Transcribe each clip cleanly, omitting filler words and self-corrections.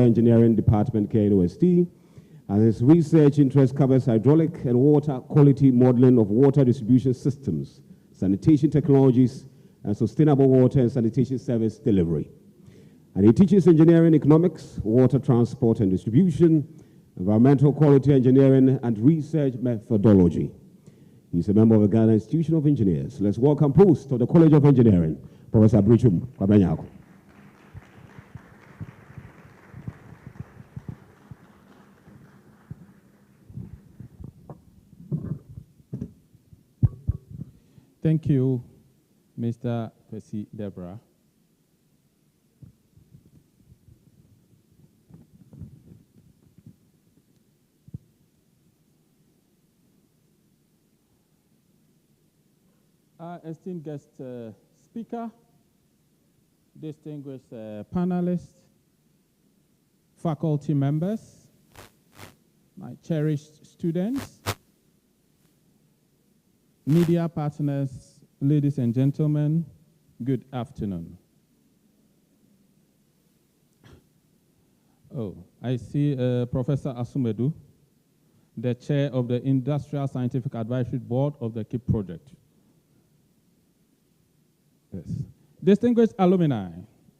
Engineering Department, KNOST, and his research interest covers hydraulic and water quality modeling of water distribution systems, sanitation technologies, and sustainable water and sanitation service delivery. And he teaches engineering economics, water transport and distribution, environmental quality engineering, and research methodology. He's a member of the Ghana Institution of Engineers. Let's welcome Provost of the College of Engineering, Professor Brichum Kwabenyako. Thank you, Mr. Percy Deborah. Our esteemed guest speaker, distinguished panelists, faculty members, my cherished students, media partners, ladies and gentlemen, good afternoon. Oh, I see Professor Asumedu, the chair of the Industrial Scientific Advisory Board of the KIP project. Yes. Distinguished alumni,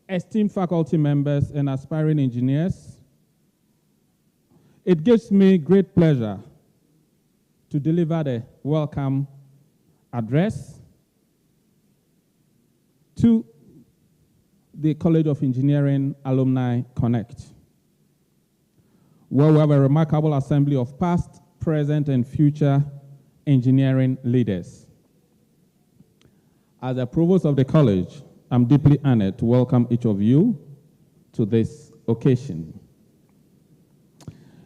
esteemed faculty members, and aspiring engineers, it gives me great pleasure to deliver the welcome address to the College of Engineering Alumni Connect, where we have a remarkable assembly of past, present, and future engineering leaders. As the provost of the college, I'm deeply honored to welcome each of you to this occasion.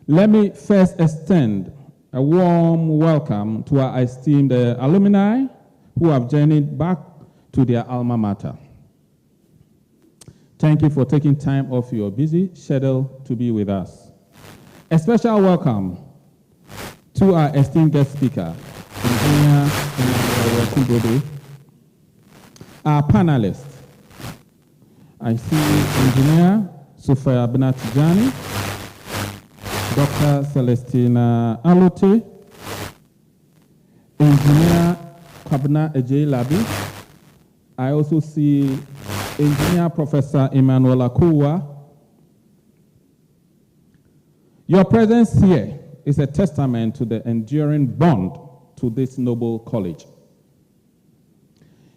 Let me first extend a warm welcome to our esteemed alumni who have journeyed back to their alma mater. Thank you for taking time off your busy schedule to be with us. A special welcome to our esteemed guest speaker, Engineer Emmanuel, our panelists. I see Engineer Sofia Benatijani, Dr. Celestina Alote, Engineer Kwabena Ejay Labi. I also see Engineer Professor Emmanuel Akuwa. Your presence here is a testament to the enduring bond to this noble college.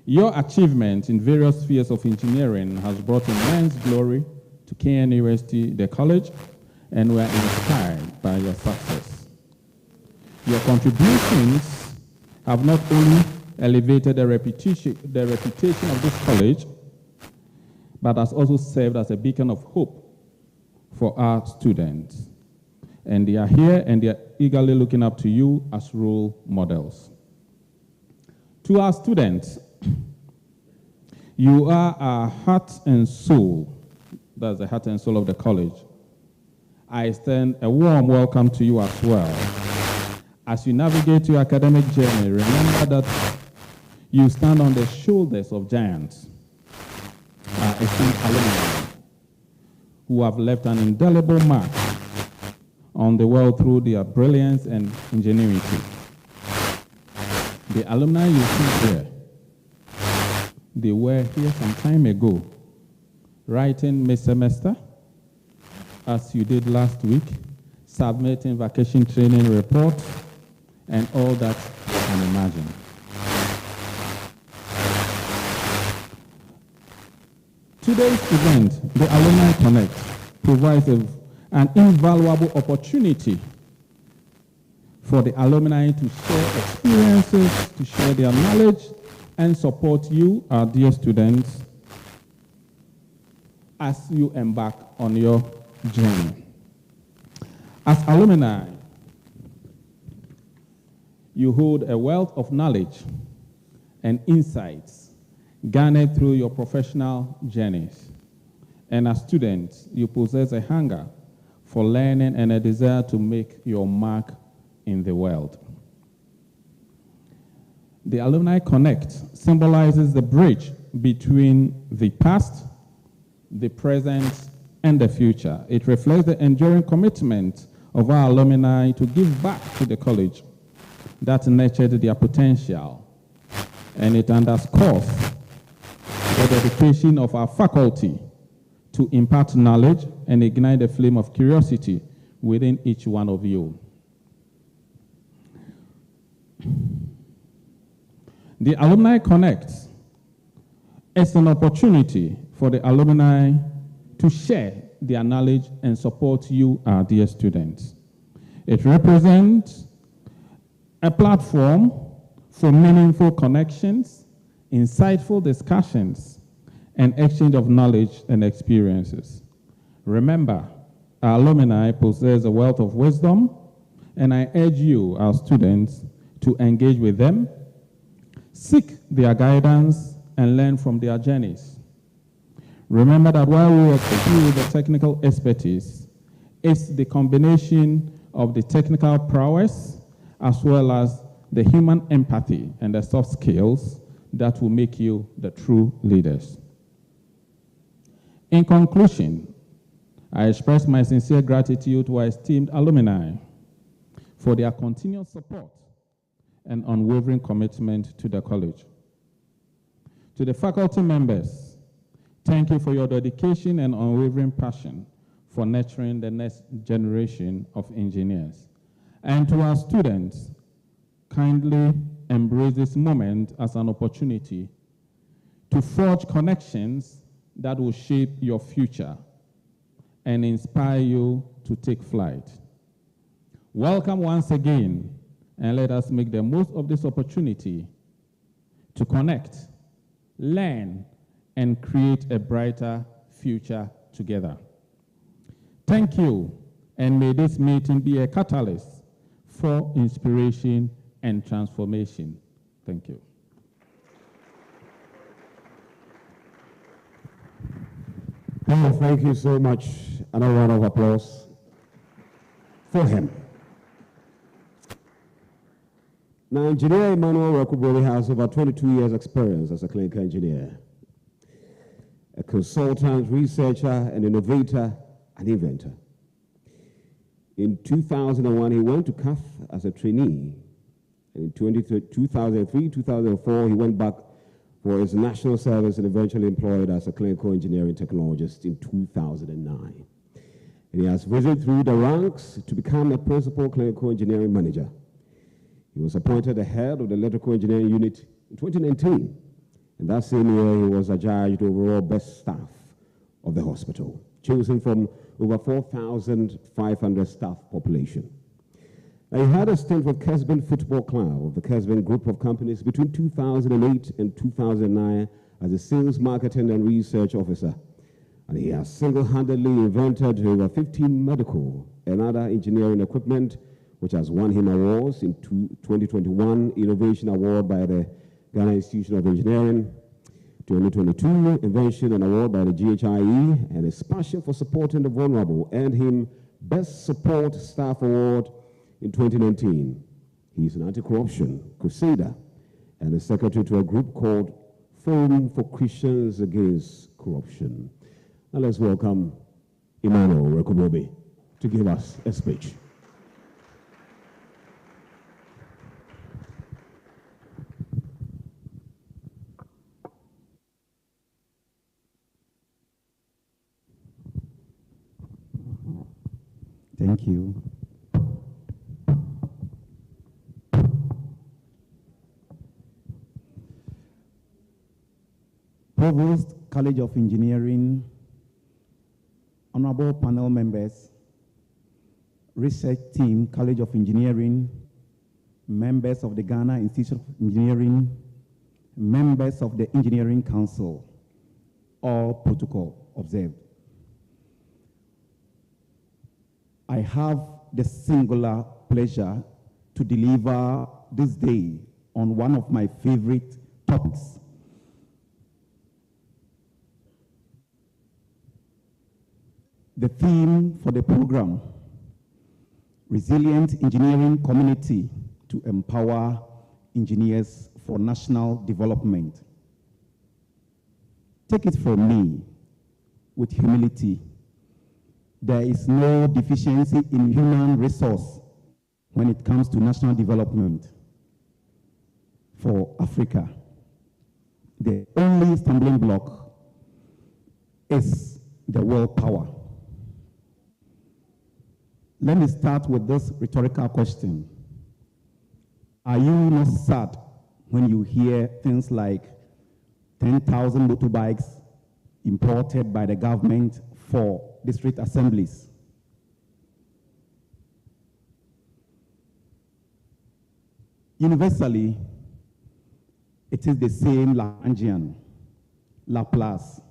Your achievement in various spheres of engineering has brought immense glory to KNUST, the college, and we are inspired by your success. Your contributions have not only elevated the reputation of this college, but has also served as a beacon of hope for our students. And they are here and they are eagerly looking up to you as role models. To our students, you are our heart and soul. That's the heart and soul of the college. I extend a warm welcome to you as well. As you navigate your academic journey, remember that you stand on the shoulders of giants, our esteemed alumni, who have left an indelible mark on the world through their brilliance and ingenuity. The alumni you see here, they were here some time ago, writing mid-semester, as you did last week, submitting vacation training reports, and all that you can imagine. Today's event, the Alumni Connect, provides an invaluable opportunity for the alumni to share experiences, to share their knowledge, and support you, our dear students, as you embark on your journey. As alumni, you hold a wealth of knowledge and insights garnered through your professional journeys. And as students, you possess a hunger for learning and a desire to make your mark in the world. The Alumni Connect symbolizes the bridge between the past, the present, and the future. It reflects the enduring commitment of our alumni to give back to the college that nurtured their potential, and it underscores the dedication of our faculty to impart knowledge and ignite the flame of curiosity within each one of you. The Alumni Connect is an opportunity for the alumni to share their knowledge and support you, our dear students. It represents a platform for meaningful connections, insightful discussions, and exchange of knowledge and experiences. Remember, our alumni possess a wealth of wisdom, and I urge you, our students, to engage with them, seek their guidance, and learn from their journeys. Remember that while we equip you with the technical expertise, it's the combination of the technical prowess as well as the human empathy and the soft skills that will make you the true leaders. In conclusion, I express my sincere gratitude to our esteemed alumni for their continued support and unwavering commitment to the college. To the faculty members, thank you for your dedication and unwavering passion for nurturing the next generation of engineers. And to our students, kindly embrace this moment as an opportunity to forge connections that will shape your future and inspire you to take flight. Welcome once again, and let us make the most of this opportunity to connect, learn, and create a brighter future together. Thank you, and may this meeting be a catalyst for inspiration and transformation. Thank you. Well, thank you so much. Another round of applause for him. Now, Engineer Emmanuel Rekuboli has over 22 years' experience as a clinical engineer, a consultant, researcher, an innovator, and inventor. In 2001, he went to CAF as a trainee. In 2003, 2004, he went back for his national service and eventually employed as a clinical engineering technologist in 2009. And he has risen through the ranks to become a principal clinical engineering manager. He was appointed the head of the electrical engineering unit in 2019. And that same year, he was adjudged overall best staff of the hospital, chosen from over 4,500 staff population. Now, he had a stint with Kesben Football Club, the Kesben Group of companies, between 2008 and 2009 as a sales, marketing, and research officer. And he has single-handedly invented over 15 medical and other engineering equipment, which has won him awards in 2021 Innovation Award by the Ghana Institution of Engineering, 2022 Invention and Award by the GHIE, and his passion for supporting the vulnerable earned him Best Support Staff Award in 2019. He's an anti-corruption crusader and is secretary to a group called Forum for Christians Against Corruption. Now let's welcome Emmanuel Rekuboli to give us a speech. Thank you. Provost, College of Engineering, honorable panel members, research team, College of Engineering, members of the Ghana Institute of Engineering, members of the Engineering Council, all protocol observed. I have the singular pleasure to deliver this day on one of my favorite topics. The theme for the program, Resilient Engineering Community to Empower Engineers for National Development. Take it from me, with humility, there is no deficiency in human resource when it comes to national development for Africa. The only stumbling block is the willpower. Let me start with this rhetorical question. Are you not sad when you hear things like 10,000 motorbikes imported by the government for district assemblies? Universally, it is the same Lagrangian, Laplace,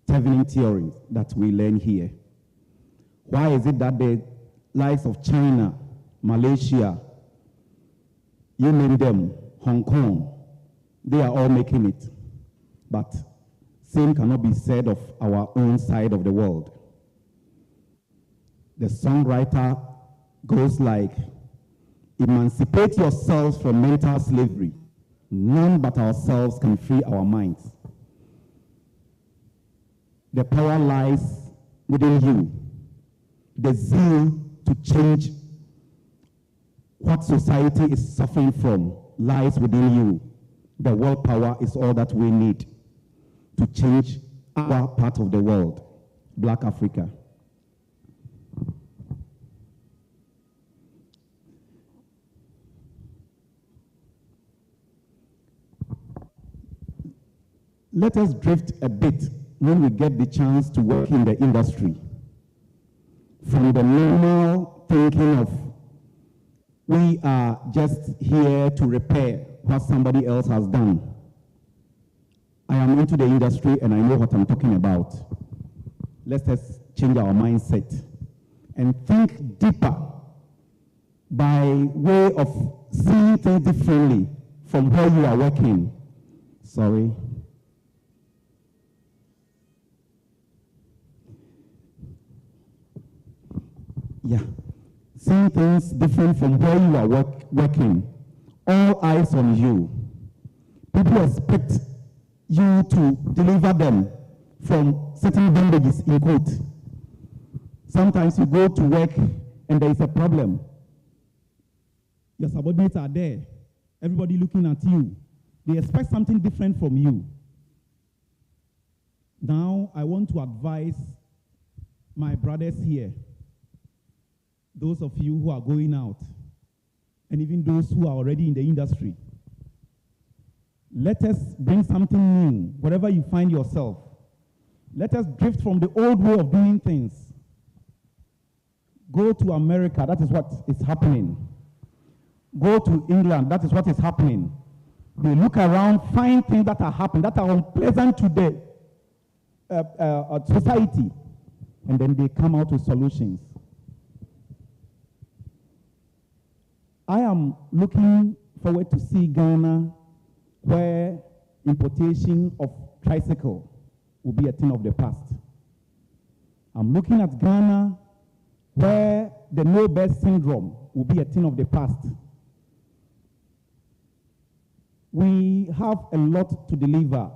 Thevenin theory that we learn here. Why is it that the likes of China, Malaysia, you name them, Hong Kong, they are all making it, but same cannot be said of our own side of the world? The songwriter goes like, emancipate yourselves from mental slavery. None but ourselves can free our minds. The power lies within you. The zeal to change what society is suffering from lies within you. The willpower is all that we need to change our part of the world, Black Africa. Let us drift a bit when we get the chance to work in the industry. From the normal thinking of we are just here to repair what somebody else has done. I am into the industry and I know what I'm talking about. Let us change our mindset and think deeper by way of seeing things differently from where you are working. Sorry. Yeah, seeing things different from where you are working. All eyes on you. People expect you to deliver them from certain bandages, in quote. Sometimes you go to work and there is a problem. Your subordinates are there. Everybody looking at you. They expect something different from you. Now, I want to advise my brothers here, those of you who are going out, and even those who are already in the industry. Let us bring something new, wherever you find yourself. Let us drift from the old way of doing things. Go to America, that is what is happening. Go to England, that is what is happening. They look around, find things that are happening, that are unpleasant to the society, and then they come out with solutions. I am looking forward to see Ghana where importation of tricycle will be a thing of the past. I'm looking at Ghana where the no-best syndrome will be a thing of the past. We have a lot to deliver.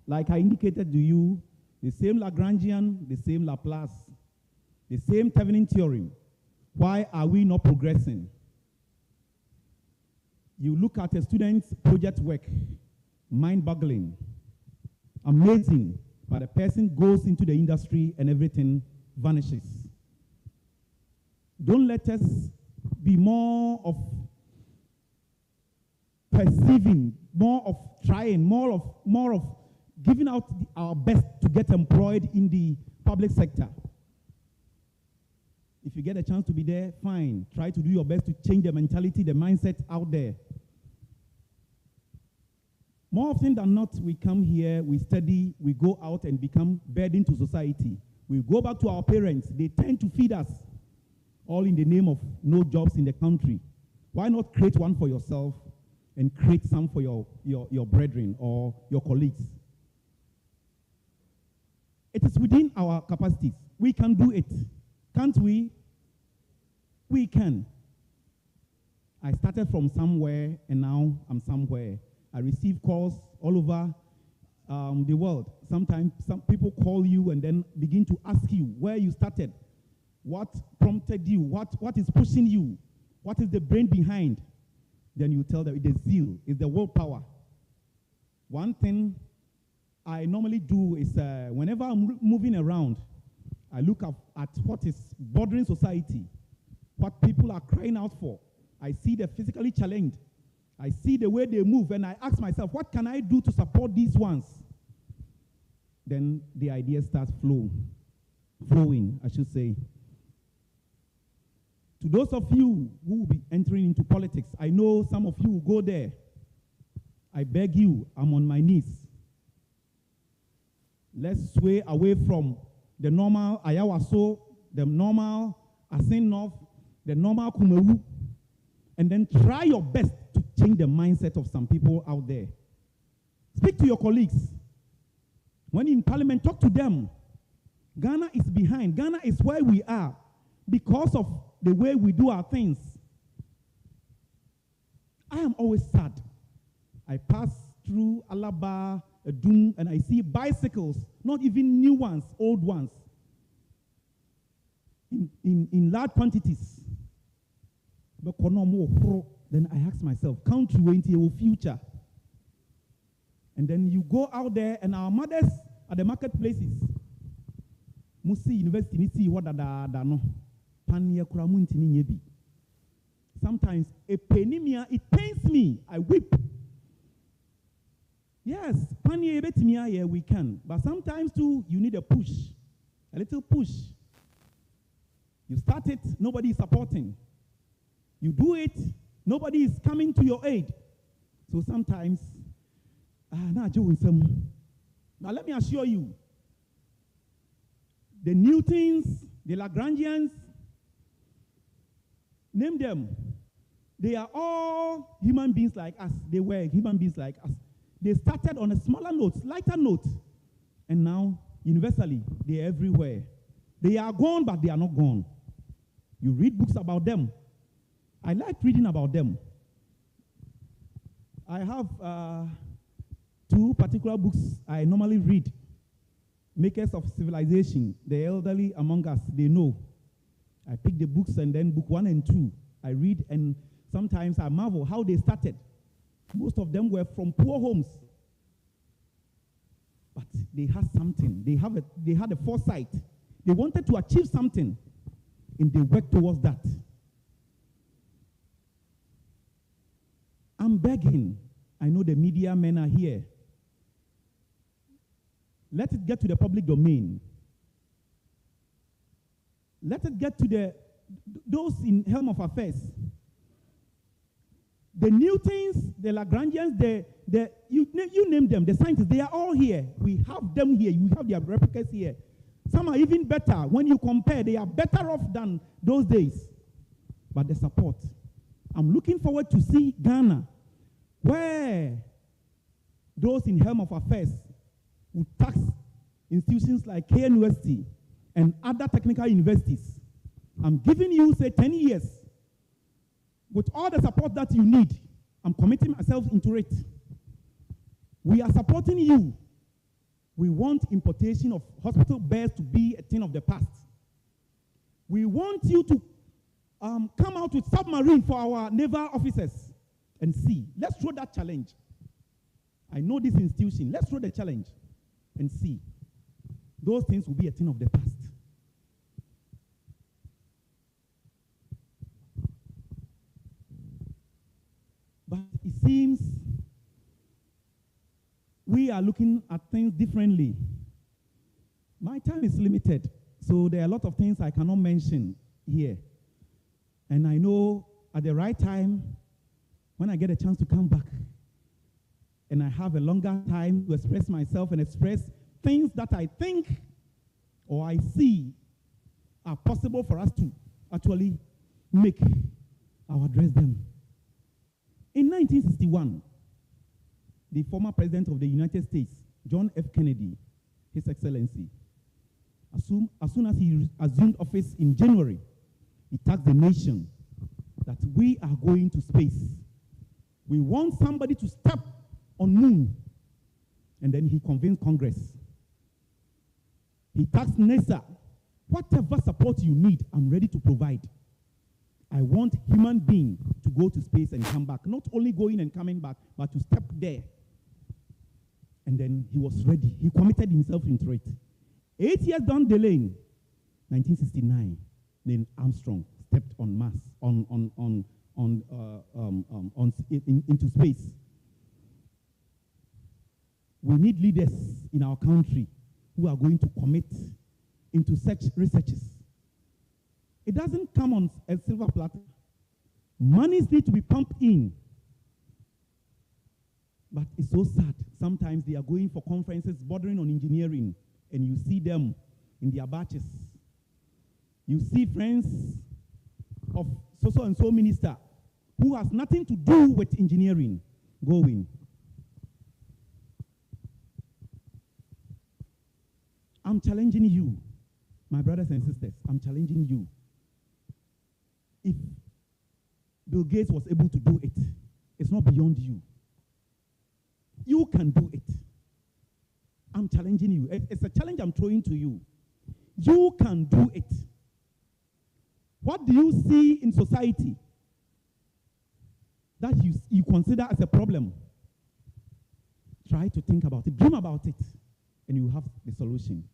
Like I indicated to you, the same Lagrangian, the same Laplace, the same Thevenin theorem. Why are we not progressing? You look at a student's project work, mind-boggling, amazing, but a person goes into the industry and everything vanishes. Don't let us be more of perceiving, more of trying, more of giving out our best to get employed in the public sector. If you get a chance to be there, fine. Try to do your best to change the mentality, the mindset out there. More often than not, we come here, we study, we go out and become burden to society. We go back to our parents. They tend to feed us, all in the name of no jobs in the country. Why not create one for yourself and create some for your brethren or your colleagues? It is within our capacities. We can do it. Can't we? We can. I started from somewhere and now I'm somewhere. I receive calls all over the world. Sometimes some people call you and then begin to ask you where you started. what prompted you, what is pushing you, what is the brain behind, then you tell them it's the zeal, it's the willpower. One thing I normally do is whenever I'm moving around, I look at what is bordering society, what people are crying out for. I see the physically challenged. I see the way they move, and I ask myself, what can I do to support these ones? Then the idea starts flowing, I should say. To those of you who will be entering into politics, I know some of you will go there. I beg you, I'm on my knees. Let's sway away from the normal Ayawaso, the normal Asin North, the normal Kumewu, and then try your best to change the mindset of some people out there. Speak to your colleagues. When in parliament, talk to them. Ghana is behind. Ghana is where we are because of the way we do our things. I am always sad. I pass through Alaba, Edum, and I see bicycles, not even new ones, old ones, in large quantities. But then I ask myself, country will into your future. And then you go out there, and our mothers at the marketplaces, Musi University, Nisi, what no. Sometimes a penemia, it pains me. I weep. Yes, yeah, we can. But sometimes too, you need a push. A little push. You start it, nobody is supporting. You do it, nobody is coming to your aid. So sometimes, now let me assure you, the Newtons, the Lagrangians, name them. They are all human beings like us. They were human beings like us. They started on a smaller note, lighter note. And now, universally, they are everywhere. They are gone, but they are not gone. You read books about them. I like reading about them. I have two particular books I normally read. Makers of Civilization, the elderly among us, they know. I pick the books, and then book 1 and 2, I read, and sometimes I marvel how they started. Most of them were from poor homes. But they had something. They had a foresight. They wanted to achieve something, and they worked towards that. I'm begging. I know the media men are here. Let it get to the public domain. Let it get to those in helm of affairs. The Newtons, the Lagrangians, you name them, the scientists, they are all here. We have them here. We have their replicas here. Some are even better. When you compare, they are better off than those days. But the support. I'm looking forward to see Ghana, where those in helm of affairs would tax institutions like KNUST and other technical universities. I'm giving you, say, 10 years. With all the support that you need, I'm committing myself into it. We are supporting you. We want importation of hospital beds to be a thing of the past. We want you to come out with submarine for our naval officers and see. Let's throw that challenge. I know this institution. Let's throw the challenge and see. Those things will be a thing of the past. But it seems we are looking at things differently. My time is limited, so there are a lot of things I cannot mention here. And I know at the right time, when I get a chance to come back, and I have a longer time to express myself and express things that I think or I see are possible for us to actually make, I'll address them. In 1961, the former president of the United States, John F. Kennedy, His Excellency, as soon as he assumed office in January, he tasked the nation that we are going to space. We want somebody to step on moon. And then he convinced Congress. He tasked NASA Whatever support you need, I'm ready to provide. I want human being to go to space and come back. Not only going and coming back, but to step there. And then he was ready. He committed himself into it. 8 years down the lane, 1969, Neil Armstrong stepped on Mars, into space. We need leaders in our country who are going to commit into such researches. It doesn't come on a silver platter. Monies need to be pumped in. But it's so sad. Sometimes they are going for conferences bordering on engineering, and you see them in their batches. You see friends of so-and-so minister who has nothing to do with engineering going. I'm challenging you, my brothers and sisters. I'm challenging you. If Bill Gates was able to do it, it's not beyond you. You can do it. I'm challenging you. It's a challenge I'm throwing to you. You can do it. What do you see in society that you consider as a problem? Try to think about it. Dream about it, and you have the solution.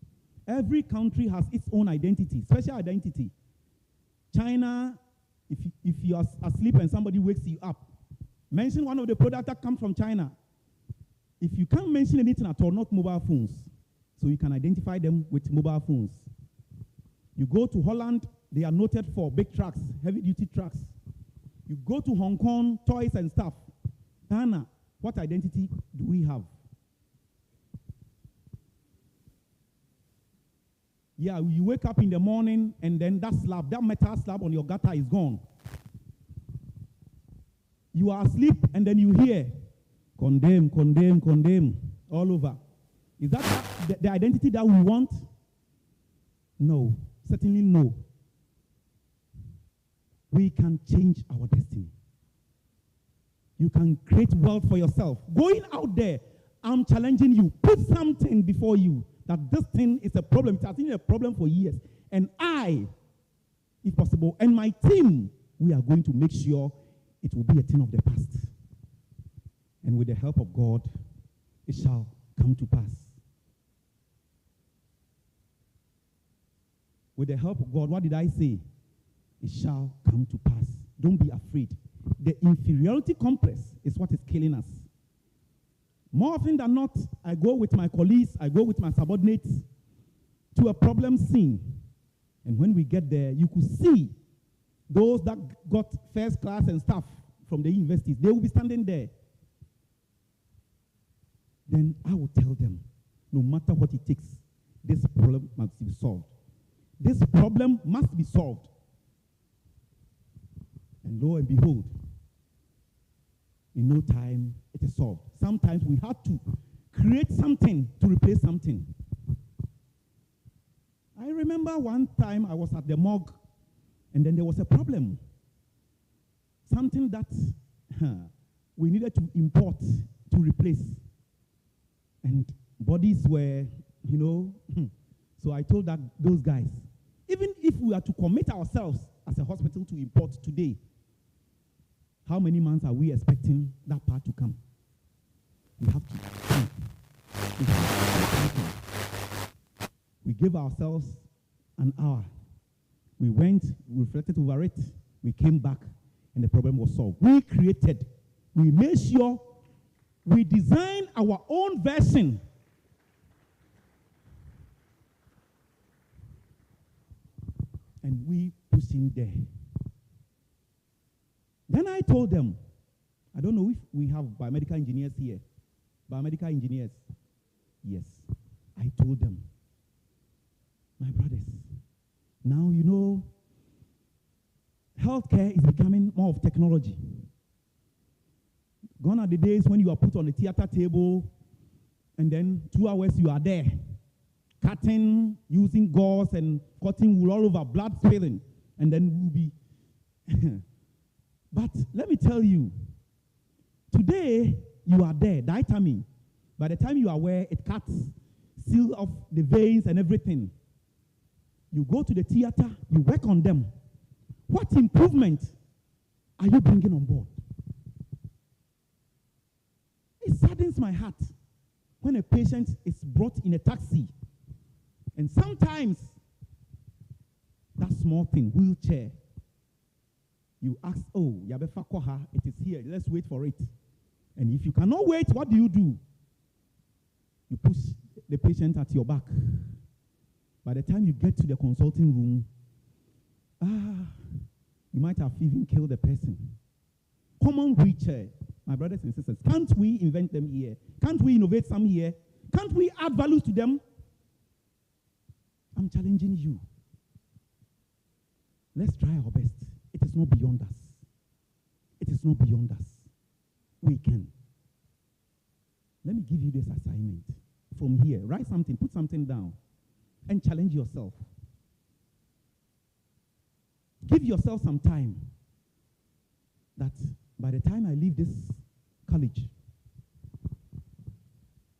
Every country has its own identity, special identity. China, if you are asleep and somebody wakes you up, mention one of the products that come from China. If you can't mention anything at all, not mobile phones, so you can identify them with mobile phones. You go to Holland, they are noted for big trucks, heavy-duty trucks. You go to Hong Kong, toys and stuff. Ghana, what identity do we have? Yeah, you wake up in the morning and then that slab, that metal slab on your gutter is gone. You are asleep and then you hear, condemn, condemn, condemn, all over. Is that the identity that we want? No, certainly no. We can change our destiny. You can create wealth for yourself. Going out there, I'm challenging you. Put something before you that this thing is a problem. It has been a problem for years. And I, if possible, and my team, we are going to make sure it will be a thing of the past. And with the help of God, it shall come to pass. With the help of God, what did I say? It shall come to pass. Don't be afraid. The inferiority complex is what is killing us. More often than not, I go with my colleagues, I go with my subordinates to a problem scene. And when we get there, you could see those that got first class and stuff from the universities. They will be standing there. Then I will tell them, no matter what it takes, this problem must be solved. This problem must be solved. And lo and behold, in no time, it is solved. Sometimes we have to create something to replace something. I remember one time I was at the morgue, and then there was a problem. Something that we needed to import to replace. And bodies were, so I told those guys, even if we are to commit ourselves as a hospital to import today, how many months are we expecting that part to come? We have to think. We gave ourselves an hour. We went, we reflected over it, we came back, and the problem was solved. We created, we made sure we designed our own version. And we pushed in there. Then I told them, I don't know if we have biomedical engineers here. Biomedical engineers. Yes. I told them, my brothers, now healthcare is becoming more of technology. Gone are the days when you are put on the theater table and then 2 hours you are there, cutting, using gauze and cutting wool all over, blood spilling, and then we'll be... But let me tell you, today you are there, diatami. By the time you are aware, it cuts, seal off the veins and everything. You go to the theater, you work on them. What improvement are you bringing on board? It saddens my heart when a patient is brought in a taxi, and sometimes that small thing, wheelchair, you ask, oh, Yabefa Koha, it is here, let's wait for it. And if you cannot wait, what do? You push the patient at your back. By the time you get to the consulting room, you might have even killed the person. Common wheelchair, my brothers and sisters, can't we invent them here? Can't we innovate some here? Can't we add value to them? I'm challenging you. Let's try our best. It is not beyond us. It is not beyond us. We can. Let me give you this assignment. From here, write something, put something down, and challenge yourself. Give yourself some time that by the time I leave this college,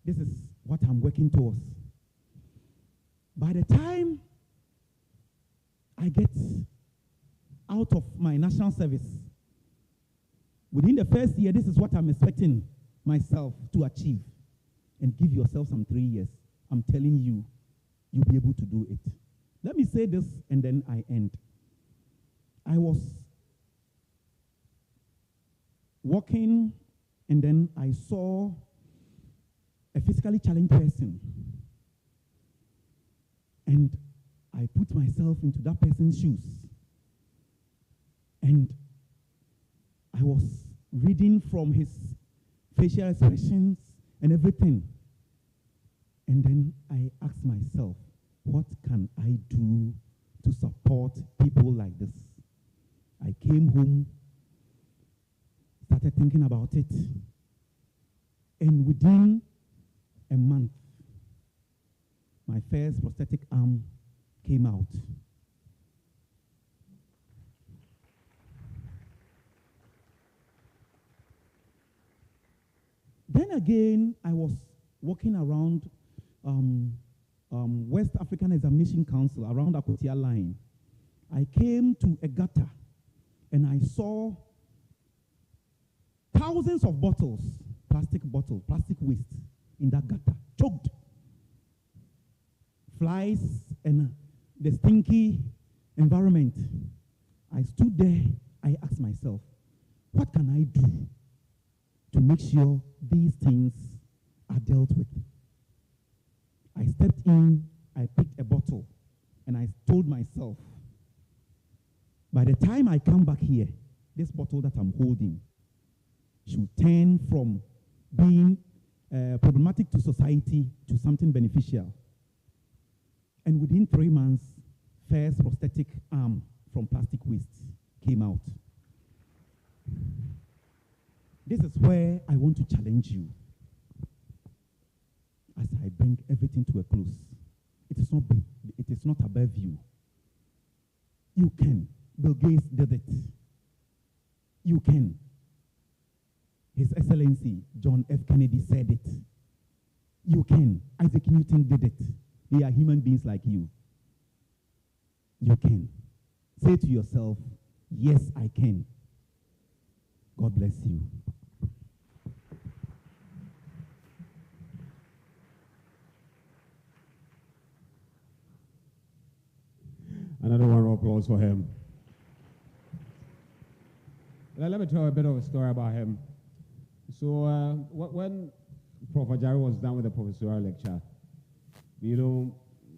this is what I'm working towards. By the time I get out of my national service, within the first year, this is what I'm expecting myself to achieve. And give yourself some 3 years. I'm telling you, you'll be able to do it. Let me say this and then I end. I was walking and then I saw a physically challenged person. And I put myself into that person's shoes. And I was reading from his facial expressions and everything. And then I asked myself, what can I do to support people like this? I came home, started thinking about it, and within a month, my first prosthetic arm came out. Then again, I was walking around West African Examination Council, around Akotia line. I came to a gutter, and I saw thousands of bottles, plastic waste in that gutter, choked. Flies and the stinky environment. I stood there, I asked myself, what can I do to make sure these things are dealt with? I stepped in, I picked a bottle, and I told myself, by the time I come back here, this bottle that I'm holding should turn from being problematic to society to something beneficial. And within 3 months, first prosthetic arm from plastic waste came out. This is where I want to challenge you. As I bring everything to a close, it is not big, it is not above you. You can. Bill Gates did it. You can. His Excellency John F. Kennedy said it. You can. Isaac Newton did it. They are human beings like you. You can. Say to yourself, yes, I can. God bless you. Another round of applause for him. Let me tell a bit of a story about him. So when Prof. Ajari was done with the professorial lecture, you know,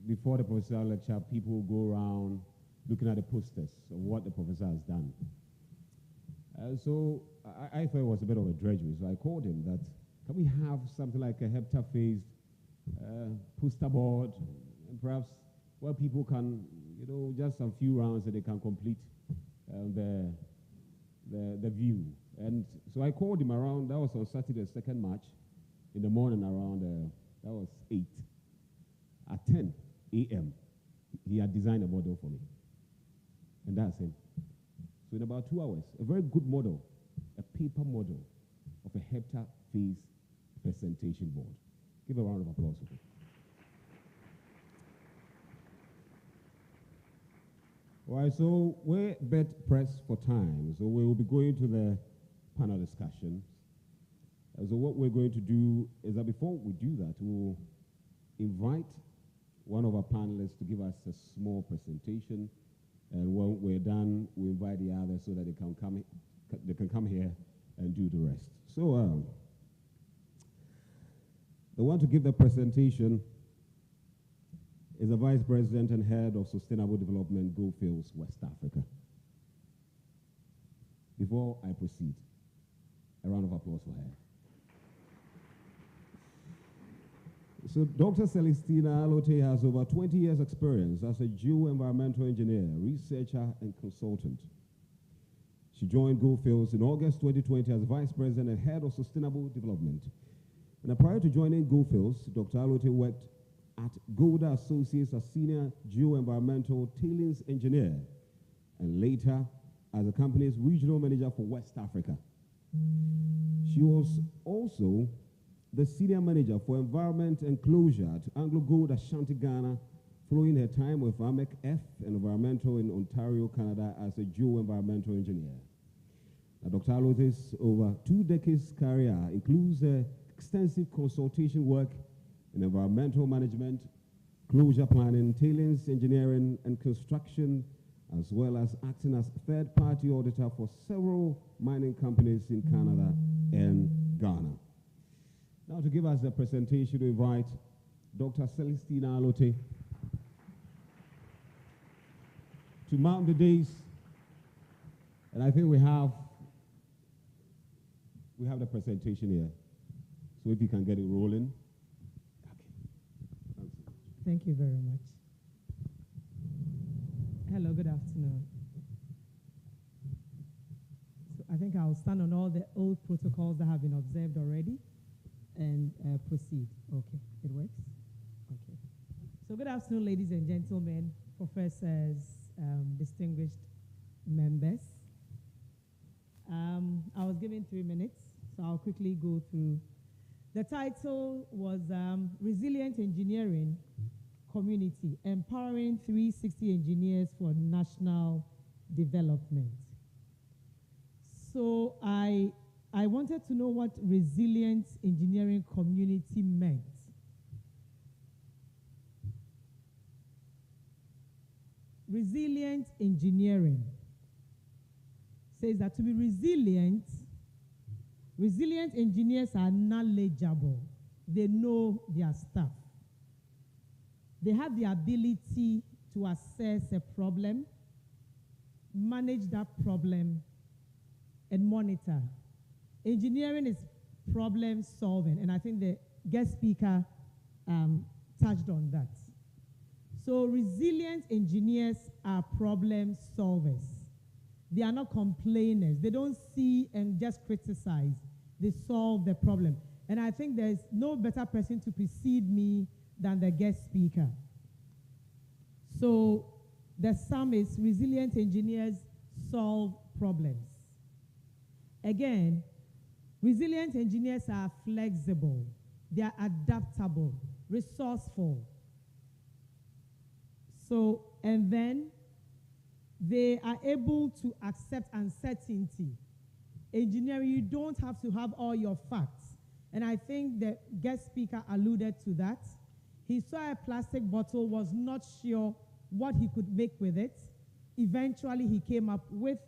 before the professorial lecture, people go around looking at the posters of what the professor has done. So I thought it was a bit of a drudgery, so I called him that, can we have something like a hepta-phased poster board, and perhaps where people can, you know, just a few rounds that they can complete the view. And so I called him around, that was on Saturday, 2nd March, in the morning around, that was 8. At 10 a.m., he had designed a model for me. And that's him. So in about 2 hours, a very good model, a paper model of a hepta-phase presentation board. Give a round of applause for him. All right, so we're a bit pressed for time, so we will be going to the panel discussions. So what we're going to do is that before we do that, we'll invite one of our panelists to give us a small presentation, and when we're done, we invite the others so that they can come here and do the rest. So the one to give the presentation is the Vice President and Head of Sustainable Development, Goldfields, West Africa. Before I proceed, a round of applause for her. So Dr. Celestina Alote has over 20 years' experience as a geoenvironmental engineer, researcher, and consultant. She joined Goldfields in August 2020 as Vice President and Head of Sustainable Development. And prior to joining Goldfields, Dr. Alote worked at Golda Associates as Senior Geoenvironmental Tailings Engineer, and later as the company's Regional Manager for West Africa. She was also the Senior Manager for Environment and Closure at Anglo Gold Ashanti Ghana, following her time with AMEC F and Environmental in Ontario, Canada as a geoenvironmental engineer. Now, Dr. Alote's over 2 decades career includes extensive consultation work in environmental management, closure planning, tailings engineering, and construction, as well as acting as third-party auditor for several mining companies in Canada and Ghana. Now, to give us the presentation, we invite Dr. Celestina Alote to mount the dais, and I think we have the presentation here. So if you can get it rolling. Thank you very much. Hello, good afternoon. So I think I'll stand on all the old protocols that have been observed already and proceed. Okay, it works? Okay. So good afternoon, ladies and gentlemen, professors, distinguished members. I was given 3 minutes, so I'll quickly go through. The title was Resilient Engineering Community, Empowering 360 Engineers for National Development. So I wanted to know what resilient engineering community meant. Resilient engineering says that to be resilient engineers are knowledgeable. They know their stuff. They have the ability to assess a problem, manage that problem, and monitor. Engineering is problem solving, and I think the guest speaker touched on that. So resilient engineers are problem solvers. They are not complainers. They don't see and just criticize. They solve the problem. And I think there's no better person to precede me than the guest speaker. So the sum is resilient engineers solve problems. Again, resilient engineers are flexible. They are adaptable, resourceful. So, and then they are able to accept uncertainty. Engineering, you don't have to have all your facts. And I think the guest speaker alluded to that. He saw a plastic bottle, was not sure what he could make with it. Eventually, he came up with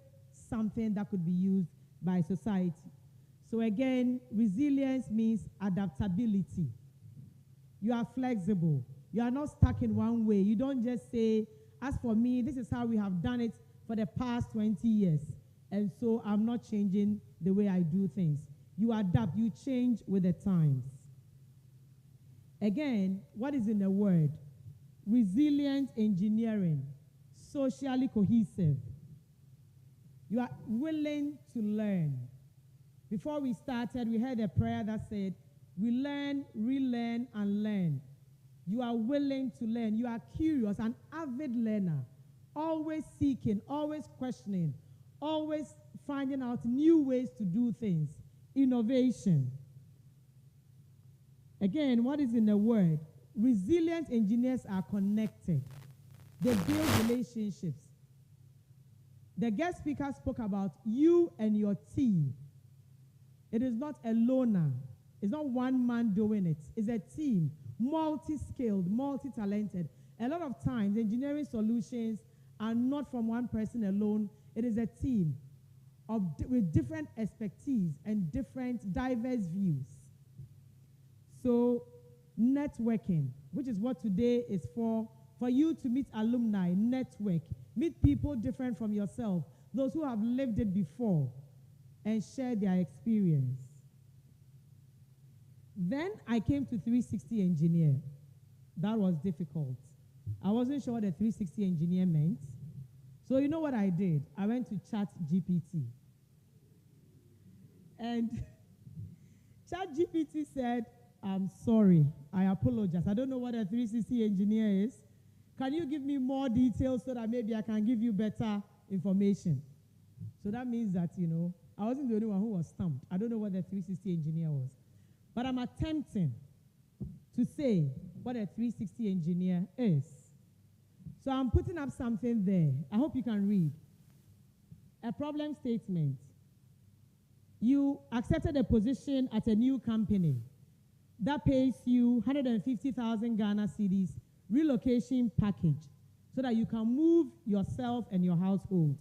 something that could be used by society. So again, resilience means adaptability. You are flexible. You are not stuck in one way. You don't just say, as for me, this is how we have done it for the past 20 years. And so I'm not changing the way I do things. You adapt, you change with the times. Again, what is in the word? Resilient engineering, socially cohesive. You are willing to learn. Before we started, we heard a prayer that said, we learn, relearn, and learn. You are willing to learn. You are curious, an avid learner, always seeking, always questioning, always finding out new ways to do things. Innovation. Again, what is in the word? Resilient engineers are connected. They build relationships. The guest speaker spoke about you and your team. It is not a loner. It's not one man doing it. It's a team, multi-skilled, multi-talented. A lot of times, engineering solutions are not from one person alone. It is a team with different expertise and different diverse views. So networking, which is what today is for you to meet alumni, network, meet people different from yourself, those who have lived it before, and share their experience. Then I came to 360 engineer. That was difficult. I wasn't sure what a 360 engineer meant. So you know what I did? I went to ChatGPT. And ChatGPT said, I'm sorry, I apologize. I don't know what a 360 engineer is. Can you give me more details so that maybe I can give you better information? So that means that, I wasn't the only one who was stumped. I don't know what a 360 engineer was. But I'm attempting to say what a 360 engineer is. So I'm putting up something there. I hope you can read. A problem statement. You accepted a position at a new company that pays you 150,000 Ghana cedis relocation package so that you can move yourself and your household.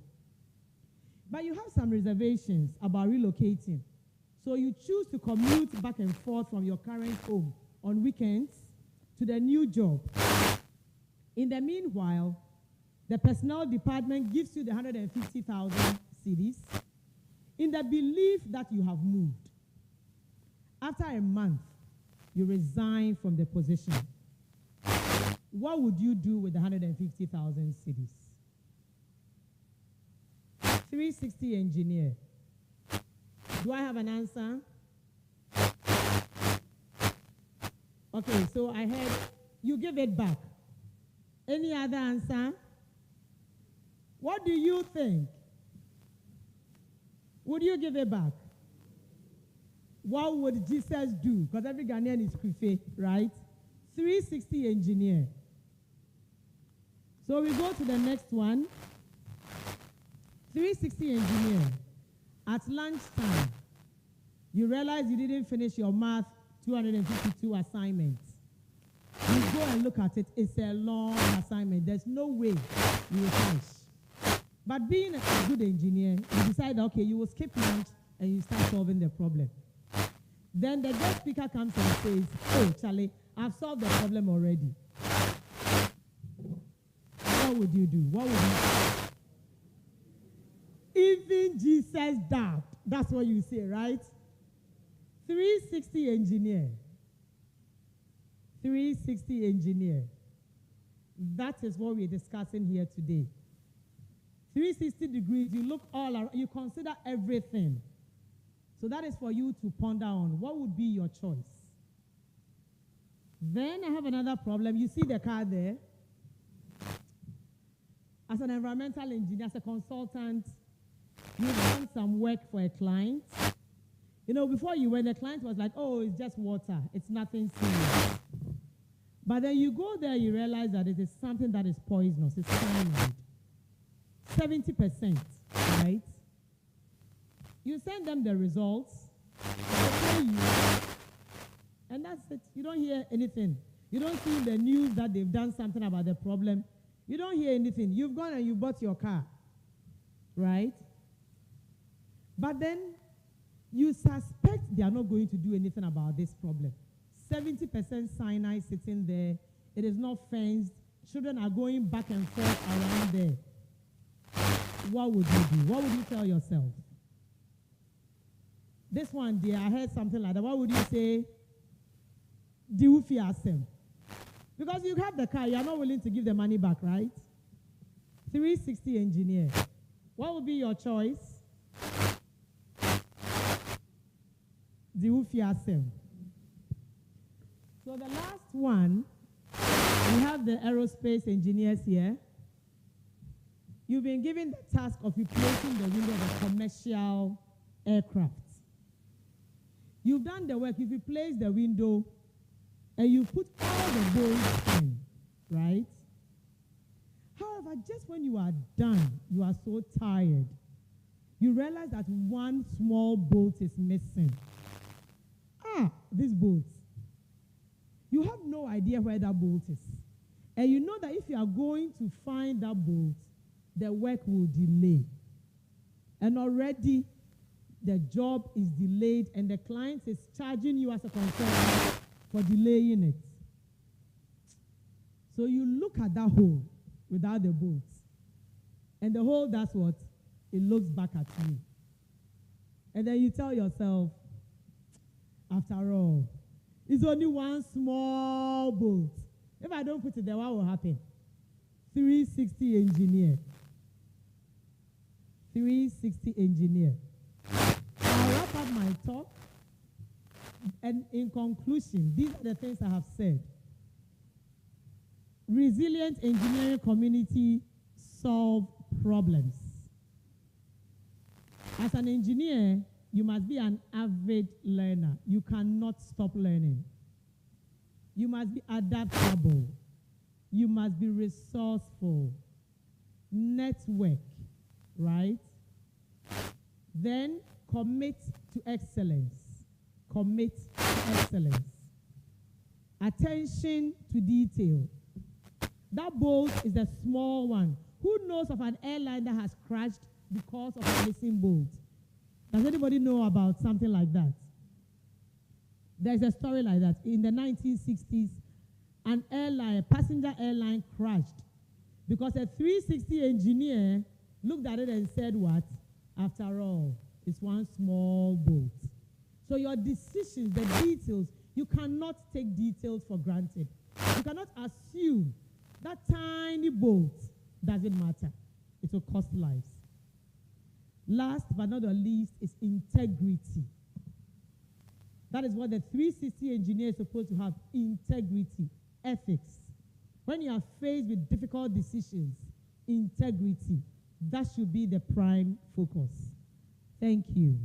But you have some reservations about relocating. So you choose to commute back and forth from your current home on weekends to the new job. In the meanwhile, the personnel department gives you the 150,000 cedis in the belief that you have moved. After a month, you resign from the position. What would you do with the 150,000 cedis? 360 engineer. Do I have an answer? Okay, so I heard you give it back. Any other answer? What do you think? Would you give it back? What would Jesus do? Because every Ghanaian is Krife, right? 360 engineer. So we go to the next one. 360 engineer. At lunchtime, you realize you didn't finish your math 252 assignments. You go and look at it. It's a long assignment. There's no way you will finish. But being a good engineer, you decide, okay, you will skip lunch and you start solving the problem. Then the guest speaker comes and says, oh, Charlie, I've solved the problem already. What would you do? What would you do? Even Jesus doubt. That's what you say, right? 360 engineer. 360 engineer. That is what we're discussing here today. 360 degrees, you look all around, you consider everything. So that is for you to ponder on. What would be your choice? Then I have another problem. You see the car there? As an environmental engineer, as a consultant, you've done some work for a client. Before you went, the client was like, oh, it's just water. It's nothing serious. But then you go there, you realize that it is something that is poisonous. It's cyanide. 70%, right? You send them the results, they pay you, and that's it. You don't hear anything. You don't see in the news that they've done something about the problem. You don't hear anything. You've gone and you bought your car, right? But then you suspect they are not going to do anything about this problem. 70% cyanide sitting there. It is not fenced. Children are going back and forth around there. What would you do? What would you tell yourself? This one, dear, I heard something like that. What would you say? Because you have the car, you are not willing to give the money back, right? 360 engineer. What would be your choice? So the last one, we have the aerospace engineers here. You've been given the task of replacing the window of a commercial aircraft. You've done the work, you've replaced the window, and you put all the bolts in, right? However, just when you are done, you are so tired, you realize that one small bolt is missing. This bolt. You have no idea where that bolt is. And you know that if you are going to find that bolt, the work will delay. And already the job is delayed and the client is charging you as a concern for delaying it. So you look at that hole without the bolt. And the hole does what? It looks back at you. And then you tell yourself, after all, it's only one small bolt. If I don't put it there, what will happen? 360 engineer. 360 engineer. I'll wrap up my talk. And in conclusion, these are the things I have said. Resilient engineering community solve problems. As an engineer, you must be an avid learner. You cannot stop learning. You must be adaptable. You must be resourceful. Network, right? Then commit to excellence. Commit to excellence. Attention to detail. That bolt is the small one. Who knows of an airline that has crashed because of a missing bolt? Does anybody know about something like that? There's a story like that. In the 1960s, an airline, a passenger airline crashed because a 360 engineer looked at it and said, what? After all, it's one small bolt. So your decisions, the details, you cannot take details for granted. You cannot assume that tiny bolt doesn't matter. It will cost lives. Last but not the least is integrity. That is what the 360 engineer is supposed to have: integrity, ethics. When you are faced with difficult decisions, integrity, that should be the prime focus. Thank you.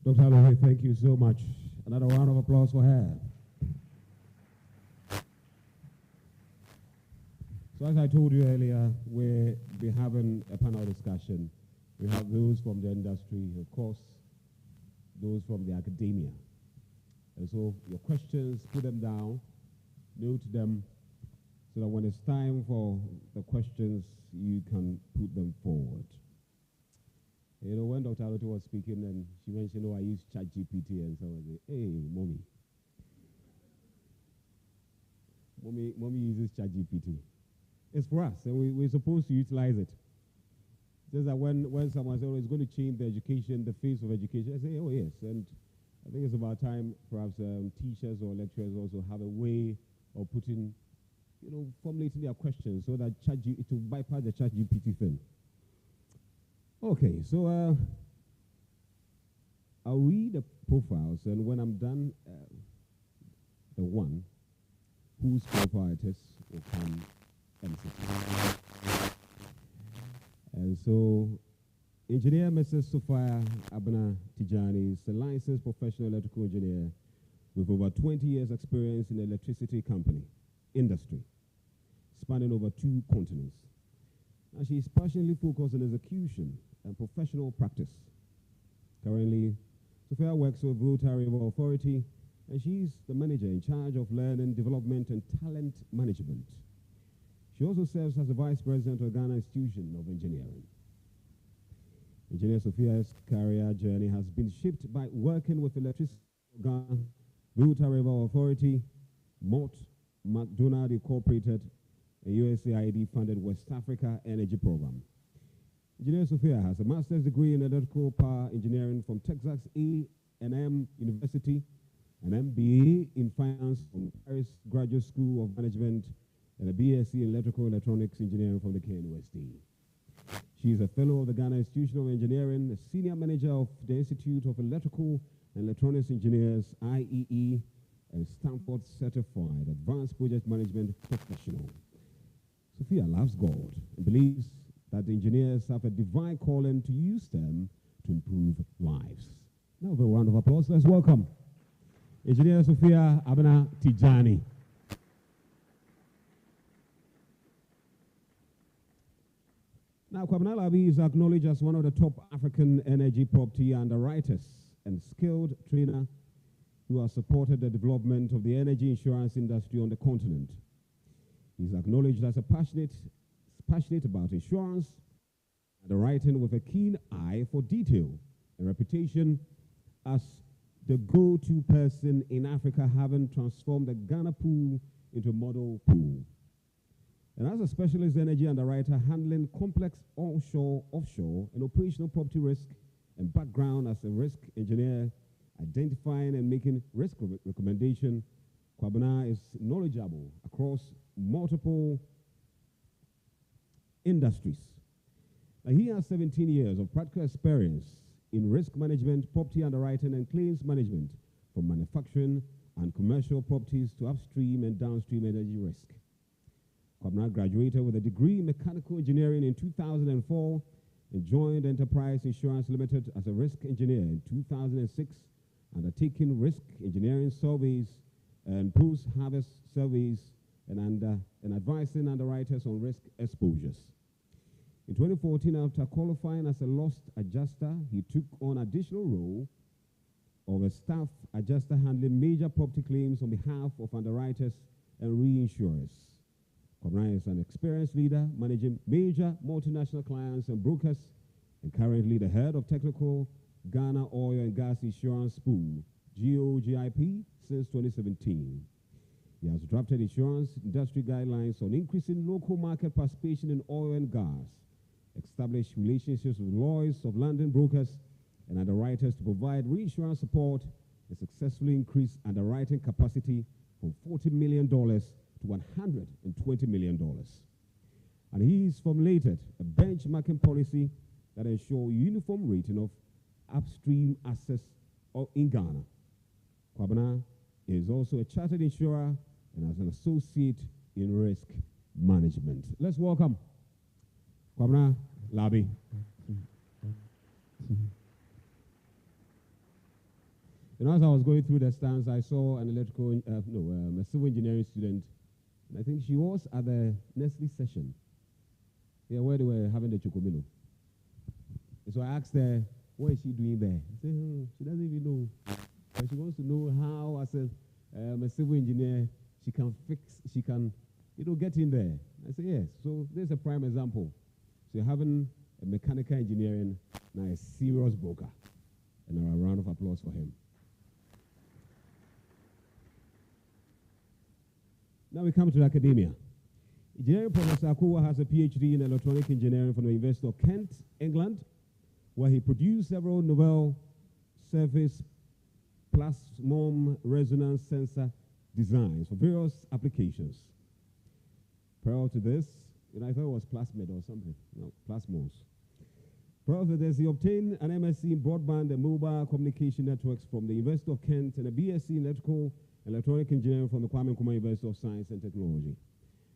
Dr. Alumni, thank you so much. Another round of applause for her. So as I told you earlier, we'll be having a panel discussion. We have those from the industry, of course, those from the academia. And so your questions, put them down, note them, so that when it's time for the questions, you can put them forward. You know, when Dr. Alumni was speaking, and she mentioned, I use ChatGPT, and so I said, hey, mommy uses ChatGPT. It's for us, and we're supposed to utilize it. Just that when someone says, it's going to change the education, the face of education, I say, oh, yes. And I think it's about time, perhaps teachers or lecturers also have a way of putting, formulating their questions so that it will bypass the ChatGPT thing. Okay, so I'll read the profiles, and when I'm done, the one whose profile it is will come and sit. And so, Engineer Mrs. Sophia Abna Tijani is a licensed professional electrical engineer with over 20 years experience in the electricity industry, spanning over 2 continents. And she is passionately focused on execution and professional practice. Currently, Sophia works with Rotary River Authority, and she's the manager in charge of learning, development, and talent management. She also serves as the vice president of the Ghana Institution of Engineering. Engineer Sophia's career journey has been shaped by working with Electricity Ghana, Rotary River Authority, Mott McDonald Incorporated, a USAID-funded West Africa Energy Program. Engineer Sophia has a master's degree in electrical power engineering from Texas A&M University, an MBA in finance from Paris Graduate School of Management, and a BSc in electrical electronics engineering from the KNUST. She is a fellow of the Ghana Institution of Engineering, a senior manager of the Institute of Electrical and Electronics Engineers, IEE, and Stanford Certified Advanced Project Management Professional. Sophia loves God and believes that engineers have a divine calling to use them to improve lives. Now, a round of applause. Let's welcome Engineer Sophia Abena Tijani. Now, Kwabena Labi is acknowledged as one of the top African energy property underwriters and skilled trainer who has supported the development of the energy insurance industry on the continent. He's acknowledged as a passionate about insurance, underwriting with a keen eye for detail and reputation as the go-to person in Africa, having transformed the Ghana pool into a model pool. And as a specialist energy underwriter handling complex onshore, offshore, and operational property risk, and background as a risk engineer, identifying and making risk recommendation, Kwabena is knowledgeable across multiple industries. Now, he has 17 years of practical experience in risk management, property underwriting, and claims management, from manufacturing and commercial properties to upstream and downstream energy risk. Kwabena graduated with a degree in mechanical engineering in 2004 and joined Enterprise Insurance Limited as a risk engineer in 2006, undertaking risk engineering surveys and post-harvest surveys and advising underwriters on risk exposures. In 2014, after qualifying as a loss adjuster, he took on additional role of a staff adjuster handling major property claims on behalf of underwriters and reinsurers. Kwabena is an experienced leader managing major multinational clients and brokers, and currently the head of technical Ghana Oil and Gas Insurance Pool, GOGIP, since 2017. He has drafted insurance industry guidelines on increasing local market participation in oil and gas, established relationships with Lloyd's of London brokers and underwriters to provide reinsurance support, and successfully increased underwriting capacity from $40 million to $120 million. And he's formulated a benchmarking policy that ensures uniform rating of upstream assets in Ghana. Kwabena is also a chartered insurer and as an associate in risk management. Let's welcome Kwabena Labi. You know, as I was going through the stands, I saw an a civil engineering student, and I think she was at the Nestle session, where they were having the chokomino. So I asked her, what is she doing there? I said, she doesn't even know. But she wants to know how, as a civil engineer, she can get in there. I said, yes. So there's a prime example. So you're having a mechanical engineering, now a serious broker. And a round of applause for him. Now we come to academia. Engineering Professor Akua has a PhD in electronic engineering from the University of Kent, England, where he produced several novel surface plasmon resonance sensor designs for various applications. Prior to this, I thought it was plasmid or something. No, plasmons. Prior to this, he obtained an MSc in broadband and mobile communication networks from the University of Kent and a BSc in electronic engineering from the Kwame Nkrumah University of Science and Technology.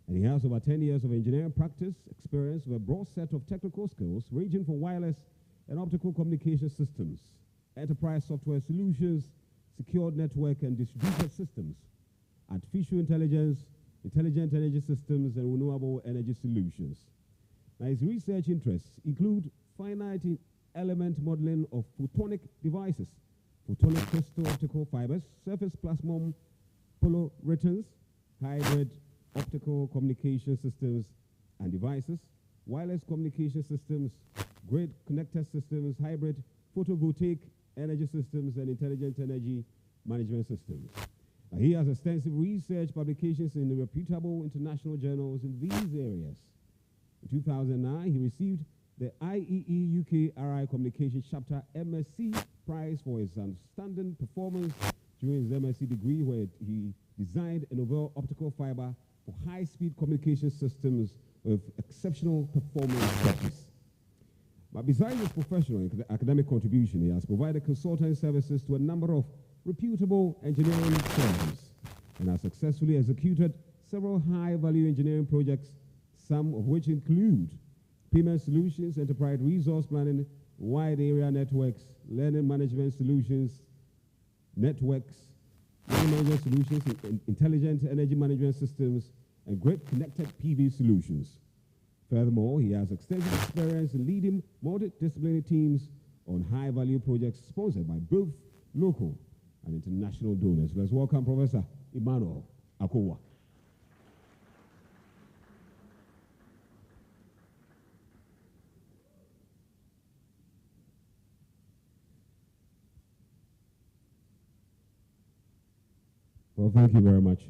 And he has over 10 years of engineering practice experience with a broad set of technical skills ranging from wireless and optical communication systems, enterprise software solutions, secured network and distributed systems, artificial intelligence, intelligent energy systems, and renewable energy solutions. Now, his research interests include finite element modeling of photonic devices, photonic crystal optical fibers, surface plasmon polarimeters, hybrid optical communication systems and devices, wireless communication systems, grid connector systems, hybrid photovoltaic energy systems, and intelligent energy management systems. Now, he has extensive research publications in the reputable international journals in these areas. In 2009, he received the IEE UK RI Communications Chapter MSc Prize for his outstanding performance during his MSc degree, where he designed a novel optical fiber for high-speed communication systems with exceptional performance practice. But besides his professional and academic contribution, he has provided consulting services to a number of reputable engineering firms and has successfully executed several high-value engineering projects, some of which include payment solutions, enterprise resource planning, wide area networks, learning management solutions, networks, learning management solutions, intelligent energy management systems, and great connected PV solutions. Furthermore, he has extensive experience in leading multidisciplinary teams on high-value projects sponsored by both local and international donors. Let's welcome Professor Emmanuel Akowa. Well, thank you very much.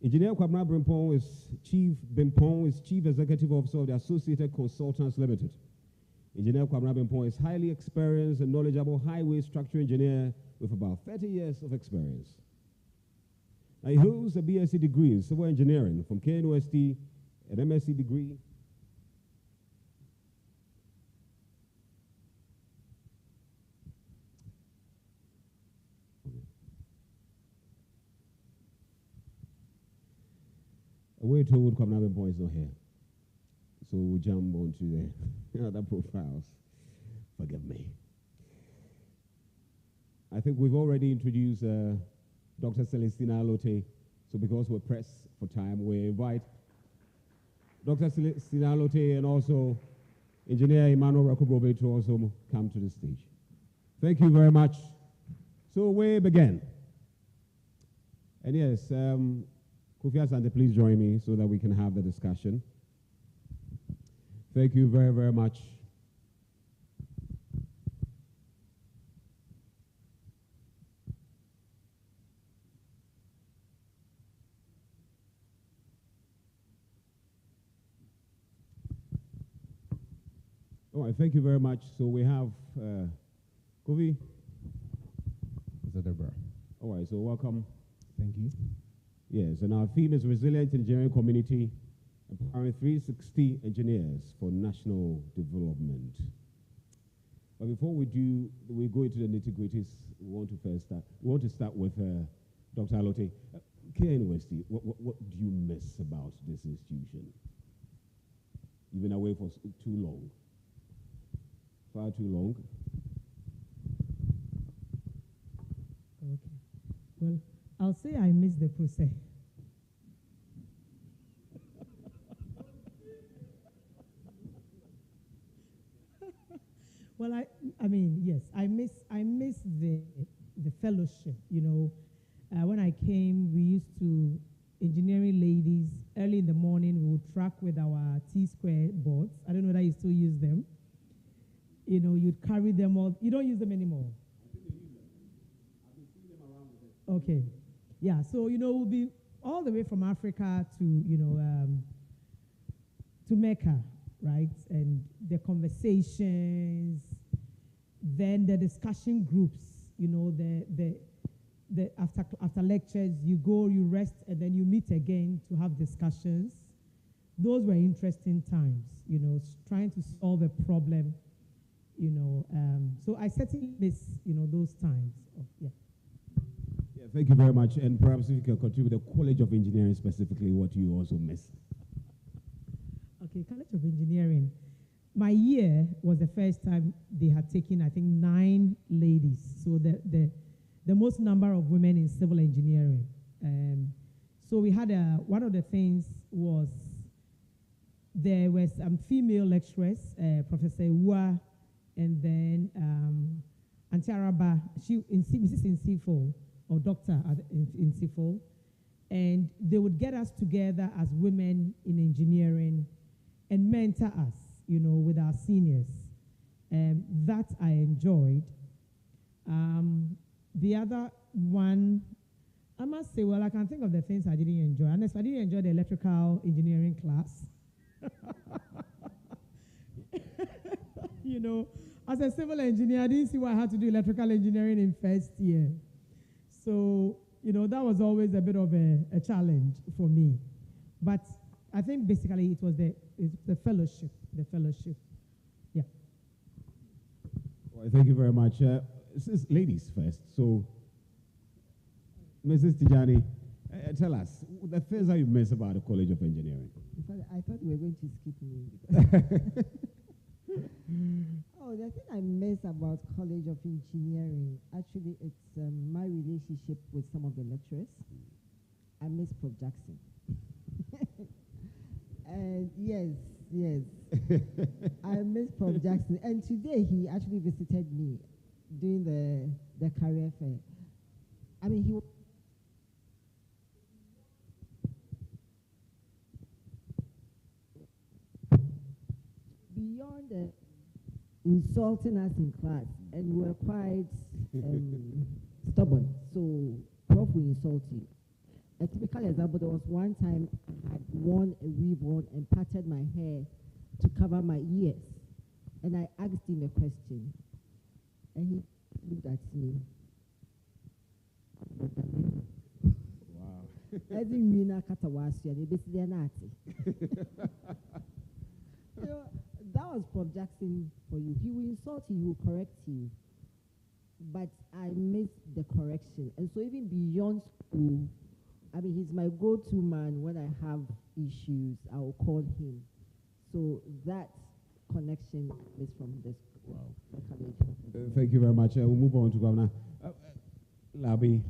Engineer Kwabena Bimpong is Chief Executive Officer of the Associated Consultants Limited. Engineer Kwabena Bimpong is highly experienced and knowledgeable highway structural engineer with about 30 years of experience. Now, he holds a BSc degree in civil engineering from KNUST, an MSc degree We're told Kwabena Bimpong is not here. So we'll jump onto the other profiles. Forgive me. I think we've already introduced Dr. Celestina Lote. So because we're pressed for time, we invite Dr. Celestina Lote and also Engineer Emmanuel Rakubobe to also come to the stage. Thank you very much. So we begin. And yes, Kofi Asante, please join me so that we can have the discussion. Thank you very, very much. All right, thank you very much. So we have Kofi. All right, so welcome. Thank you. Yes, and our theme is Resilient Engineering Community, empowering 360 engineers for national development. But before we go into the nitty-gritties, we want to start with Dr. Alote. KNUST, what do you miss about this institution? You've been away for too long. Far too long. Okay. Well, I'll say I miss the process. Well, I mean, yes, I miss the fellowship. You know, when I came, we used to engineering ladies early in the morning. We would track with our T-square boards. I don't know whether you still use them. You know, you'd carry them all. You don't use them anymore. I think they use them. I've been seeing them around with it. Okay. Yeah, so, you know, we'll be all the way from Africa to, you know, to Mecca, right? And the conversations, then the discussion groups, you know, after lectures, you go, you rest, and then you meet again to have discussions. Those were interesting times, you know, trying to solve a problem, you know. So I certainly miss, you know, those times. Yeah. Yeah, thank you very much. And perhaps if you can contribute the College of Engineering specifically, what you also miss. Okay, College of Engineering. My year was the first time they had taken, I think, 9 ladies. So the most number of women in civil engineering. So we had one of the things was there were some female lecturers, Professor Iwa, and then Auntie Araba, Mrs. Insifo, or Doctor Insifo, and they would get us together as women in engineering and mentor us, you know, with our seniors. That I enjoyed. The other one, I must say, well, I can think of the things I didn't enjoy. Unless I didn't enjoy the electrical engineering class. You know, as a civil engineer, I didn't see why I had to do electrical engineering in first year. So, you know, that was always a bit of a challenge for me. But I think basically it was the fellowship, Yeah. Well, thank you very much. This is ladies first. So, Mrs. Tijani, Tell us, the things that you miss about the College of Engineering. In fact, I thought we were going to skip me. Oh, the thing I miss about College of Engineering, actually, it's my relationship with some of the lecturers. I miss Prof. Jackson. And yes, I miss Prof. Jackson. And today he actually visited me during the career fair. I mean, he beyond insulting us in class, and we were quite stubborn. So Prof will insult you. A typical example, there was one time I had worn a ribbon and parted my hair to cover my ears. And I asked him a question. And he looked at me. Wow. I didn't mean that was Prof. Jackson for you. He will insult you, he will correct you. But I miss the correction. And so even beyond school, I mean, he's my go-to man when I have issues. I will call him. So that connection is from this college. Thank you very much. We'll move on to Governor Labi.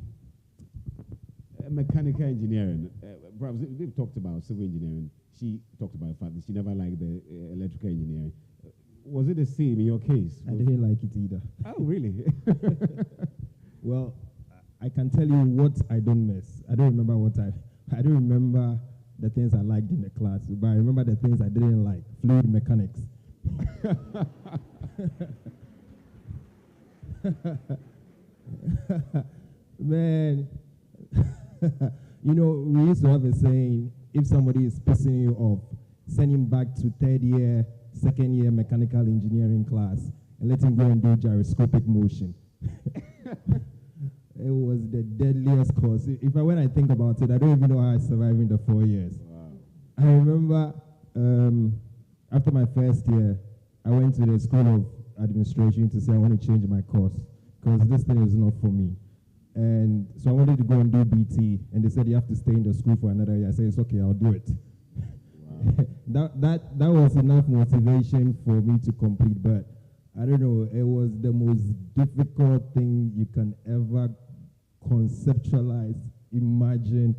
Mechanical engineering. Perhaps they've talked about civil engineering. She talked about the fact that she never liked the electrical engineering. Was it the same in your case? I didn't like it either. Oh, really? Well, I can tell you what I don't miss. I don't remember I don't remember the things I liked in the class, but I remember the things I didn't like. Fluid mechanics. Man, you know, we used to have a saying, if somebody is pissing you off, send him back to third year, second year mechanical engineering class and let him go and do gyroscopic motion. It was the deadliest course. When I think about it, I don't even know how I survived in the 4 years. Wow. I remember after my first year, I went to the School of Administration to say I want to change my course because this thing is not for me. And so I wanted to go and do BT, and they said you have to stay in the school for another year. I said, it's okay, I'll do it. Wow. that was enough motivation for me to complete, but I don't know, it was the most difficult thing you can ever conceptualize, imagine.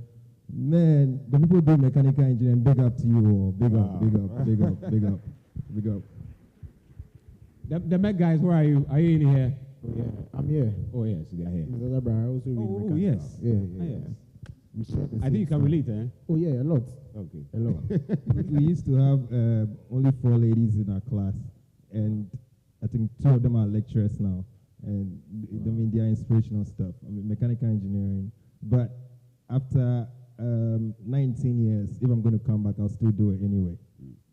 Man, the people do mechanical engineering, big up to you, big up, big up, big up, big up, big up. The Met guys, where are you? Are you in here? Oh, yeah, I'm here. Oh, yes, they're here. Mr. Zabra, I also read mechanical. Yes. Yeah. We share the I same think you can stuff. relate, eh? Oh, yeah, a lot. Okay. A lot. We used to have only 4 ladies in our class, and I think 2 of them are lecturers now, and I mean, they are inspirational stuff. I mean, mechanical engineering. But after 19 years, if I'm going to come back, I'll still do it anyway.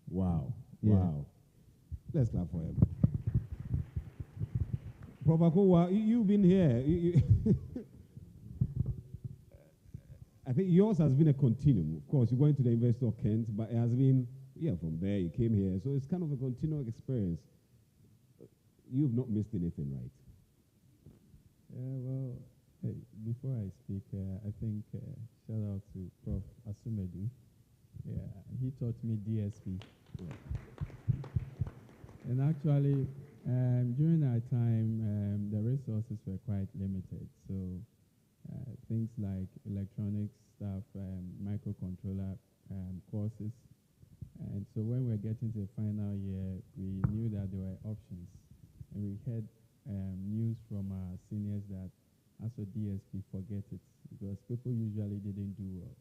Wow. Yeah. Wow. Let's clap for him. Prof. Akowa, you've been here. I think yours has been a continuum. Of course, you're going to the University of Kent, but it has been, from there you came here. So it's kind of a continual experience. You've not missed anything, right? Well, before I speak, I think shout out to Prof. Asumedu. Yeah, he taught me DSP. Yeah. And actually, during our time, the resources were quite limited. So things like electronics stuff, microcontroller courses. And so when we were getting to the final year, we knew that there were options. And we heard news from our seniors that as a DSP, forget it, because people usually didn't do well.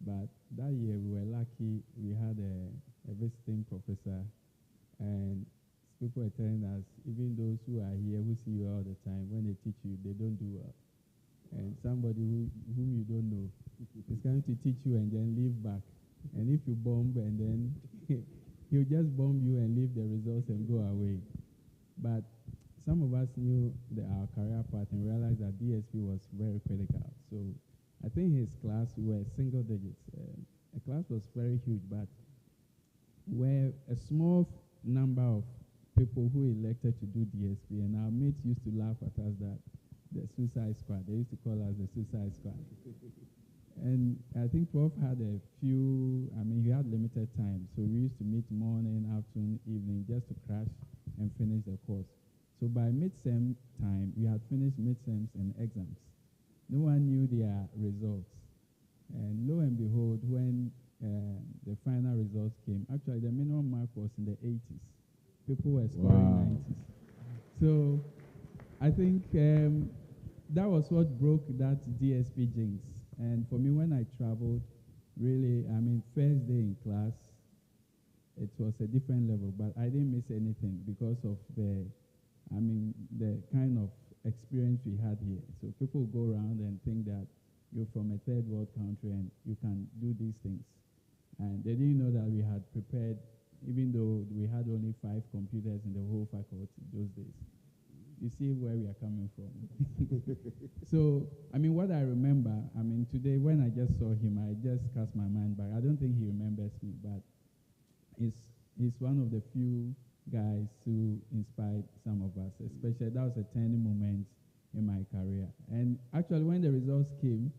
But that year we were lucky, we had a visiting professor, and people were telling us, even those who are here, who see you all the time, when they teach you, they don't do well. And somebody whom you don't know is going to teach you and then leave back. And if you bomb, and then he'll just bomb you and leave the results and go away. But some of us knew our career path and realized that DSP was very critical. So I think his class were single digits. The class was very huge, but were a small number of people who elected to do DSP, and our mates used to laugh at us that the suicide squad. They used to call us the suicide squad. And I think Prof had a few, he had limited time. So we used to meet morning, afternoon, evening, just to crash and finish the course. So by mid-sem time, we had finished mid-sems and exams. No one knew their results. And lo and behold, when the final results came, actually the minimum mark was in the 80s. People were scoring 90s. So I think that was what broke that DSP jinx. And for me, when I traveled, really, first day in class, it was a different level, but I didn't miss anything because of the kind of experience we had here. So people go around and think that you're from a third world country and you can do these things. And they didn't know that we had prepared, even though we had only 5 computers in the whole faculty those days. You see where we are coming from. So, what I remember, today when I just saw him, I just cast my mind back. I don't think he remembers me, but he's one of the few guys who inspired some of us, especially that was a turning moment in my career. And actually, when the results came,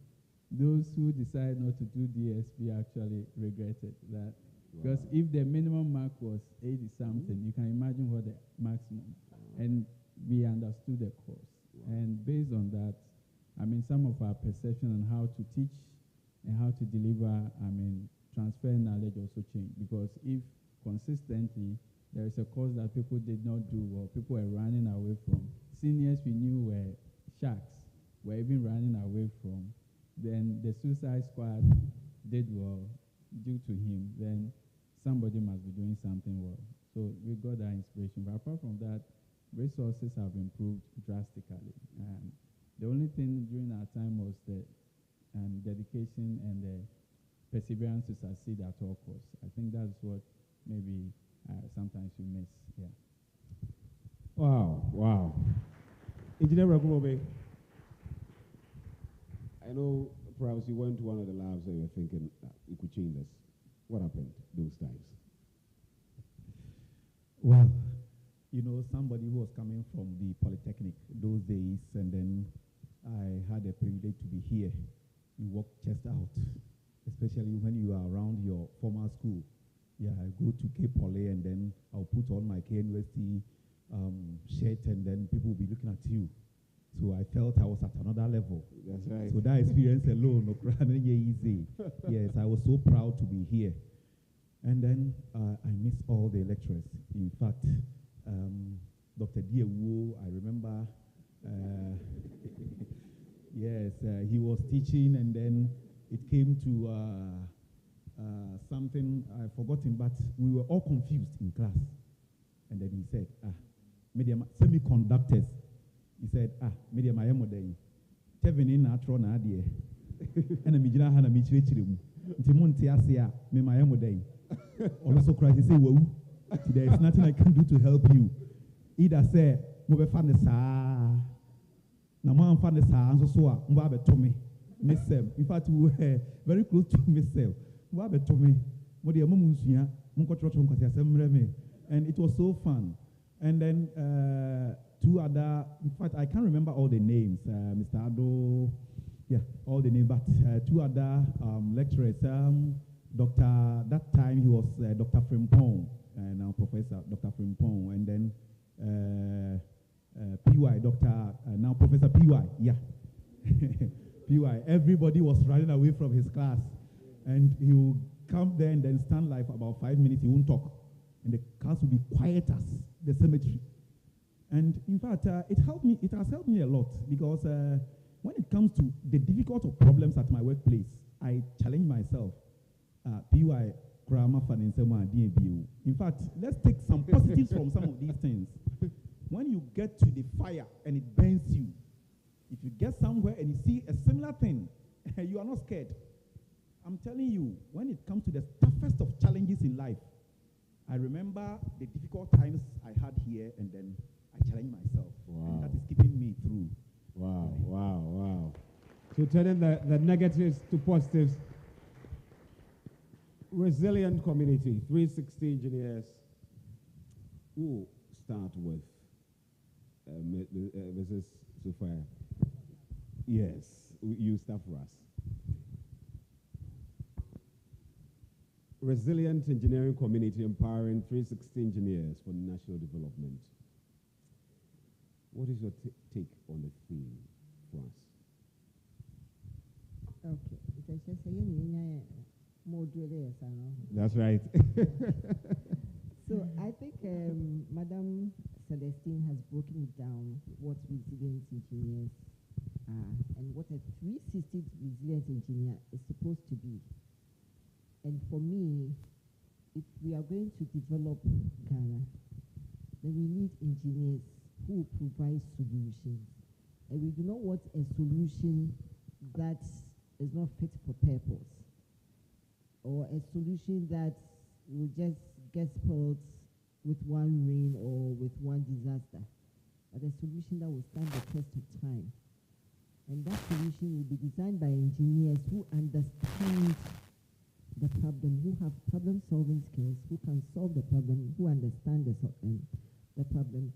those who decided not to do DSP actually regretted that. Because if the minimum mark was 80-something, you can imagine what the maximum. And we understood the course. And based on that, some of our perception on how to teach and how to deliver, transfer knowledge also changed. Because if consistently there is a course that people did not do or people were running away from, seniors we knew were sharks, were even running away from, then the suicide squad did well due to him, then somebody must be doing something well. So we got that inspiration. But apart from that, resources have improved drastically. The only thing during our time was the dedication and the perseverance to succeed at all costs. I think that's what maybe sometimes you miss. Yeah. Wow. Engineer Rakumobe, I know perhaps you went to one of the labs and you were thinking you could change this. What happened those times? Well, somebody who was coming from the Polytechnic those days, and then I had a privilege to be here. You walk chest out, especially when you are around your former school. Yeah, I go to Cape Poly, and then I'll put on my KNUST shirt, and then people will be looking at you. So I felt I was at another level. That's right. So that experience alone, no easy. Yes, I was so proud to be here. And then I miss all the lecturers. In fact, Dr. Diewu, I remember, yes, he was teaching, and then it came to something I've forgotten, but we were all confused in class. And then he said, semiconductors. He said, medium I am day. Kevin in Atron Adie. And a Mijana Hana Michirichim. Timontiasia, me my amo day. Also cried, he said, well, there is nothing I can do to help you. Either say, move fan the sa. Naman fan the sa, and so Mbabe Tommy. Miss Sem. In fact, we were very close to Miss Sem. Mbabe Tommy. Modia Mumunsia, Munkotrochon Kasia, and it was so fun. And then 2 other, in fact, I can't remember all the names, Mr. Ado, yeah, all the names, but 2 other lecturers, Dr. That time he was Dr. Frimpong, now Professor Dr. Frimpong, and then PY, now Professor PY, yeah. PY, everybody was running away from his class, and he would come there and then stand like for about 5 minutes, he won't talk, and the class would be quiet as the cemetery. And in fact, it has helped me a lot, because when it comes to the difficult problems at my workplace, I challenge myself. PY, in fact, let's take some positives from some of these things. When you get to the fire and it burns you, if you get somewhere and you see a similar thing, you are not scared. I'm telling you, when it comes to the toughest of challenges in life, I remember the difficult times I had here, and then I challenge myself. Wow. And that is keeping me through. Wow. So turning the negatives to positives. Resilient community, 360 engineers. We'll start with Mrs. Sophia. Yes, you start for us. Resilient Engineering Community Empowering 360 Engineers for National Development. What is your take on the theme for us? Okay. That's right. So I think Madam Celestine has broken it down what resilient engineers are and what a 360 resilient engineer is supposed to be. And for me, if we are going to develop Ghana, then we need engineers who provide solutions. And we do not want a solution that is not fit for purpose, or a solution that will just get spoiled with one rain or with one disaster, but a solution that will stand the test of time. And that solution will be designed by engineers who understand the problem, who have problem-solving skills, who can solve the problem, who understand the problem.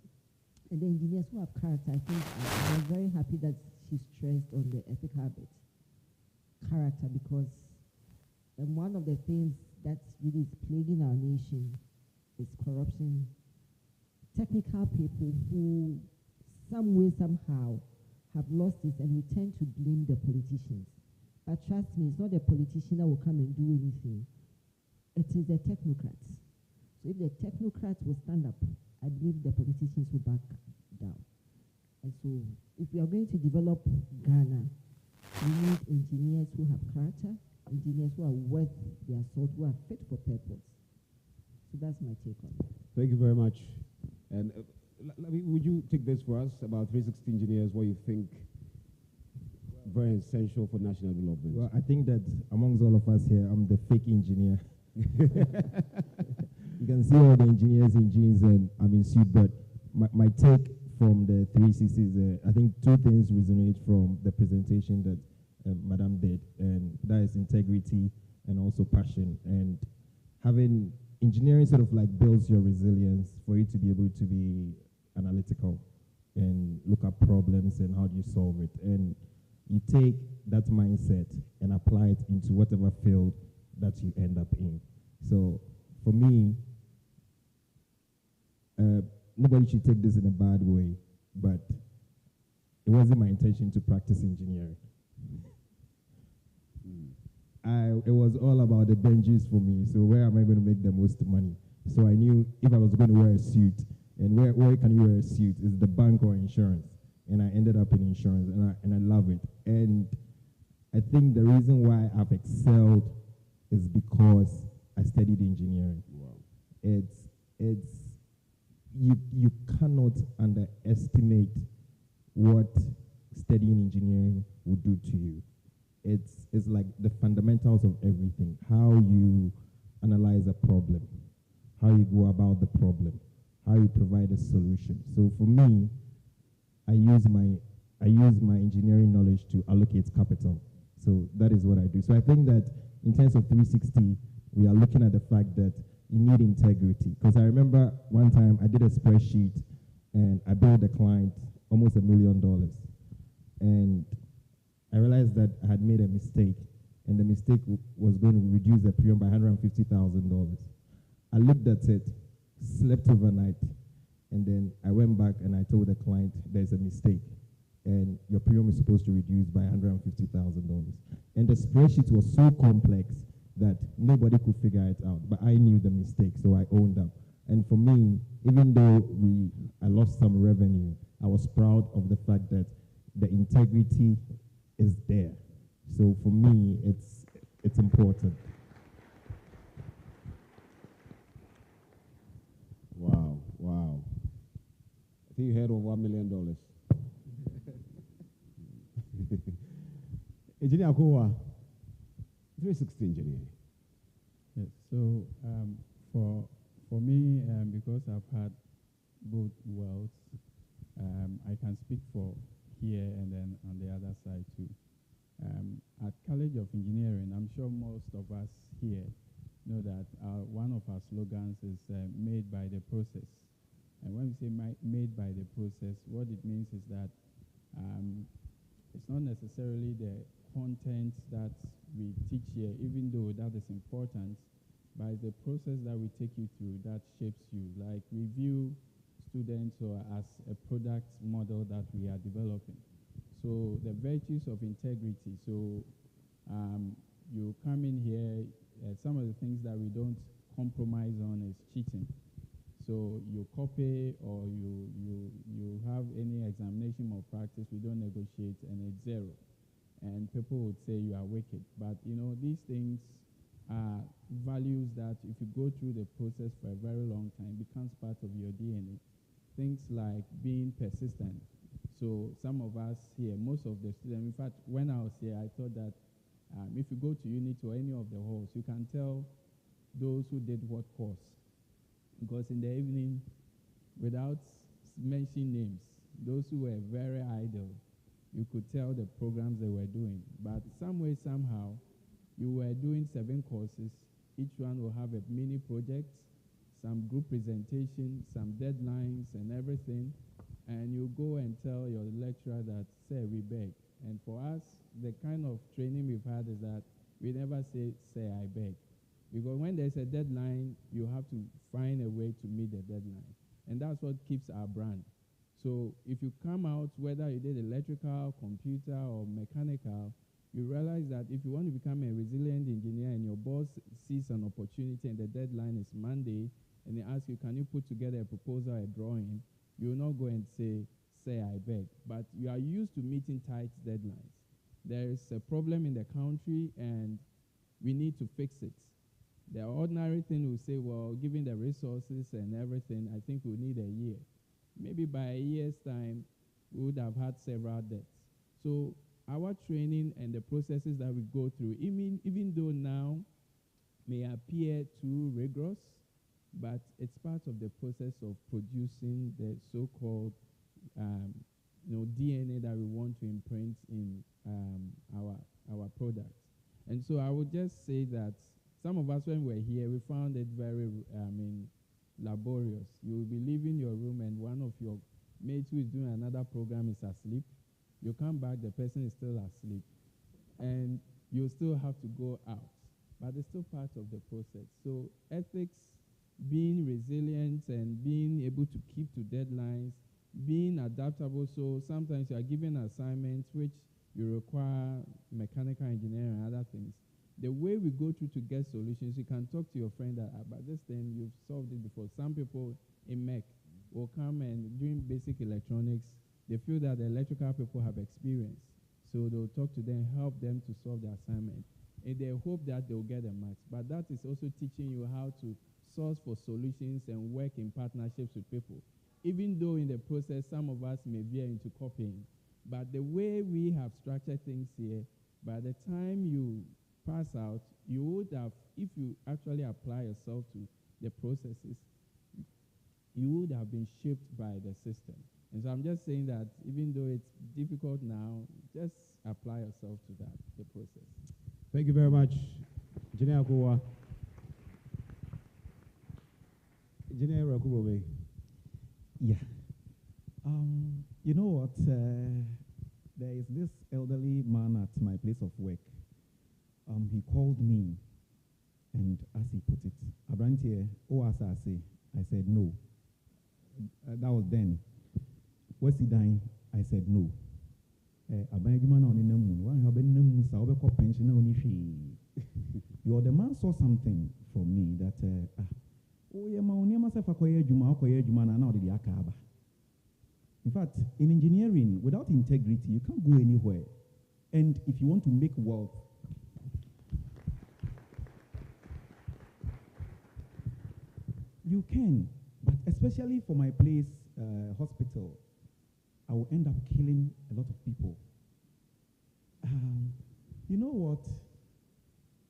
And the engineers who have character. I think I'm very happy that she stressed on the ethic habit, character, because one of the things that really is plaguing our nation is corruption. Technical people who, some way, somehow, have lost it, and we tend to blame the politicians. But trust me, it's not the politician that will come and do anything. It is the technocrats. So if the technocrats will stand up, I believe the politicians will back down. And so if we are going to develop Ghana, we need engineers who have character, engineers who are worth their salt, who are fit for purpose. So that's my take on it. Thank you very much. And would you take this for us about 360 engineers, what you think very essential for national development? Well, I think that amongst all of us here, I'm the fake engineer. You can see all the engineers in jeans and I'm in suit, but my take from the 360 is, I think two things resonate from the presentation that Madam did, and that is integrity and also passion. And having engineering sort of like builds your resilience for you to be able to be analytical and look at problems and how do you solve it. And you take that mindset and apply it into whatever field that you end up in. So for me, nobody should take this in a bad way, but it wasn't my intention to practice engineering. It was all about the Benjis for me. So where am I going to make the most money? So I knew if I was going to wear a suit, and where can you wear a suit? Is the bank or insurance? And I ended up in insurance, and I love it. And I think the reason why I've excelled is because I studied engineering. Wow. You cannot underestimate what studying engineering will do to you. It's like the fundamentals of everything. How you analyze a problem, how you go about the problem, how you provide a solution. So for me, I use my engineering knowledge to allocate capital. So that is what I do. So I think that in terms of 360, we are looking at the fact that you need integrity. Because I remember one time I did a spreadsheet and I billed a client almost $1 million. And I realized that I had made a mistake, and the mistake was going to reduce the premium by $150,000. I looked at it, slept overnight, and then I went back and I told the client there's a mistake, and your premium is supposed to reduce by $150,000. And the spreadsheet was so complex that nobody could figure it out, but I knew the mistake, so I owned up. And for me, even though I lost some revenue, I was proud of the fact that the integrity is there. So for me, it's important. Wow, wow. I think you heard of $1 million. Engineer Akowa, 360 engineering. Yes, so for me, because I've had both worlds, I can speak for here and then on the other side too. At College of Engineering, I'm sure most of us here know that one of our slogans is made by the process. And when we say made by the process, what it means is that it's not necessarily the content that we teach here, even though that is important, but it's the process that we take you through that shapes you. Like we view students or as a product model that we are developing. So the virtues of integrity. So you come in here, some of the things that we don't compromise on is cheating. So you copy or you have any examination malpractice, we don't negotiate, and it's zero. And people would say you are wicked. But these things are values that if you go through the process for a very long time, becomes part of your DNA. Things like being persistent. So some of us here, most of the students, in fact, when I was here, I thought that if you go to unit or any of the halls, you can tell those who did what course. Because in the evening, without mentioning names, those who were very idle, you could tell the programs they were doing. But some way, somehow, you were doing 7 courses. Each one will have a mini project, some group presentation, some deadlines and everything. And you go and tell your lecturer that, say, we beg. And for us, the kind of training we've had is that we never say, I beg. Because when there's a deadline, you have to find a way to meet the deadline. And that's what keeps our brand. So if you come out, whether you did electrical, computer, or mechanical, you realize that if you want to become a resilient engineer and your boss sees an opportunity and the deadline is Monday, and they ask you, can you put together a proposal, a drawing, you will not go and say, I beg. But you are used to meeting tight deadlines. There is a problem in the country, and we need to fix it. The ordinary thing will say, well, given the resources and everything, I think we'll need a year. Maybe by a year's time, we would have had several deaths. So our training and the processes that we go through, even though now may appear too rigorous, but it's part of the process of producing the so-called DNA that we want to imprint in our products. And so I would just say that some of us, when we're here, we found it very, laborious. You will be leaving your room and one of your mates who is doing another program is asleep. You come back, the person is still asleep. And you still have to go out. But it's still part of the process. So ethics, being resilient and being able to keep to deadlines, being adaptable. So sometimes you are given assignments which you require mechanical engineering and other things. The way we go through to get solutions, you can talk to your friend that about this thing, you've solved it before. Some people in mech will come and doing basic electronics, they feel that the electrical people have experience. So they'll talk to them, help them to solve the assignment. And they hope that they'll get the marks. But that is also teaching you how to source for solutions and work in partnerships with people. Even though in the process, some of us may veer into copying. But the way we have structured things here, by the time you pass out, you would have, if you actually apply yourself to the processes, you would have been shaped by the system. And so I'm just saying that even though it's difficult now, just apply yourself to that, the process. Thank you very much, Engineer Akowa. Engineer Rakubobe. Yeah. You know what? There is this elderly man at my place of work. He called me, and as he put it, Abrantie, I said no. That was then. What's he dying? I said no. The man saw something from me that in fact, in engineering, without integrity, you can't go anywhere. And if you want to make wealth, you can. But especially for my place, hospital, I will end up killing a lot of people. You know what?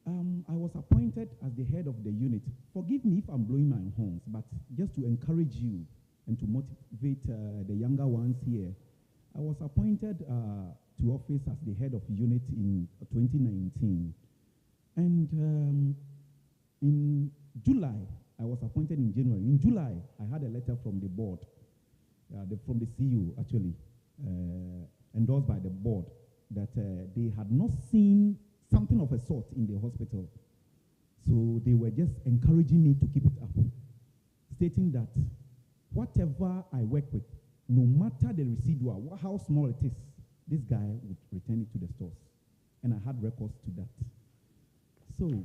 I was appointed as the head of the unit. Forgive me if I'm blowing my horns, but just to encourage you and to motivate the younger ones here, I was appointed to office as the head of unit in 2019. And in July, I was appointed in January. In July, I had a letter from the board, from the CEO actually, endorsed by the board, that they had not seen something of a sort in the hospital. So they were just encouraging me to keep it up, stating that whatever I work with, no matter the residual, how small it is, this guy would return it to the stores. And I had records to that. So,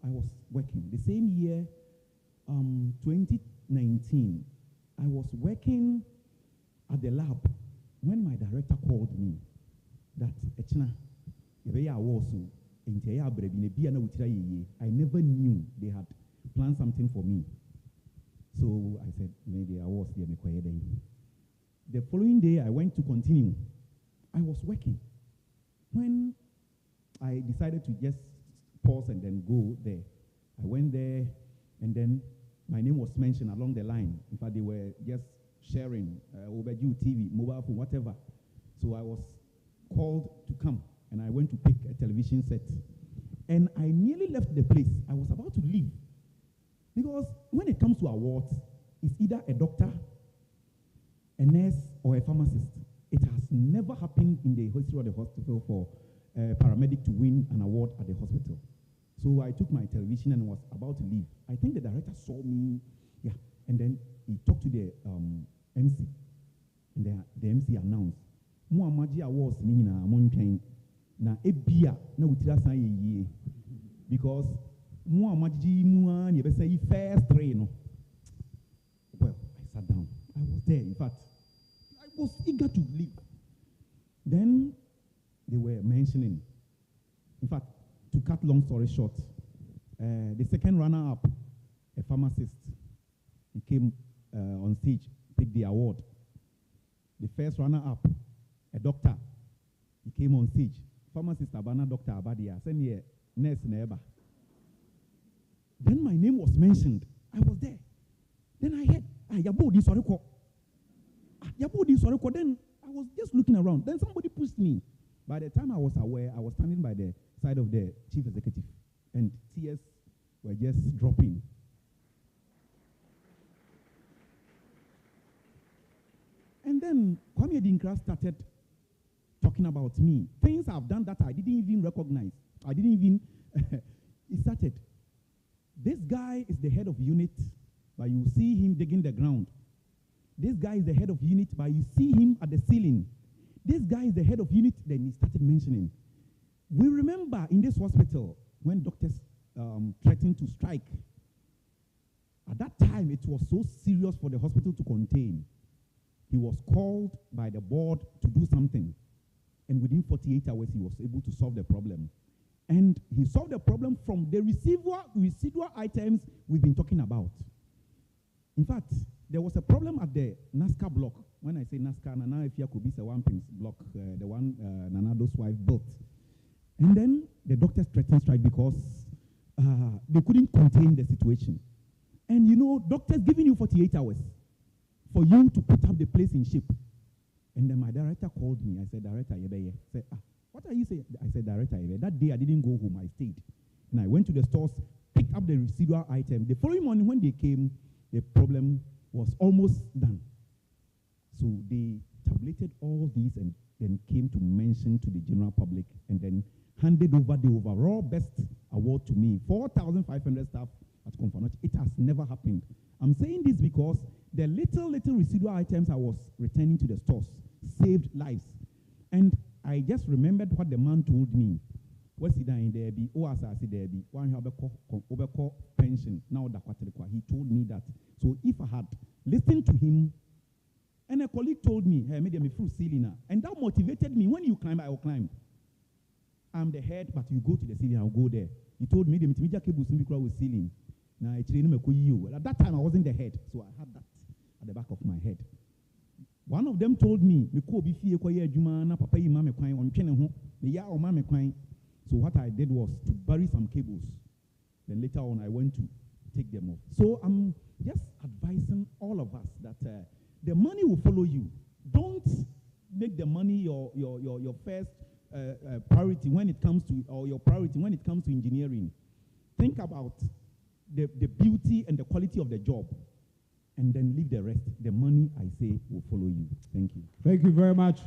I was working. The same year, 2019, I was working at the lab when my director called me that, Echina, I never knew they had planned something for me. So I said, maybe I was there. The following day, I went to continue. I was working. When I decided to just pause and then go there, I went there, and then my name was mentioned along the line. In fact, they were just sharing overdue TV, mobile phone, whatever. So I was called to come, and I went to pick a television set. And I nearly left the place. I was about to leave. Because when it comes to awards, it's either a doctor, a nurse, or a pharmacist. It has never happened in the history of the hospital for a paramedic to win an award at the hospital. So I took my television and was about to leave. I think the director saw me, yeah, and then he talked to the MC, and the MC announced, "Muamaji awards ni na monchain na ebia na utira san ye because muamaji mua ni be say first three no." Well, I sat down. I was there. In fact, I was eager to leave. Then they were mentioning, in fact, to cut long story short, the second runner-up, a pharmacist, he came on stage, picked the award. The first runner-up, a doctor, he came on stage. Pharmacist Abana, Dr. Abadia, send here, nurse neighbor. Then my name was mentioned. I was there. Then I heard, Yabodi Soriko. Yabodi Soriko. Then I was just looking around. Then somebody pushed me. By the time I was aware, I was standing by the side of the chief executive, and tears were just dropping. And then Kwame Adinkra started talking about me. Things I've done that I didn't even recognize. I didn't even, he started. This guy is the head of unit, but you see him digging the ground. This guy is the head of unit, but you see him at the ceiling. This guy is the head of unit. Then he started mentioning. We remember in this hospital when doctors threatened to strike. At that time, it was so serious for the hospital to contain. He was called by the board to do something. And within 48 hours, he was able to solve the problem. And he solved the problem from the residual items we've been talking about. In fact, there was a problem at the NASCAR block. When I say NASCAR, Nana Ifya could be the one block, the one Nanado's wife built. And then the doctors threatened strike because they couldn't contain the situation. And you know, doctors giving you 48 hours for you to put up the place in shape. And then my director called me. I said, Director, I said, what are you saying? I said, Director, that day I didn't go home. I stayed. And I went to the stores, picked up the residual item. The following morning when they came, the problem was almost done. So they tabulated all these and then came to mention to the general public and then handed over the overall best award to me. 4,500 staff at Konfanoch. It has never happened. I'm saying this because the little residual items I was returning to the stores saved lives. And I just remembered what the man told me. What's he doing there? Be there be one have pension now. He told me that. So if I had listened to him, and a colleague told me, hey, maybe I'm a full ceiling, and that motivated me. When you climb, I will climb. I'm the head, but you go to the ceiling, I'll go there. He told me, with ceiling. Now, at that time, I wasn't the head, so I had that at the back of my head. One of them told me, so what I did was to bury some cables. Then later on, I went to take them off. So I'm just advising all of us that the money will follow you. Don't make the money your first priority when it comes to, or your priority when it comes to engineering. Think about the beauty and the quality of the job, and then leave the rest. The money, I say, will follow you. Thank you. Thank you very much.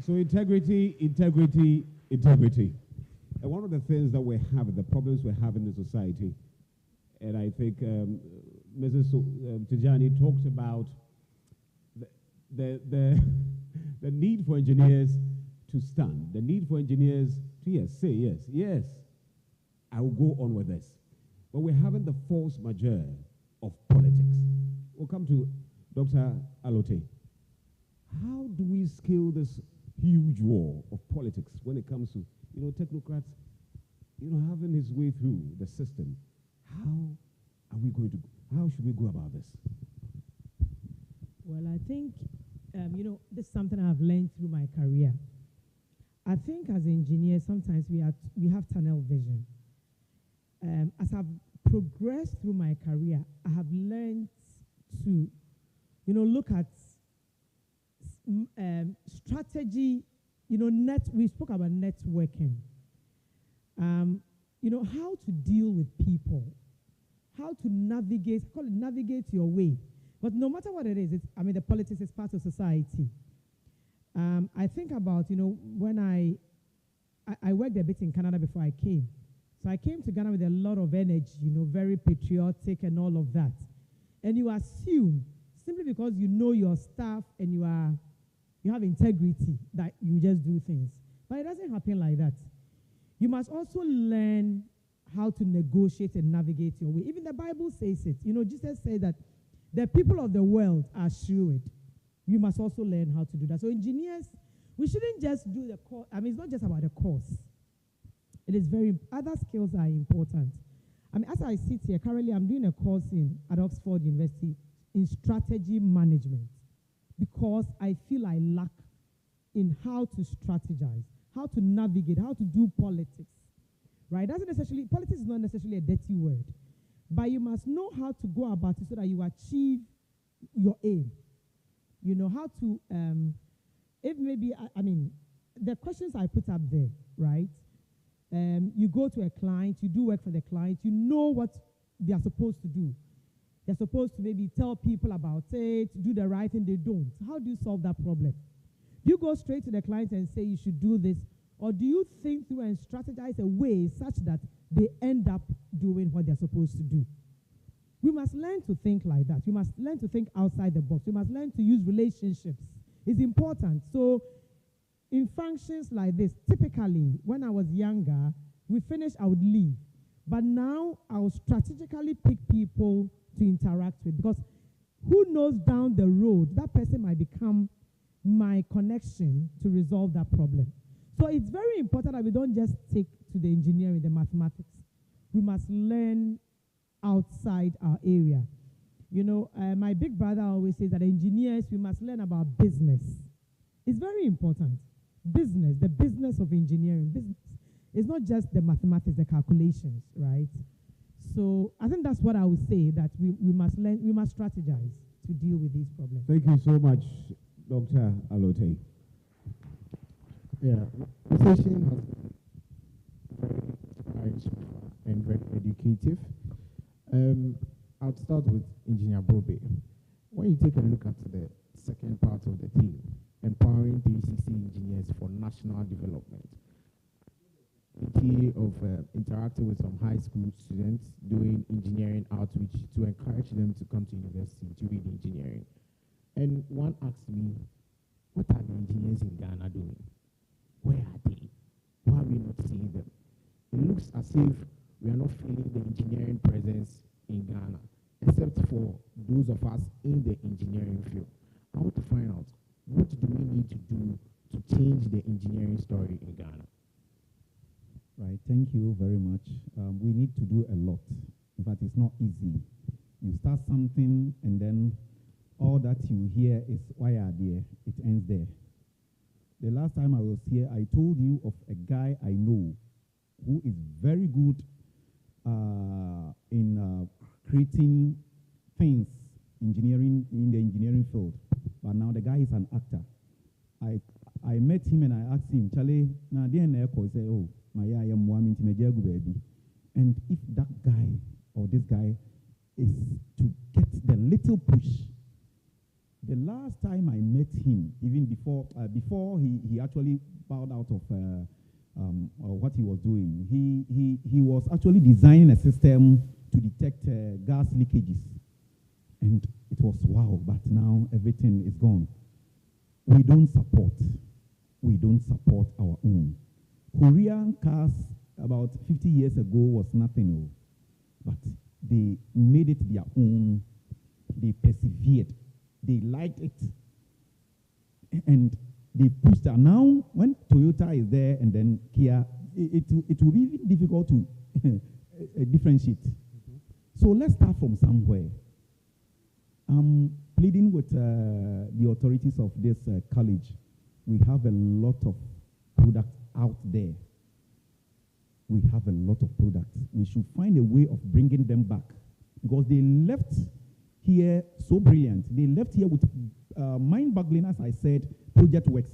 So integrity, integrity, integrity. And one of the things that we have, the problems we have in the society, and I think Mrs. Tijani talked about the need for engineers to stand, the need for engineers to, yes, say yes, yes, I will go on with this. But we're having the force majeure of politics. We'll come to Dr. Alote. How do we scale this huge war of politics when it comes to, technocrats, having his way through the system? How should we go about this? Well, I think, this is something I've learned through my career. I think as engineers, sometimes we have tunnel vision. As I've progressed through my career, I have learned to, look at strategy, we spoke about networking. How to deal with people, how to navigate, call it navigate your way. But no matter what it is, the politics is part of society. I think about, when I worked a bit in Canada before I came. So I came to Ghana with a lot of energy, very patriotic and all of that. And you assume, simply because you know your staff and you have integrity, that you just do things. But it doesn't happen like that. You must also learn how to negotiate and navigate your way. Even the Bible says it. Jesus said that the people of the world are shrewd. You must also learn how to do that. So engineers, we shouldn't just do the course. It's not just about the course. It is other skills are important. As I sit here, currently I'm doing a course at Oxford University in strategy management because I feel I lack in how to strategize, how to navigate, how to do politics, right? Politics is not necessarily a dirty word, but you must know how to go about it so that you achieve your aim. How to, if maybe, the questions I put up there, right? You go to a client, you do work for the client, you know what they are supposed to do. They're supposed to maybe tell people about it, do the right thing, they don't. How do you solve that problem? Do you go straight to the client and say you should do this, or do you think through and strategize a way such that they end up doing what they're supposed to do? We must learn to think like that. We must learn to think outside the box. We must learn to use relationships. It's important. So in functions like this, typically, when I was younger, we finished, I would leave. But now, I will strategically pick people to interact with, because who knows down the road, that person might become my connection to resolve that problem. So it's very important that we don't just take to the engineering, the mathematics. We must learn outside our area. My big brother always says that engineers, we must learn about business. It's very important. Business, the business of engineering. Business is not just the mathematics, the calculations, right? So I think that's what I would say, that we must learn, we must strategize to deal with these problems. Thank you so much, Dr. Alote. Yeah, the session has been very nice and very educative. I'll start with Engineer Brobe. When you take a look at the second part of the theme, empowering 360 engineers for national development, of interacting with some high school students, doing engineering outreach to encourage them to come to university to read engineering. And one asked me, what are the engineers in Ghana doing? Where are they? Why are we not seeing them? It looks as if we are not feeling the engineering presence in Ghana, except for those of us in the engineering field. I want to find out, what do we need to do to change the engineering story in Ghana? Right, thank you very much. We need to do a lot. In fact, it's not easy. You start something and then all that you hear is, why are there? It ends there. The last time I was here, I told you of a guy I know who is very good in creating things, engineering, in the engineering field. But now the guy is an actor. I met him and I asked him, Charlie, now the echo say, oh, my I am one baby. And if that guy or this guy is to get the little push The last time I met him, even before he actually bowed out of what he was doing, he was actually designing a system to detect gas leakages. And it was wow, but now everything is gone. We don't support our own. Korean cars about 50 years ago was nothing, but they made it their own. They persevered. They liked it. And they pushed it. Now, when Toyota is there and then Kia, it will be even difficult to differentiate. So let's start from somewhere. I'm pleading with the authorities of this college. We have a lot of products out there. We have a lot of products. We should find a way of bringing them back, because they left here so brilliant. They left here with mind-boggling, as I said, project works.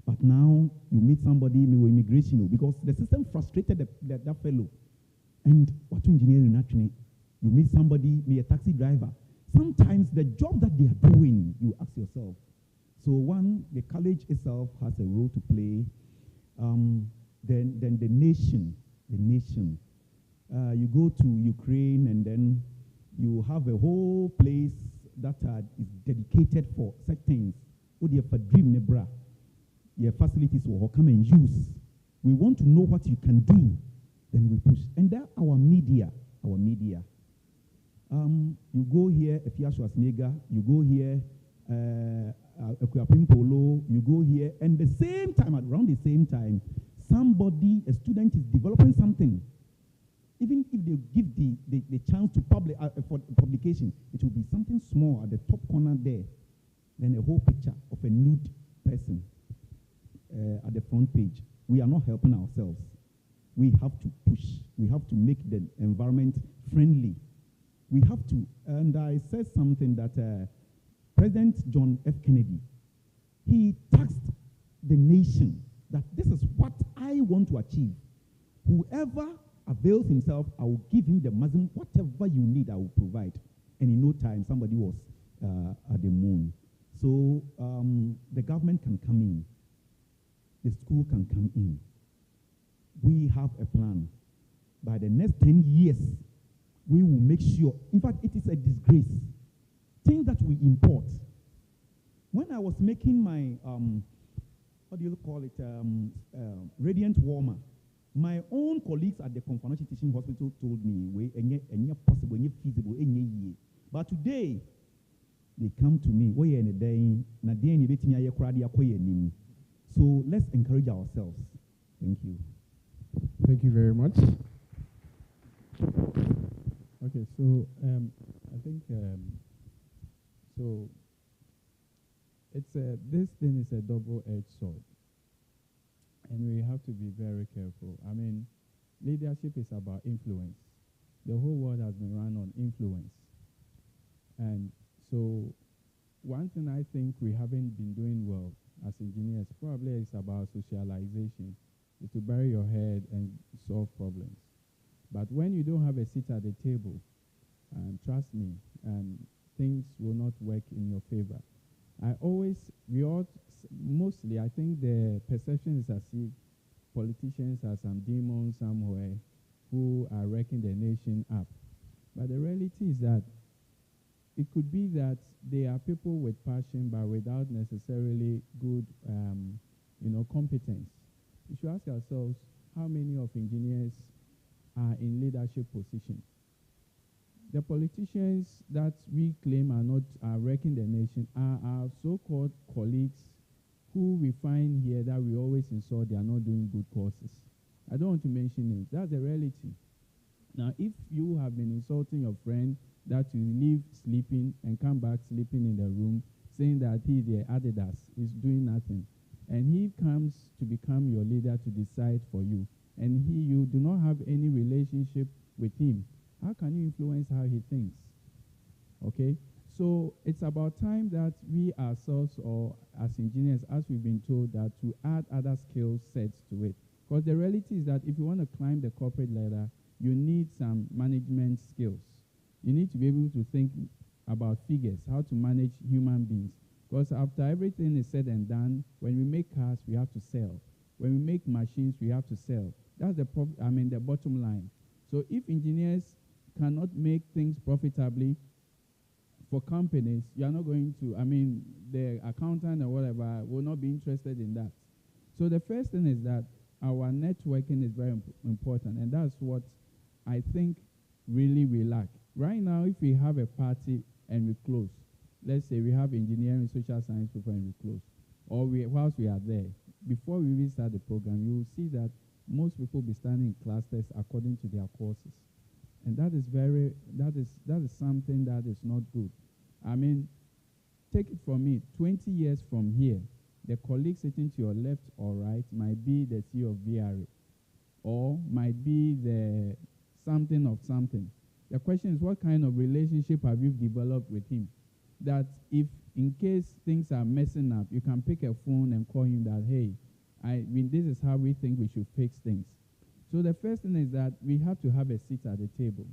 But now you meet somebody with immigration, because the system frustrated that fellow. And what engineering actually, you meet somebody, a taxi driver. Sometimes the job that they are doing, you ask yourself. So one, the college itself has a role to play. Then the nation. You go to Ukraine and then you have a whole place that is dedicated for such things. What you have dream nebra, your facilities will come and use. We want to know what you can do, then we push. And then our media. You go here, Efia Schwarzenegger, you go here, Polo, you go here, and around the same time, a student is developing something. Even if they give the chance to publish for publication, it will be something small at the top corner there, then a whole picture of a nude person at the front page. We are not helping ourselves. We have to push. We have to make the environment friendly. We have to, and I said something that President John F. Kennedy, he tasked the nation that this is what I want to achieve. Whoever avails himself, I will give him the maximum, whatever you need, I will provide. And in no time, somebody was at the moon. So the government can come in. The school can come in. We have a plan. By the next 10 years, we will make sure, in fact, it is a disgrace. Things that we import. When I was making my, what do you call it, radiant warmer, my own colleagues at the Confanachi Teaching Hospital told me, it's possible, it's feasible, but today, they come to me, so let's encourage ourselves. Thank you. Thank you very much. Okay, so I think so. It's this thing is a double-edged sword, and we have to be very careful. I mean, leadership is about influence. The whole world has been run on influence, and so one thing I think we haven't been doing well as engineers probably is about socialization, is to bury your head and solve problems. But when you don't have a seat at the table, and trust me, things will not work in your favor. Mostly, I think the perception is as if politicians are some demons somewhere who are wrecking the nation up. But the reality is that it could be that they are people with passion, but without necessarily good, competence. We should ask ourselves, how many of engineers are in leadership positions? The politicians that we claim are wrecking the nation are our so-called colleagues who we find here that we always insult they are not doing good courses. I don't want to mention names. That's the reality. Now, if you have been insulting your friend that you leave sleeping and come back sleeping in the room, saying that he, the Adidas, is doing nothing, and he comes to become your leader to decide for you, and you do not have any relationship with him, how can you influence how he thinks? Okay? So it's about time that we ourselves, or as engineers, as we've been told, that to add other skill sets to it. Because the reality is that if you want to climb the corporate ladder, you need some management skills. You need to be able to think about figures, how to manage human beings. Because after everything is said and done, when we make cars, we have to sell. When we make machines, we have to sell. That's the the bottom line. So if engineers cannot make things profitably for companies, you are not going to, the accountant or whatever will not be interested in that. So the first thing is that our networking is very important, and that's what I think really we lack. Right now, if we have a party and we close, let's say we have engineering, social science people and we close, or whilst we are there, before we even start the program, you will see that most people be standing in clusters according to their courses. And that is something that is not good. Take it from me, 20 years from here, the colleague sitting to your left or right might be the CEO of VRA, or might be the something of something. The question is, what kind of relationship have you developed with him? That if in case things are messing up, you can pick a phone and call him that, hey, this is how we think we should fix things. So the first thing is that we have to have a seat at the table.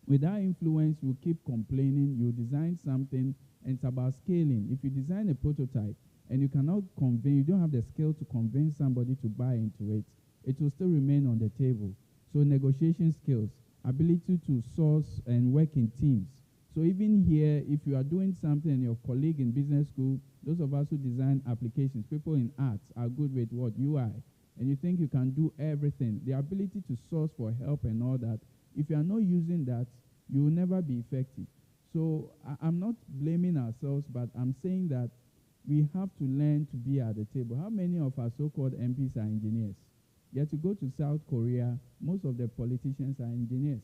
Without influence, you keep complaining, you design something, and it's about scaling. If you design a prototype and you cannot convince, you don't have the skill to convince somebody to buy into it, it will still remain on the table. So negotiation skills, ability to source and work in teams. So even here, if you are doing something and your colleague in business school, those of us who design applications, people in arts are good with what? UI. And you think you can do everything. The ability to source for help and all that, if you are not using that, you will never be effective. So I'm not blaming ourselves, but I'm saying that we have to learn to be at the table. How many of our so-called MPs are engineers? Yet to go to South Korea, most of the politicians are engineers.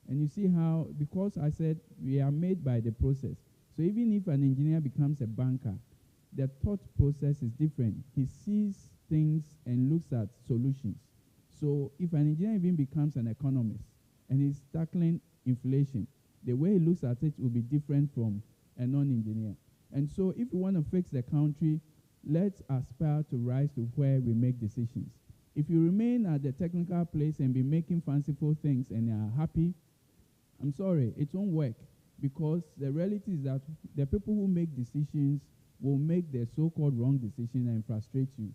And you see how, because I said we are made by the process. So even if an engineer becomes a banker, the thought process is different. He sees things and looks at solutions. So if an engineer even becomes an economist and he's tackling inflation, the way he looks at it will be different from a non-engineer. And so if we want to fix the country, let's aspire to rise to where we make decisions. If you remain at the technical place and be making fanciful things and you are happy, I'm sorry, it won't work, because the reality is that the people who make decisions will make the so-called wrong decision and frustrate you.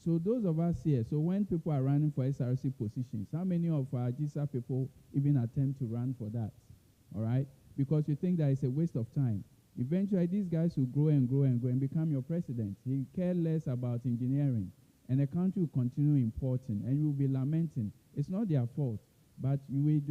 So those of us here, so when people are running for SRC positions, how many of our GSA people even attempt to run for that? All right? Because you think that it's a waste of time. Eventually, these guys will grow and grow and grow and become your president. He cares less about engineering, and the country will continue importing, and you will be lamenting. It's not their fault, but we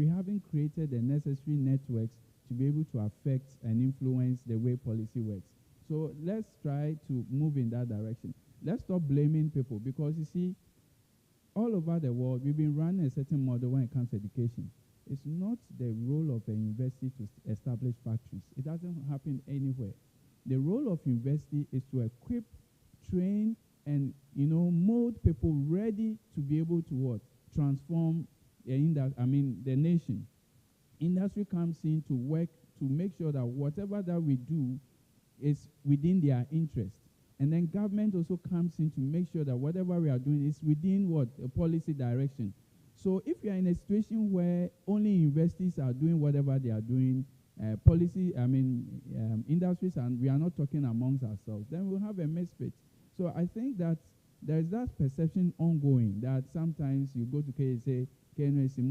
haven't created the necessary networks to be able to affect and influence the way policy works. So let's try to move in that direction. Let's stop blaming people, because you see, all over the world, we've been running a certain model when it comes to education. It's not the role of a university to establish factories. It doesn't happen anywhere. The role of university is to equip, train, and mold people ready to be able to what? Transform the nation. Industry comes in to work to make sure that whatever that we do is within their interest. And then government also comes in to make sure that whatever we are doing is within what? A policy direction. So if you are in a situation where only universities are doing whatever they are doing, industries, and we are not talking amongst ourselves, then we'll have a misfit. So I think that there is that perception ongoing that sometimes you go to K and say,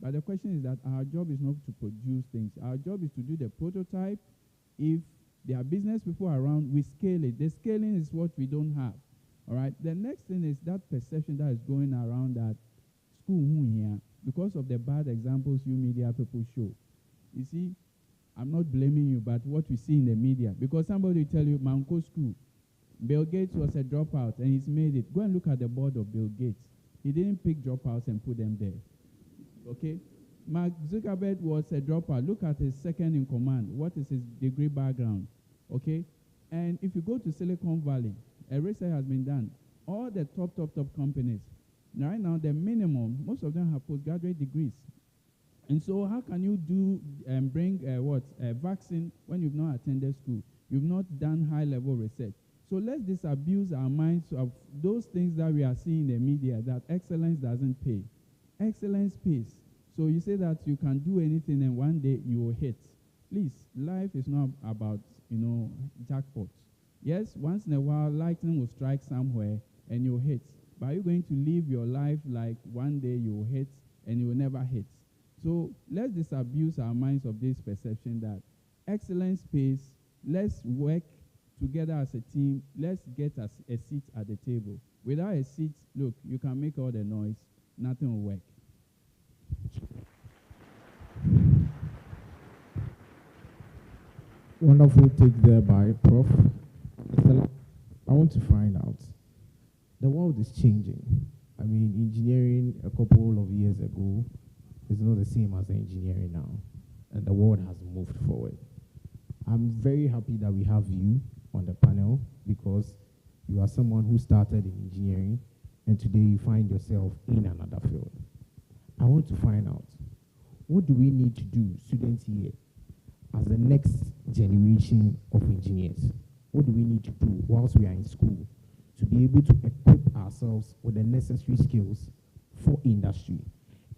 but the question is that our job is not to produce things. Our job is to do the prototype. If there are business people around, we scale it. The scaling is what we don't have. All right. The next thing is that perception that is going around that school here, because of the bad examples you media people show. You see, I'm not blaming you, but what we see in the media, because somebody will tell you, Manko School, Bill Gates was a dropout and he's made it. Go and look at the board of Bill Gates. He didn't pick dropouts and put them there. Okay? Mark Zuckerberg was a dropout. Look at his second in command. What is his degree background? Okay? And if you go to Silicon Valley, a research has been done. All the top companies, right now, the minimum, most of them have postgraduate degrees. And so how can you do and bring a vaccine when you've not attended school? You've not done high-level research. So let's disabuse our minds of those things that we are seeing in the media, that excellence doesn't pay. Excellence pays. So you say that you can do anything and one day you will hit. Please, life is not about, jackpots. Yes, once in a while, lightning will strike somewhere and you'll hit. But are you going to live your life like one day you'll hit and you will never hit? So let's disabuse our minds of this perception that excellence pays. Let's work together as a team. Let's get us a seat at the table. Without a seat, look, you can make all the noise. Nothing will work. Wonderful take there by Prof. I want to find out. The world is changing. I mean, engineering a couple of years ago is not the same as engineering now. And the world has moved forward. I'm very happy that we have you on the panel because you are someone who started in engineering and today you find yourself in another field. I want to find out, what do we need to do, students here, as the next generation of engineers? What do we need to do whilst we are in school to be able to equip ourselves with the necessary skills for industry?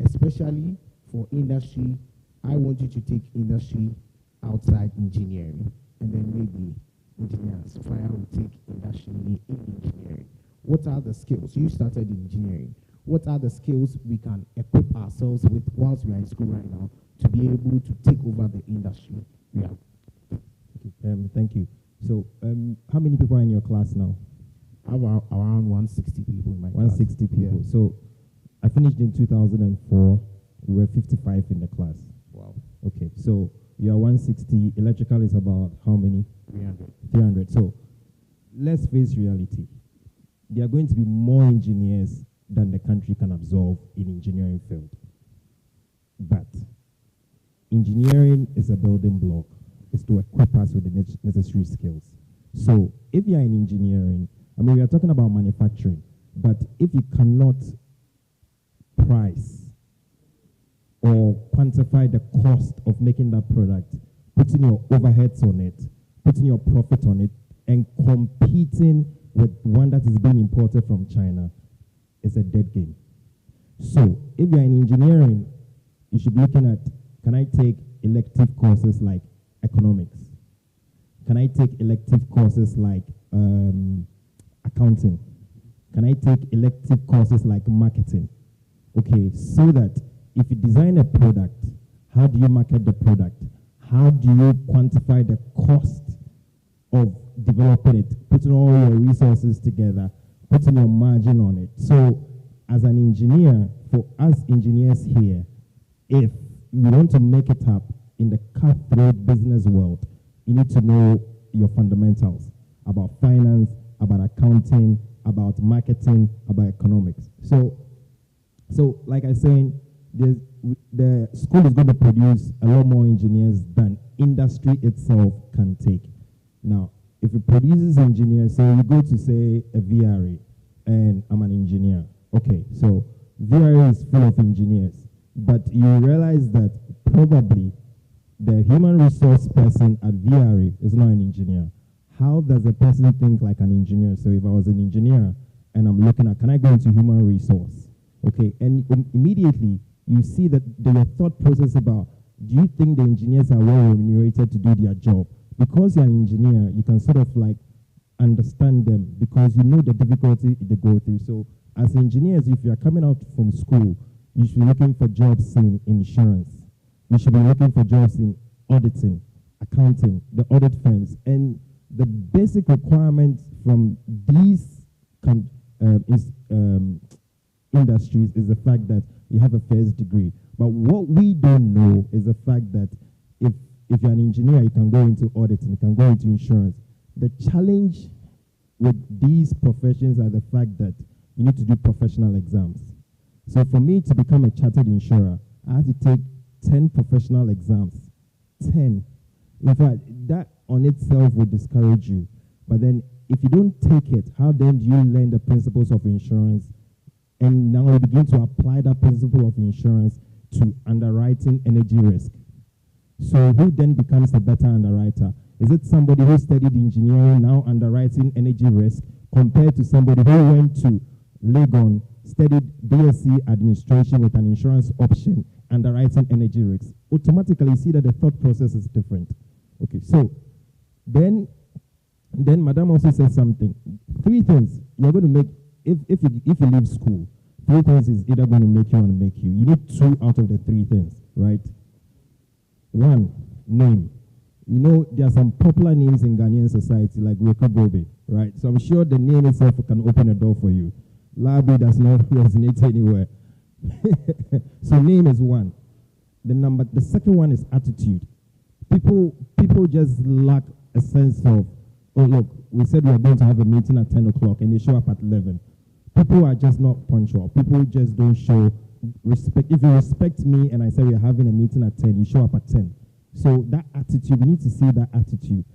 Especially for industry, I want you to take industry outside engineering, and then maybe engineers, fire will take industry in engineering. What are the skills? You started in engineering. What are the skills we can equip ourselves with whilst we are in school right now to be able to take over the industry we have? Thank you. So, how many people are in your class now? I have around 160 people in my 160 class. people. Yeah. So, I finished in 2004. We were 55 in the class. Wow. Okay, so you are 160. Electrical is about how many? 300. 300. So, let's face reality. There are going to be more engineers than the country can absorb in engineering field. But engineering is a building block. It's to equip us with the necessary skills. So if you are in engineering, I mean, we are talking about manufacturing, but if you cannot price or quantify the cost of making that product, putting your overheads on it, putting your profit on it, and competing with one that is being imported from China, is a dead game. So if you're in engineering, you should be looking at, can I take elective courses like economics? Can I take elective courses like accounting? Can I take elective courses like marketing? Okay, so that if you design a product, how do you market the product? How do you quantify the cost of developing it, putting all your resources together, putting your margin on it? So as an engineer, for us engineers here, if you want to make it up in the cutthroat business world, you need to know your fundamentals about finance, about accounting, about marketing, about economics. So like I said, the school is going to produce a lot more engineers than industry itself can take. Now, if it produces engineers, so you go to, say, a VRA, and I'm an engineer. Okay, so VRA is full of engineers, but you realize that probably the human resource person at VRA is not an engineer. How does a person think like an engineer? So if I was an engineer and I'm looking at, can I go into human resource? Okay, and immediately you see that your thought process about, do you think the engineers are well remunerated to do their job? Because you're an engineer, you can sort of like understand them because you know the difficulty they go through. So as engineers, if you're coming out from school, you should be looking for jobs in insurance. You should be looking for jobs in auditing, accounting, the audit firms. And the basic requirement from these industries is the fact that you have a first degree. But what we don't know is the fact that if you're an engineer, you can go into auditing, you can go into insurance. The challenge with these professions are the fact that you need to do professional exams. So for me to become a chartered insurer, I have to take 10 professional exams. 10. In fact, that on itself would discourage you. But then if you don't take it, how then do you learn the principles of insurance? And now you begin to apply that principle of insurance to underwriting energy risk. So who then becomes a better underwriter? Is it somebody who studied engineering, now underwriting energy risk, compared to somebody who went to Legon, studied BSc administration with an insurance option, underwriting energy risks, automatically you see that the thought process is different. Okay, so then Madam also said something. 3 things you're going to make if you leave school. 3 things is either going to make you or make you. You need 2 out of the 3 things, right? 1, name. You know, there are some popular names in Ghanaian society like Reka Bobe, right? So I'm sure the name itself can open a door for you. Labi does not resonate anywhere. So name is 1. The second one is attitude. People just lack a sense of, oh look, we said we are going to have a meeting at 10 o'clock and they show up at 11. People are just not punctual. People just don't show respect. If you respect me and I say we're having a meeting at 10, you show up at 10. So that attitude, we need to see that attitude.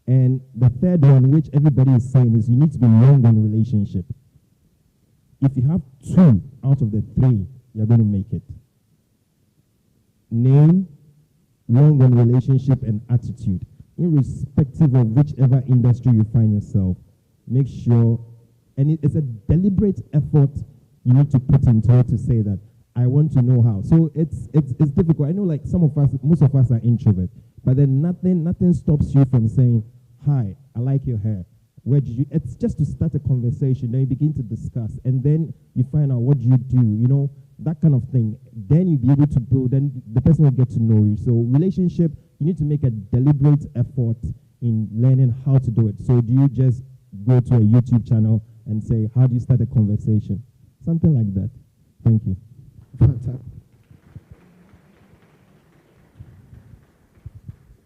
And the third one, which everybody is saying, is you need to be long on relationship. If you have 2 out of the 3, you're going to make it. Name, long on relationship, and attitude. Irrespective of whichever industry you find yourself, make sure, and it's a deliberate effort you need to put into it to say that I want to know how. So it's difficult. I know, like most of us are introverts, but then nothing stops you from saying, "Hi, I like your hair. Where did you?" It's just to start a conversation. Then you begin to discuss, and then you find out what you do. You know, that kind of thing. Then you'll be able to build. Then the person will get to know you. So relationship, you need to make a deliberate effort in learning how to do it. So do you just go to a YouTube channel and say, "How do you start a conversation?" Something like that. Thank you. Fantastic.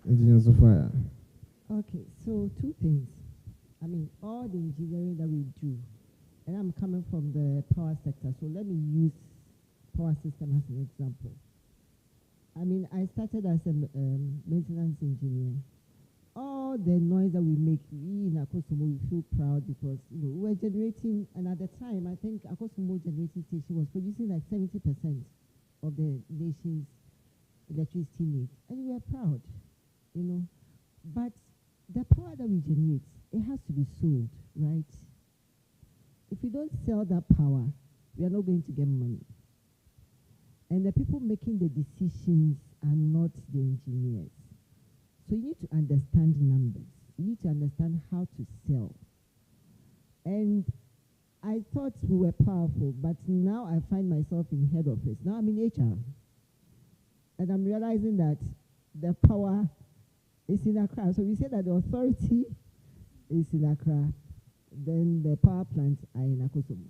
Engineer Sophia. Okay, so 2 things. I mean, all the engineering that we do, and I'm coming from the power sector, so let me use power system as an example. I mean, I started as a maintenance engineer. All the noise that we make, we in Akosumo, we feel proud because we're generating, and at the time, I think Akosumo generating station was producing like 70% of the nation's electricity needs, and we are proud, But the power that we generate, it has to be sold, right? If we don't sell that power, we are not going to get money. And the people making the decisions are not the engineers. So you need to understand numbers. You need to understand how to sell. And I thought we were powerful, but now I find myself in head office. Now I'm in HR. And I'm realizing that the power is in Accra. So we say that the authority is in Accra, then the power plants are in Akosumo.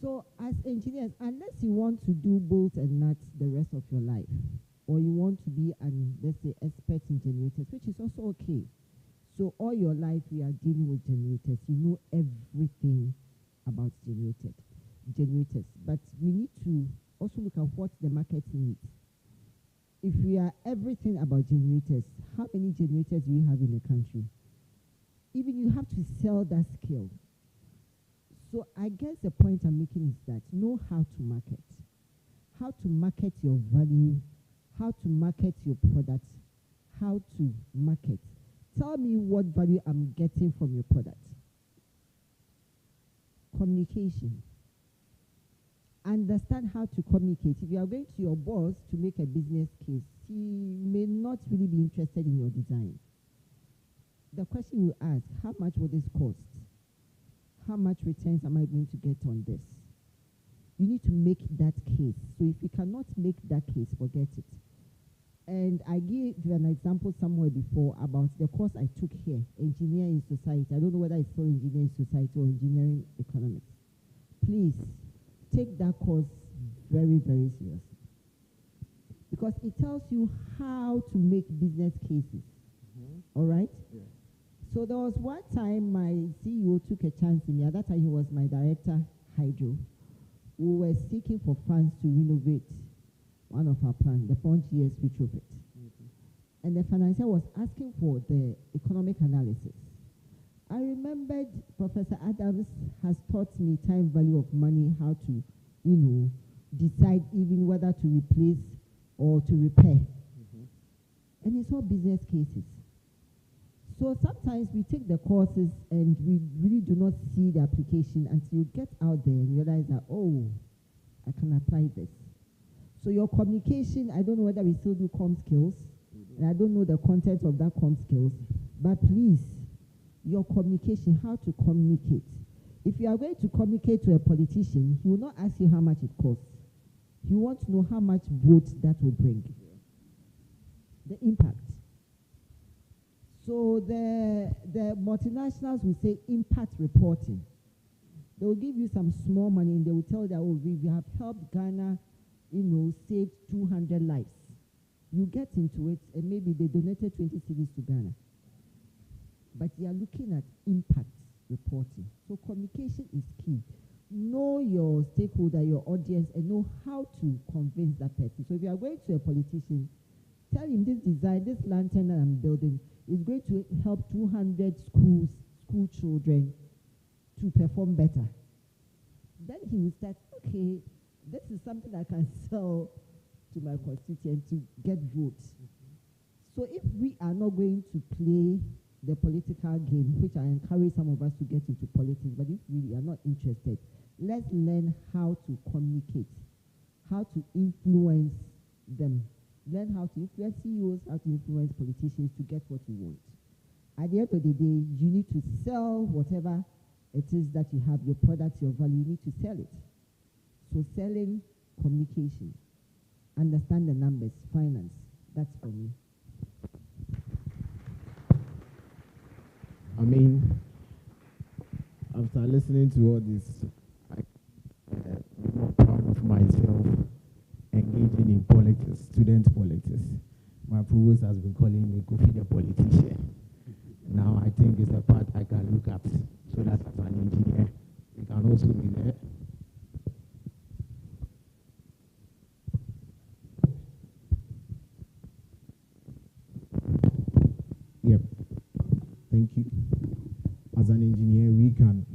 So as engineers, unless you want to do bolts and nuts the rest of your life, or you want to be an, let's say, expert in generators, which is also okay. So all your life we are dealing with generators. You know everything about generators. But we need to also look at what the market needs. If we are everything about generators, how many generators do you have in the country? Even you have to sell that skill. So I guess the point I'm making is that know how to market your value, how to market your product, how to market. Tell me what value I'm getting from your product. Communication. Understand how to communicate. If you are going to your boss to make a business case, he may not really be interested in your design. The question you ask, how much will this cost? How much returns am I going to get on this? You need to make that case. So if you cannot make that case, forget it. And I gave you an example somewhere before about the course I took here, Engineering Society. I don't know whether it's still Engineering Society or Engineering Economics. Please, take that course very, very seriously. Because it tells you how to make business cases. All right? Yeah. So there was one time my CEO took a chance in me. At that time, he was my director, Hydro. We were seeking for funds to renovate one of our plants, the Punch ES retrofit. And the financier was asking for the economic analysis. I remembered Professor Adams has taught me time value of money, how to, decide even whether to replace or to repair. And it's all business cases. So sometimes we take the courses and we really do not see the application until you get out there and realize that, oh, I can apply this. So your communication, I don't know whether we still do com skills, and I don't know the content of that com skills, but please, your communication, how to communicate. If you are going to communicate to a politician, he will not ask you how much it costs. He wants to know how much vote that will bring, the impact. So the multinationals will say impact reporting. They will give you some small money and they will tell you that, oh, we have helped Ghana, save 200 lives. You get into it and maybe they donated 20 cities to Ghana. But you are looking at impact reporting. So communication is key. Know your stakeholder, your audience, and know how to convince that person. So if you are going to a politician, tell him this design, this lantern that I'm building is going to help 200 school children to perform better. Then he will start, okay, this is something I can sell to my constituent to get votes. So if we are not going to play the political game, which I encourage some of us to get into politics, but if we are not interested, let's learn how to communicate, how to influence them. Learn how to influence CEOs, how to influence politicians to get what you want. At the end of the day, you need to sell whatever it is that you have, your product, your value, you need to sell it. So selling, communication, understand the numbers, finance, that's for me. I mean, after listening to all this, I'm more proud of myself engaging in politics, student politics. My provost has been calling me Kofi the politician. Now I think it's a part I can look at, so that as an engineer, we can also be there. Yep. Thank you. As an engineer, we can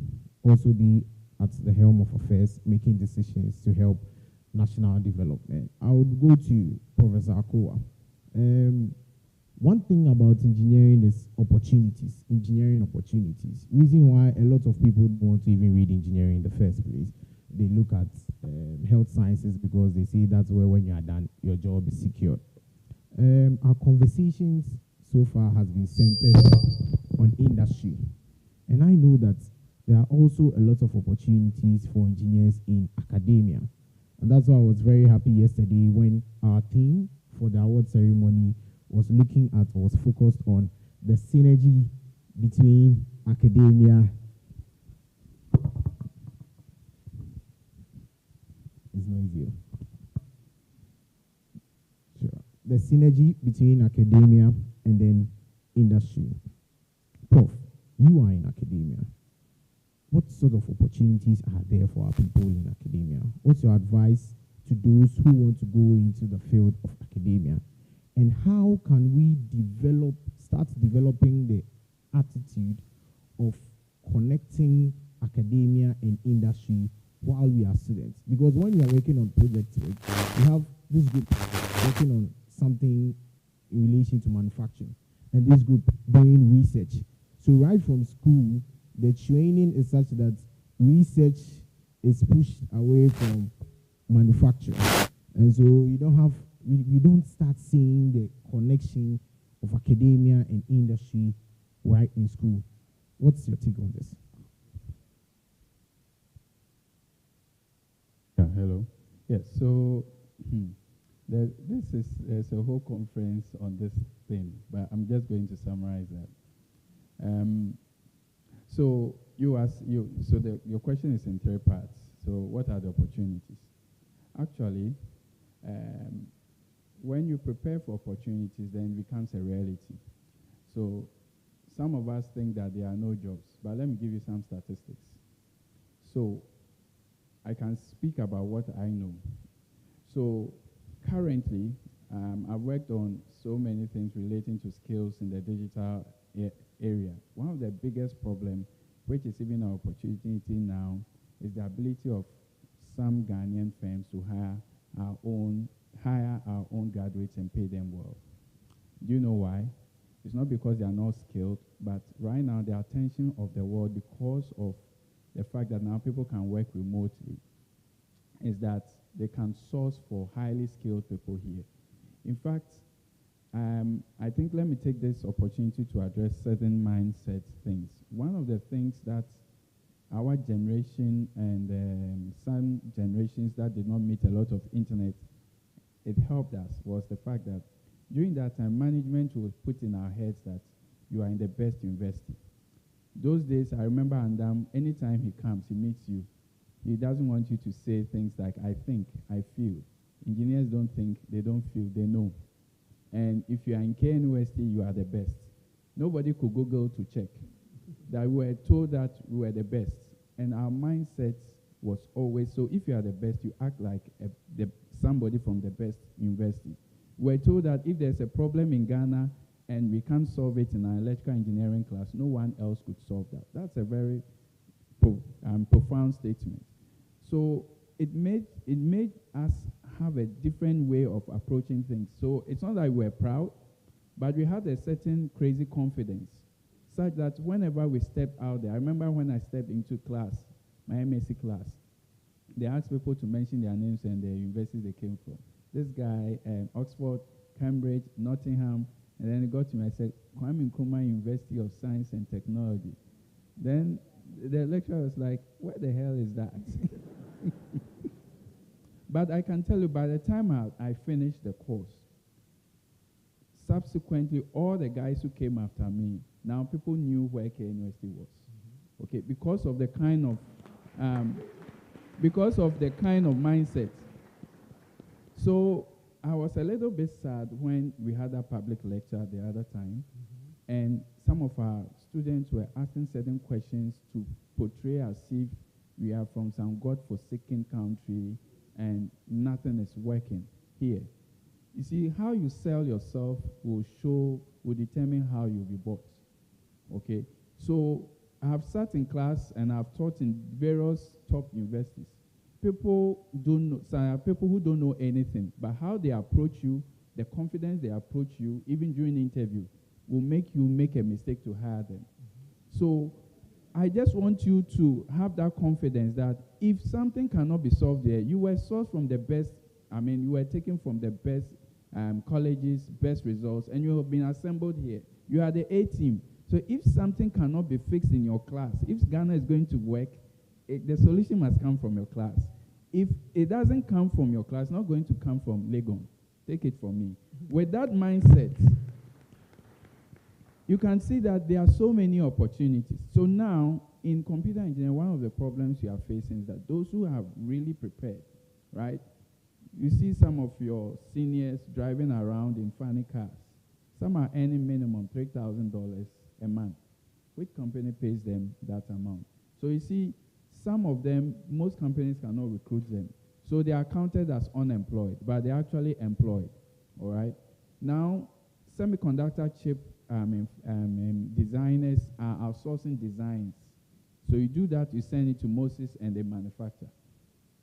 also be at the helm of affairs, making decisions to help national development. I would go to Professor Akowa. One thing about engineering is opportunities, engineering opportunities. Reason why a lot of people don't want to even read engineering in the first place. They look at health sciences because they see that's where when you are done, your job is secured. Our conversations so far has been centered on industry. And I know that there are also a lot of opportunities for engineers in academia. And that's why I was very happy yesterday when our theme for the award ceremony was focused on the synergy between academia. It's noisy. Sure. The synergy between academia and then industry. Prof, you are in academia. What sort of opportunities are there for our people in academia? What's your advice to those who want to go into the field of academia? And how can we start developing the attitude of connecting academia and industry while we are students? Because when we are working on projects, we have this group working on something in relation to manufacturing, and this group doing research. So right from school, the training is such that research is pushed away from manufacturing. And so we don't start seeing the connection of academia and industry right in school. What's your take on this? Yeah, hello. Yes, so there's a whole conference on this thing, but I'm just going to summarize that. So your question is in three parts. So what are the opportunities? Actually, when you prepare for opportunities, then it becomes a reality. So some of us think that there are no jobs, but let me give you some statistics. So I can speak about what I know. So currently, I've worked on so many things relating to skills in the digital area. One of the biggest problems, which is even our opportunity now, is the ability of some Ghanaian firms to hire our own graduates and pay them well. Do you know why? It's not because they are not skilled, but right now the attention of the world, because of the fact that now people can work remotely, is that they can source for highly skilled people here. In fact, I think let me take this opportunity to address certain mindset things. One of the things that our generation and some generations that did not meet a lot of internet, it helped us, was the fact that during that time, management would put in our heads that you are in the best university. Those days, I remember Andam, anytime he comes, he meets you, he doesn't want you to say things like, I think, I feel. Engineers don't think, they don't feel, they know. And if you are in KNUST, you are the best. Nobody could Google to check. That we were told that we were the best. And our mindset was always, so if you are the best, you act like somebody from the best university. We're told that if there's a problem in Ghana and we can't solve it in our electrical engineering class, no one else could solve that. That's a very profound statement. So it made us have a different way of approaching things. So it's not that we're proud, but we had a certain crazy confidence, such that whenever we stepped out there, I remember when I stepped into class, my MSc class, they asked people to mention their names and the universities they came from. This guy, Oxford, Cambridge, Nottingham, and then he got to me, I said, Kwame Nkrumah University of Science and Technology. Then the lecturer was like, what the hell is that? But I can tell you, by the time I finished the course, subsequently, all the guys who came after me, now people knew where KNUST was. Okay, because of the kind of mindset. So I was a little bit sad when we had a public lecture the other time, and some of our students were asking certain questions to portray as if we are from some God-forsaken country and nothing is working here. You see, how you sell yourself will determine how you'll be bought. Okay? So I have sat in class and I've taught in various top universities. People who don't know anything, but how they approach you, the confidence they approach you, even during the interview, will make you make a mistake to hire them. So I just want you to have that confidence that if something cannot be solved there, you were sourced from the best, you were taken from the best colleges, best results, and you have been assembled here. You are the A team. So if something cannot be fixed in your class, if Ghana is going to work, the solution must come from your class. If it doesn't come from your class, it's not going to come from Legon. Take it from me. With that mindset, you can see that there are so many opportunities. So now, in computer engineering, one of the problems you are facing is that those who have really prepared, right? You see some of your seniors driving around in funny cars. Some are earning minimum $3,000 a month. Which company pays them that amount? So you see, some of them, most companies cannot recruit them. So they are counted as unemployed, but they're actually employed, all right? Now, semiconductor chip designers are outsourcing designs. So you do that, you send it to Moses, and they manufacture.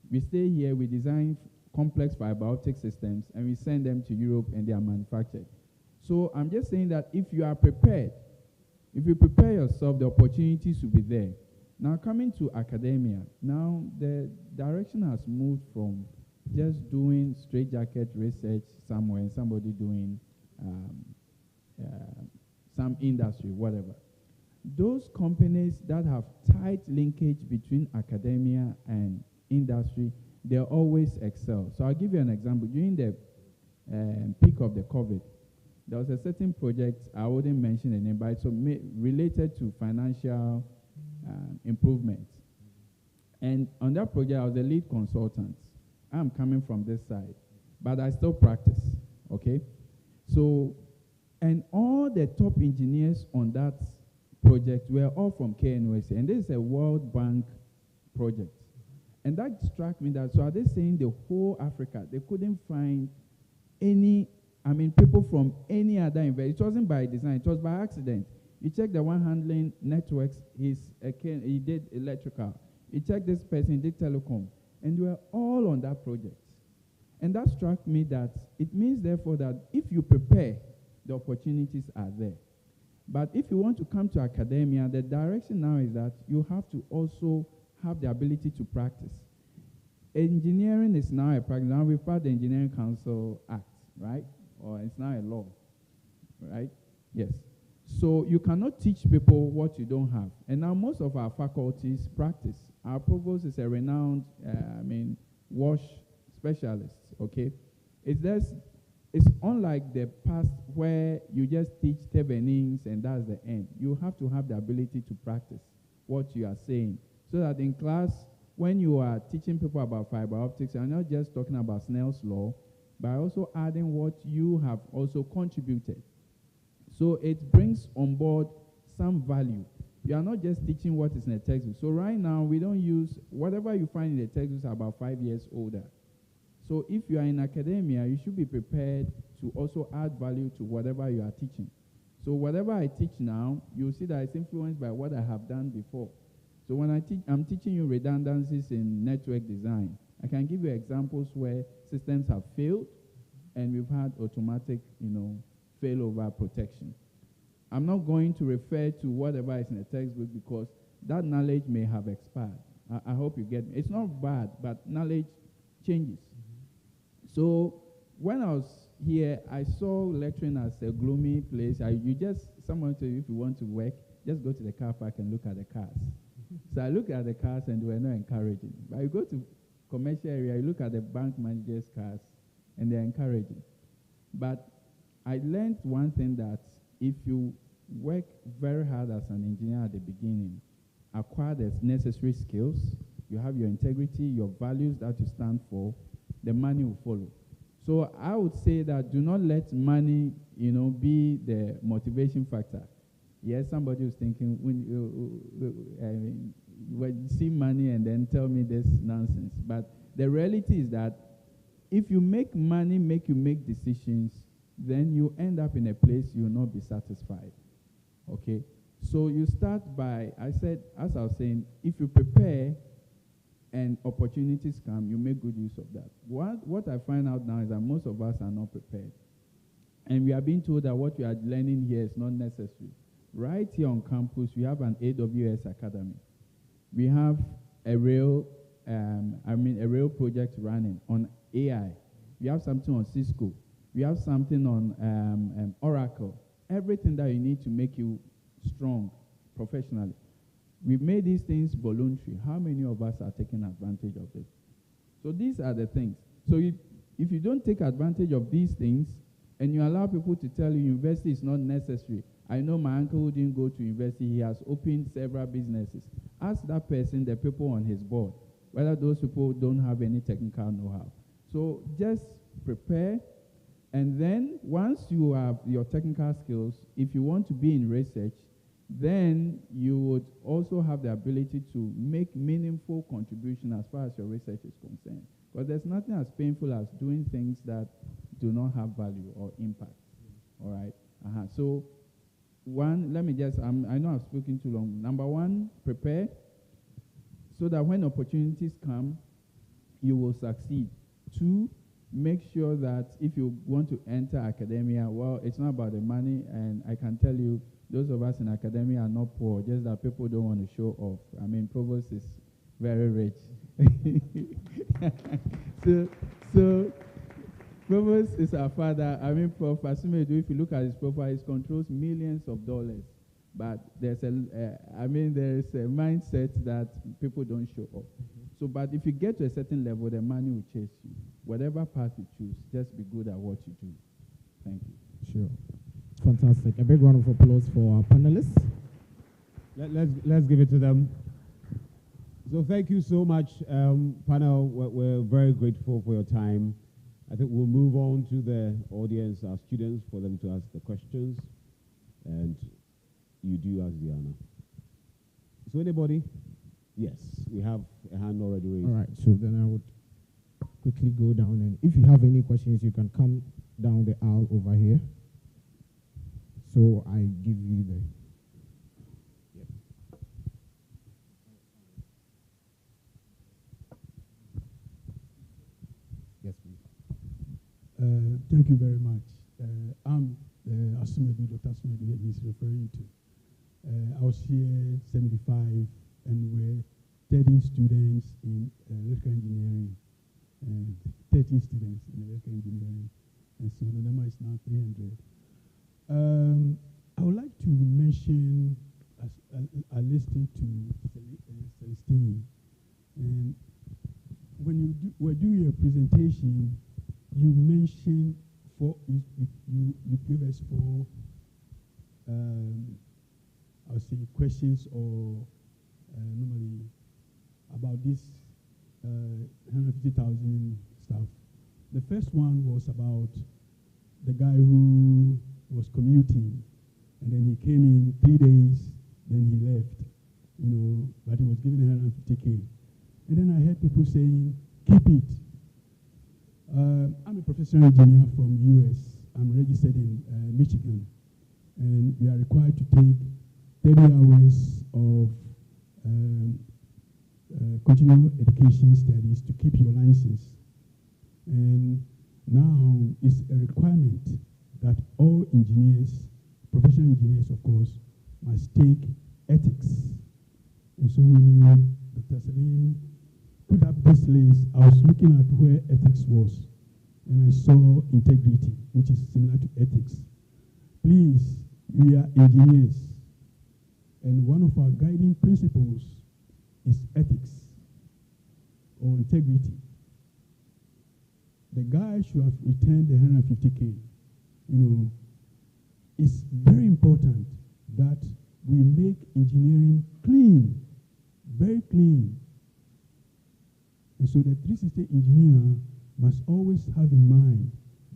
We stay here, we design complex fiber optic systems, and we send them to Europe, and they are manufactured. So I'm just saying that if you are prepared, if you prepare yourself, the opportunities will be there. Now, coming to academia, now the direction has moved from just doing straitjacket research somewhere and somebody doing some industry, whatever. Those companies that have tight linkage between academia and industry, they always excel. So I'll give you an example. During the peak of the COVID, there was a certain project, I wouldn't mention the name, but it's related to financial improvements. And on that project, I was the lead consultant. I'm coming from this side, but I still practice, okay? So, and all the top engineers on that project were all from KNUST, and this is a World Bank project. And that struck me that, so are they saying the whole Africa, they couldn't find any, people from any other university. It wasn't by design, it was by accident. You check the one handling networks, he did electrical. You check this person, he did telecom. And they were all on that project. And that struck me that it means, therefore, that if you prepare, the opportunities are there. But if you want to come to academia, the direction now is that you have to also have the ability to practice. engineering is now a practice. Now we've passed the Engineering Council Act, right? Or it's now a law, right? Yes. So you cannot teach people what you don't have. And now most of our faculties practice. Our provost is a renowned, wash specialist, okay? It's unlike the past where you just teach tevenings and that's the end. You have to have the ability to practice what you are saying. So that in class, when you are teaching people about fiber optics, you're not just talking about Snell's law, but also adding what you have also contributed. So it brings on board some value. You are not just teaching what is in a textbook. So right now, we don't use, whatever you find in the textbooks are about 5 years older. So if you are in academia, you should be prepared to also add value to whatever you are teaching. So whatever I teach now, you'll see that it's influenced by what I have done before. So when I'm teaching you redundancies in network design. I can give you examples where systems have failed and we've had automatic, failover protection. I'm not going to refer to whatever is in the textbook because that knowledge may have expired. I hope you get me. It's not bad, but knowledge changes. So when I was here, I saw lecturing as a gloomy place. Someone said, if you want to work, just go to the car park and look at the cars. So I looked at the cars and they were not encouraging. But you go to commercial area, you look at the bank managers' cars and they're encouraging. But I learned one thing, that if you work very hard as an engineer at the beginning, acquire the necessary skills, you have your integrity, your values that you stand for, the money will follow. So I would say that do not let money, be the motivation factor. Yes, somebody was thinking, when you see money and then tell me this nonsense. But the reality is that if you make money make you make decisions, then you end up in a place you will not be satisfied. Okay? So you start by, as I was saying, if you prepare and opportunities come, you make good use of that. What I find out now is that most of us are not prepared. And we are being told that what we are learning here is not necessary. Right here on campus, we have an AWS Academy. We have a real project running on AI. We have something on Cisco. We have something on Oracle. Everything that you need to make you strong professionally. We've made these things voluntary. How many of us are taking advantage of it? So these are the things. So if you don't take advantage of these things and you allow people to tell you university is not necessary. I know my uncle who didn't go to university, he has opened several businesses. Ask that person, the people on his board, whether those people don't have any technical know-how. So just prepare, and then once you have your technical skills, if you want to be in research, then you would also have the ability to make meaningful contribution as far as your research is concerned. Because there's nothing as painful as doing things that do not have value or impact. All right? So one, let me just, I know I've spoken too long. Number one, prepare so that when opportunities come, you will succeed. Two, make sure that if you want to enter academia, well, it's not about the money, and I can tell you, those of us in academia are not poor, just that people don't want to show off. I mean, Provost is very rich. so Provost is our father. I mean, Prof. Asumedu, if you look at his profile, he controls millions of dollars. But there's a mindset that people don't show off. So, but if you get to a certain level, the money will chase you. Whatever path you choose, just be good at what you do. Thank you. Sure. Fantastic. A big round of applause for our panelists. Let's give it to them. So thank you so much, panel. We're very grateful for your time. I think we'll move on to the audience, our students, for them to ask the questions. And you do ask the honor. So anybody? Yes, we have a hand already raised. All right, so then I would quickly go down, and if you have any questions, you can come down the aisle over here. So I give you the... Yep. Yes, please. Thank you very much. I'm Asumedu, Dr. Asumedu he's referring to. I was here 75, and we're 13 students in electrical engineering and 13 students in electrical engineering. And so the number is now 300. I would like to mention, I listened to Celestine, and when you were doing your presentation, you mentioned you gave us four, I would say, questions or normally about this 150,000 stuff. The first one was about the guy who was commuting, and then he came in 3 days, then he left, but he was given 150K. And then I heard people saying, keep it. I'm a professional engineer from US. I'm registered in Michigan, and we are required to take 30 hours of continuing education studies to keep your license. And now it's a requirement that all engineers, professional engineers of course, must take ethics. And so when you, Dr. Celine, put up this list, I was looking at where ethics was, and I saw integrity, which is similar to ethics. Please, we are engineers, and one of our guiding principles is ethics or integrity. The guy should have returned the 150K. It's very important that we make engineering clean, very clean. And so the 360 engineer must always have in mind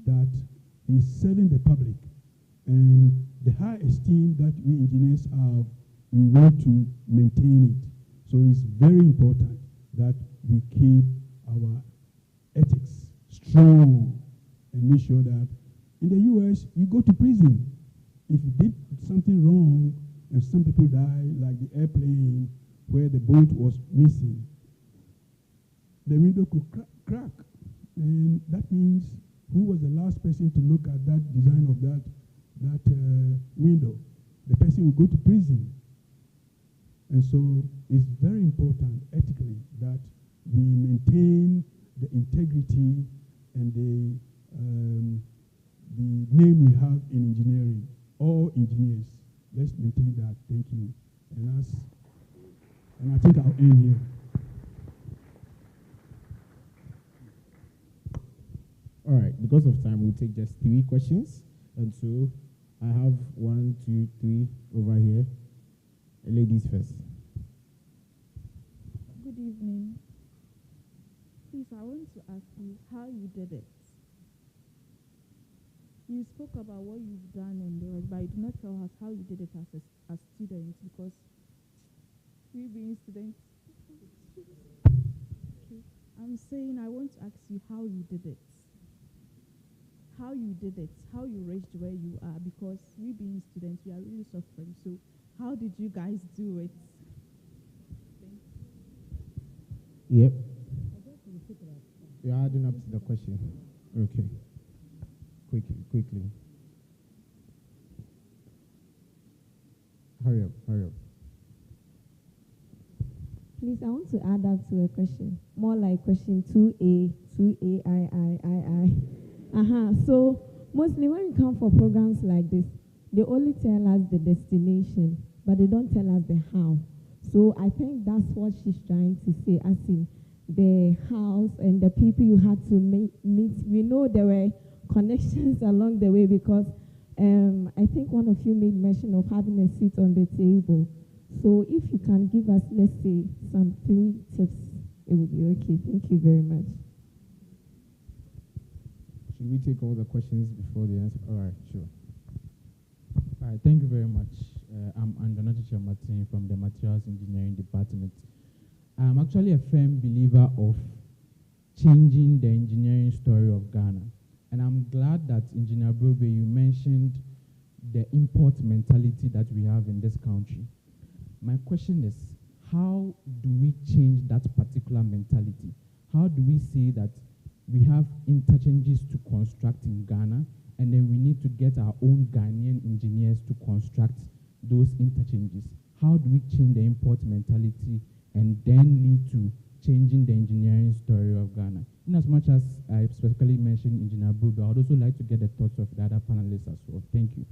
that he's serving the public, and the high esteem that we engineers have, we want to maintain it. So it's very important that we keep our ethics strong and make sure that in the US, you go to prison. If you did something wrong and some people die, like the airplane where the bolt was missing, the window could crack. And that means who was the last person to look at that design of that window? The person will go to prison. And so it's very important ethically that we maintain the integrity and the name we have in engineering. All engineers, let's maintain that. Thank you. And I think I'll end here. All right, because of time, we'll take just 3 questions. And so I have 1, 2, 3 over here. Ladies first. Good evening. Please, I want to ask you how you did it. You spoke about what you've done and the rest, but you did not tell us how you did it as students, because we being students. Okay. I'm saying I want to ask you how you did it. How you did it, how you reached where you are, because we being students, we are really suffering. So how did you guys do it? Yep. You're adding up to the question. Okay. Quickly. Hurry up. Please, I want to add up to a question. More like question 2A, 2A, I. So, mostly when you come for programs like this, they only tell us the destination, but they don't tell us the how. So, I think that's what she's trying to say, as in the house and the people you had to meet. We know there were connections along the way, because I think one of you made mention of having a seat on the table. So if you can give us, let's say, some 3 tips, it would be okay. Thank you very much. Should we take all the questions before the answer? All right, sure. All right, thank you very much. I'm Andonato Martin from the Materials Engineering Department. I'm actually a firm believer of changing the engineering story of Ghana. And I'm glad that Engineer Brobe, you mentioned the import mentality that we have in this country. My question is, how do we change that particular mentality? How do we see that we have interchanges to construct in Ghana, and then we need to get our own Ghanaian engineers to construct those interchanges? How do we change the import mentality and then lead to changing the engineering story of Ghana. In as much as I specifically mentioned Engineer Buga, I would also like to get the thoughts of the other panelists as well. Thank you.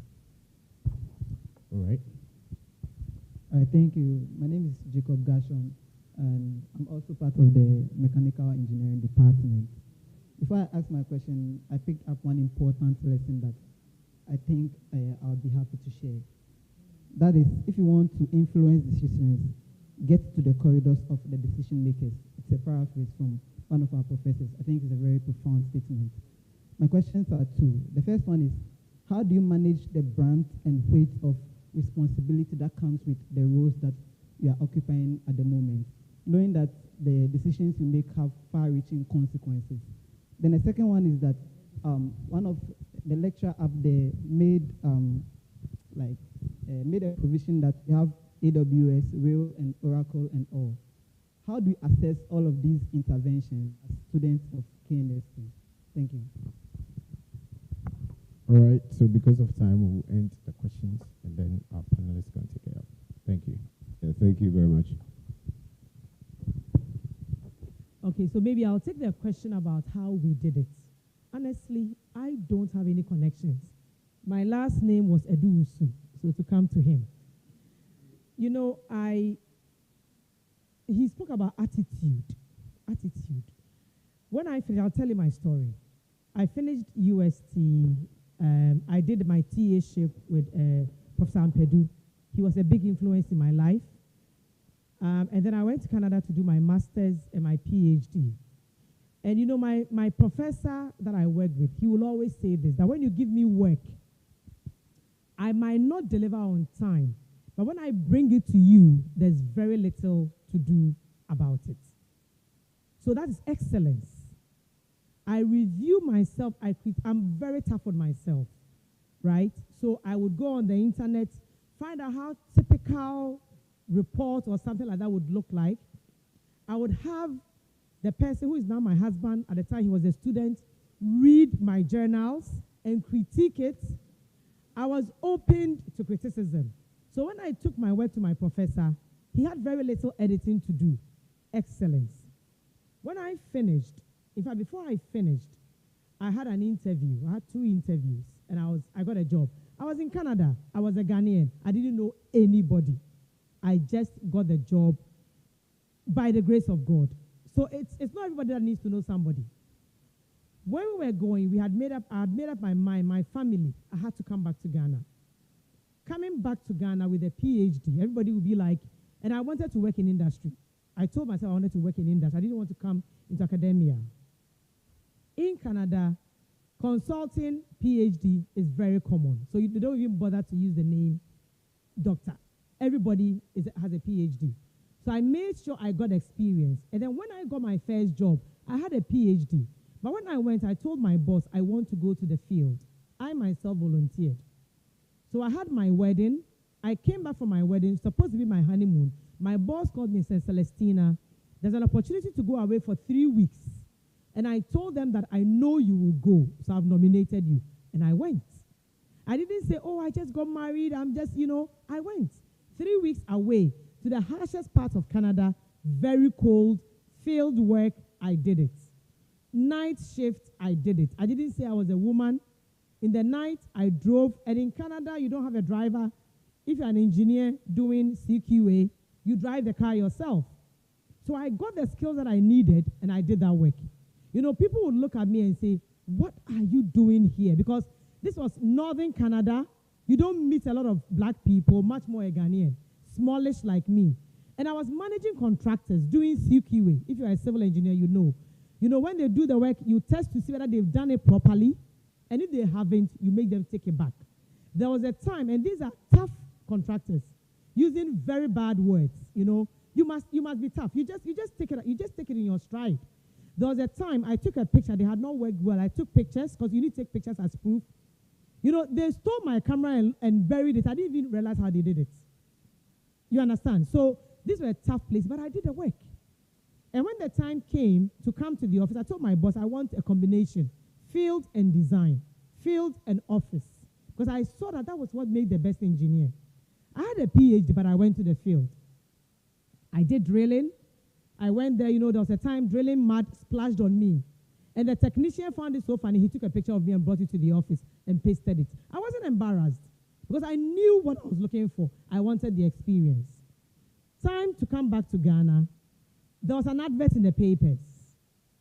All right. Thank you. My name is Jacob Gashon, and I'm also part of the Mechanical Engineering Department. Before I ask my question, I picked up one important lesson that I think I'll be happy to share. That is, if you want to influence decisions, get to the corridors of the decision makers. It's a paraphrase from one of our professors. I think it's a very profound statement. My questions are two. The first one is, how do you manage the brunt and weight of responsibility that comes with the roles that you are occupying at the moment, knowing that the decisions you make have far-reaching consequences? Then the second one is that one of the lecturer up there made made a provision that you have AWS, Rail, and Oracle, and all. How do you assess all of these interventions as students of KNST? Thank you. All right, so because of time, we'll end the questions, and then our panelists can take it up. Thank you. Yeah, thank you very much. Okay, so maybe I'll take the question about how we did it. Honestly, I don't have any connections. My last name was Eduusu, so to come to him. You know, he spoke about attitude. When I finished, I'll tell you my story. I finished UST. I did my TA-ship with Professor Ampedu. He was a big influence in my life. And then I went to Canada to do my master's and my PhD. And you know, my professor that I worked with, he will always say this, that when you give me work, I might not deliver on time, but when I bring it to you, there's very little to do about it. So that is excellence. I review myself, I'm very tough on myself, right? So I would go on the internet, find out how typical report or something like that would look like. I would have the person who is now my husband, at the time he was a student, read my journals and critique it. I was open to criticism. So when I took my work to my professor, he had very little editing to do. Excellence. When I finished, in fact, before I finished, I had an interview. I had 2 interviews, and I got a job. I was in Canada. I was a Ghanaian. I didn't know anybody. I just got the job by the grace of God. So it's not everybody that needs to know somebody. When we were going, I had made up my mind, my family, I had to come back to Ghana. Coming back to Ghana with a PhD, everybody would be like, and I wanted to work in industry. I told myself I wanted to work in industry. I didn't want to come into academia. In Canada, consulting PhD is very common. So they don't even bother to use the name doctor. Everybody has a PhD. So I made sure I got experience. And then when I got my first job, I had a PhD. But when I went, I told my boss, I want to go to the field. I myself volunteered. So I had my wedding. I came back from my wedding, supposed to be my honeymoon. My boss called me and said, Celestina, there's an opportunity to go away for 3 weeks. And I told them that I know you will go, so I've nominated you. And I went. I didn't say, oh, I just got married, I went. 3 weeks away to the harshest part of Canada, very cold, field work, I did it. Night shift, I did it. I didn't say I was a woman. In the night, I drove, and in Canada, you don't have a driver. If you're an engineer doing CQA, you drive the car yourself. So I got the skills that I needed, and I did that work. You know, people would look at me and say, what are you doing here? Because this was northern Canada. You don't meet a lot of black people, much more a Ghanaian, smallish like me. And I was managing contractors doing CQA. If you're a civil engineer, you know. You know, when they do the work, you test to see whether they've done it properly. And if they haven't, you make them take it back. There was a time, and these are tough contractors, using very bad words. You know, you must be tough. You just take it in your stride. There was a time I took a picture. They had not worked well. I took pictures because you need to take pictures as proof. You know, they stole my camera and buried it. I didn't even realize how they did it. You understand? So these were a tough place, but I did the work. And when the time came to come to the office, I told my boss I want a combination, field and design, field and office, because I saw that was what made the best engineer. I had a PhD, but I went to the field. I did drilling, I went there, there was a time drilling mud splashed on me. And the technician found it so funny, he took a picture of me and brought it to the office and pasted it. I wasn't embarrassed because I knew what I was looking for. I wanted the experience. Time to come back to Ghana. There was an advert in the papers.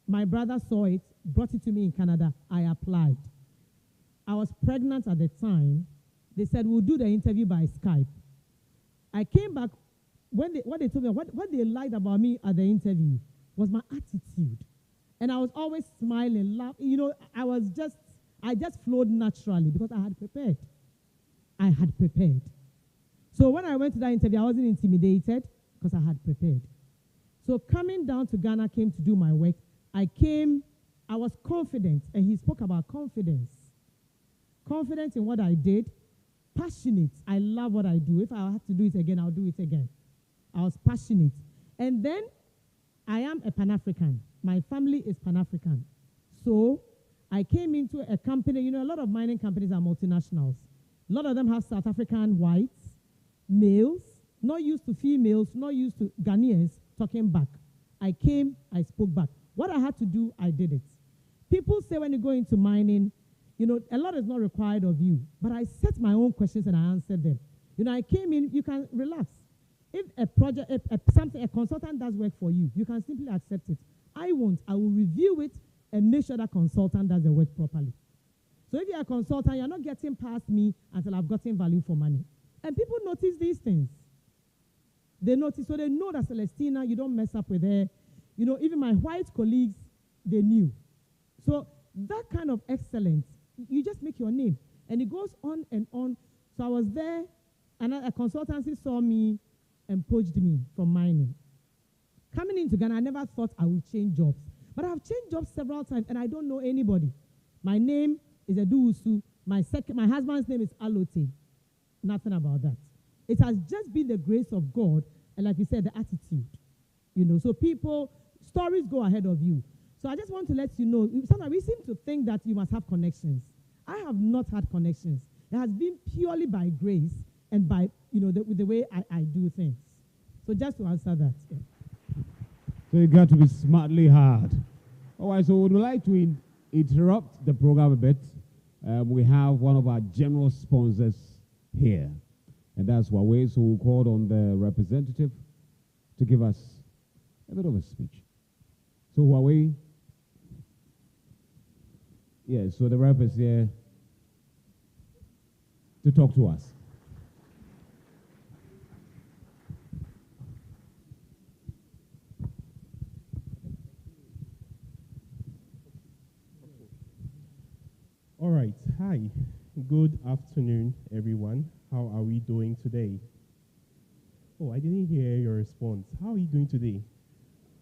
My brother saw it, brought it to me in Canada. I applied. I was pregnant at the time. They said, we'll do the interview by Skype. I came back. What they told me, what they liked about me at the interview was my attitude. And I was always smiling, laughing. I just flowed naturally because I had prepared. I had prepared. So when I went to that interview, I wasn't intimidated because I had prepared. So coming down to Ghana, came to do my work. I was confident, and he spoke about confidence. Confident in what I did, passionate. I love what I do. If I have to do it again, I'll do it again. I was passionate. And then I am a Pan-African. My family is Pan-African. So I came into a company, a lot of mining companies are multinationals. A lot of them have South African whites, males, not used to females, not used to Ghanaians talking back. I came, I spoke back. What I had to do, I did it. People say when you go into mining, a lot is not required of you. But I set my own questions and I answered them. I came in, you can relax. If a project, a consultant does work for you, you can simply accept it. I won't. I will review it and make sure that consultant does the work properly. So if you're a consultant, you're not getting past me until I've gotten value for money. And people notice these things. They notice, so they know that Celestina, you don't mess up with her. Even my white colleagues, they knew. So that kind of excellence, you just make your name. And it goes on and on. So I was there, and a consultancy saw me and poached me from mining. Coming into Ghana, I never thought I would change jobs. But I've changed jobs several times, and I don't know anybody. My name is Eduusu. My husband's name is Alote. Nothing about that. It has just been the grace of God, and like you said, the attitude. So stories go ahead of you. So I just want to let you know, sometimes we seem to think that you must have connections. I have not had connections. It has been purely by grace and by, the way I do things. So just to answer that. Yeah. So you got to be smartly hard. All right, so we would like to interrupt the program a bit. We have one of our general sponsors here, and that's Huawei. So we called on the representative to give us a bit of a speech. So Huawei, so the rep is here to talk to us. All right. Hi. Good afternoon, everyone. How are we doing today? Oh, I didn't hear your response. How are you doing today?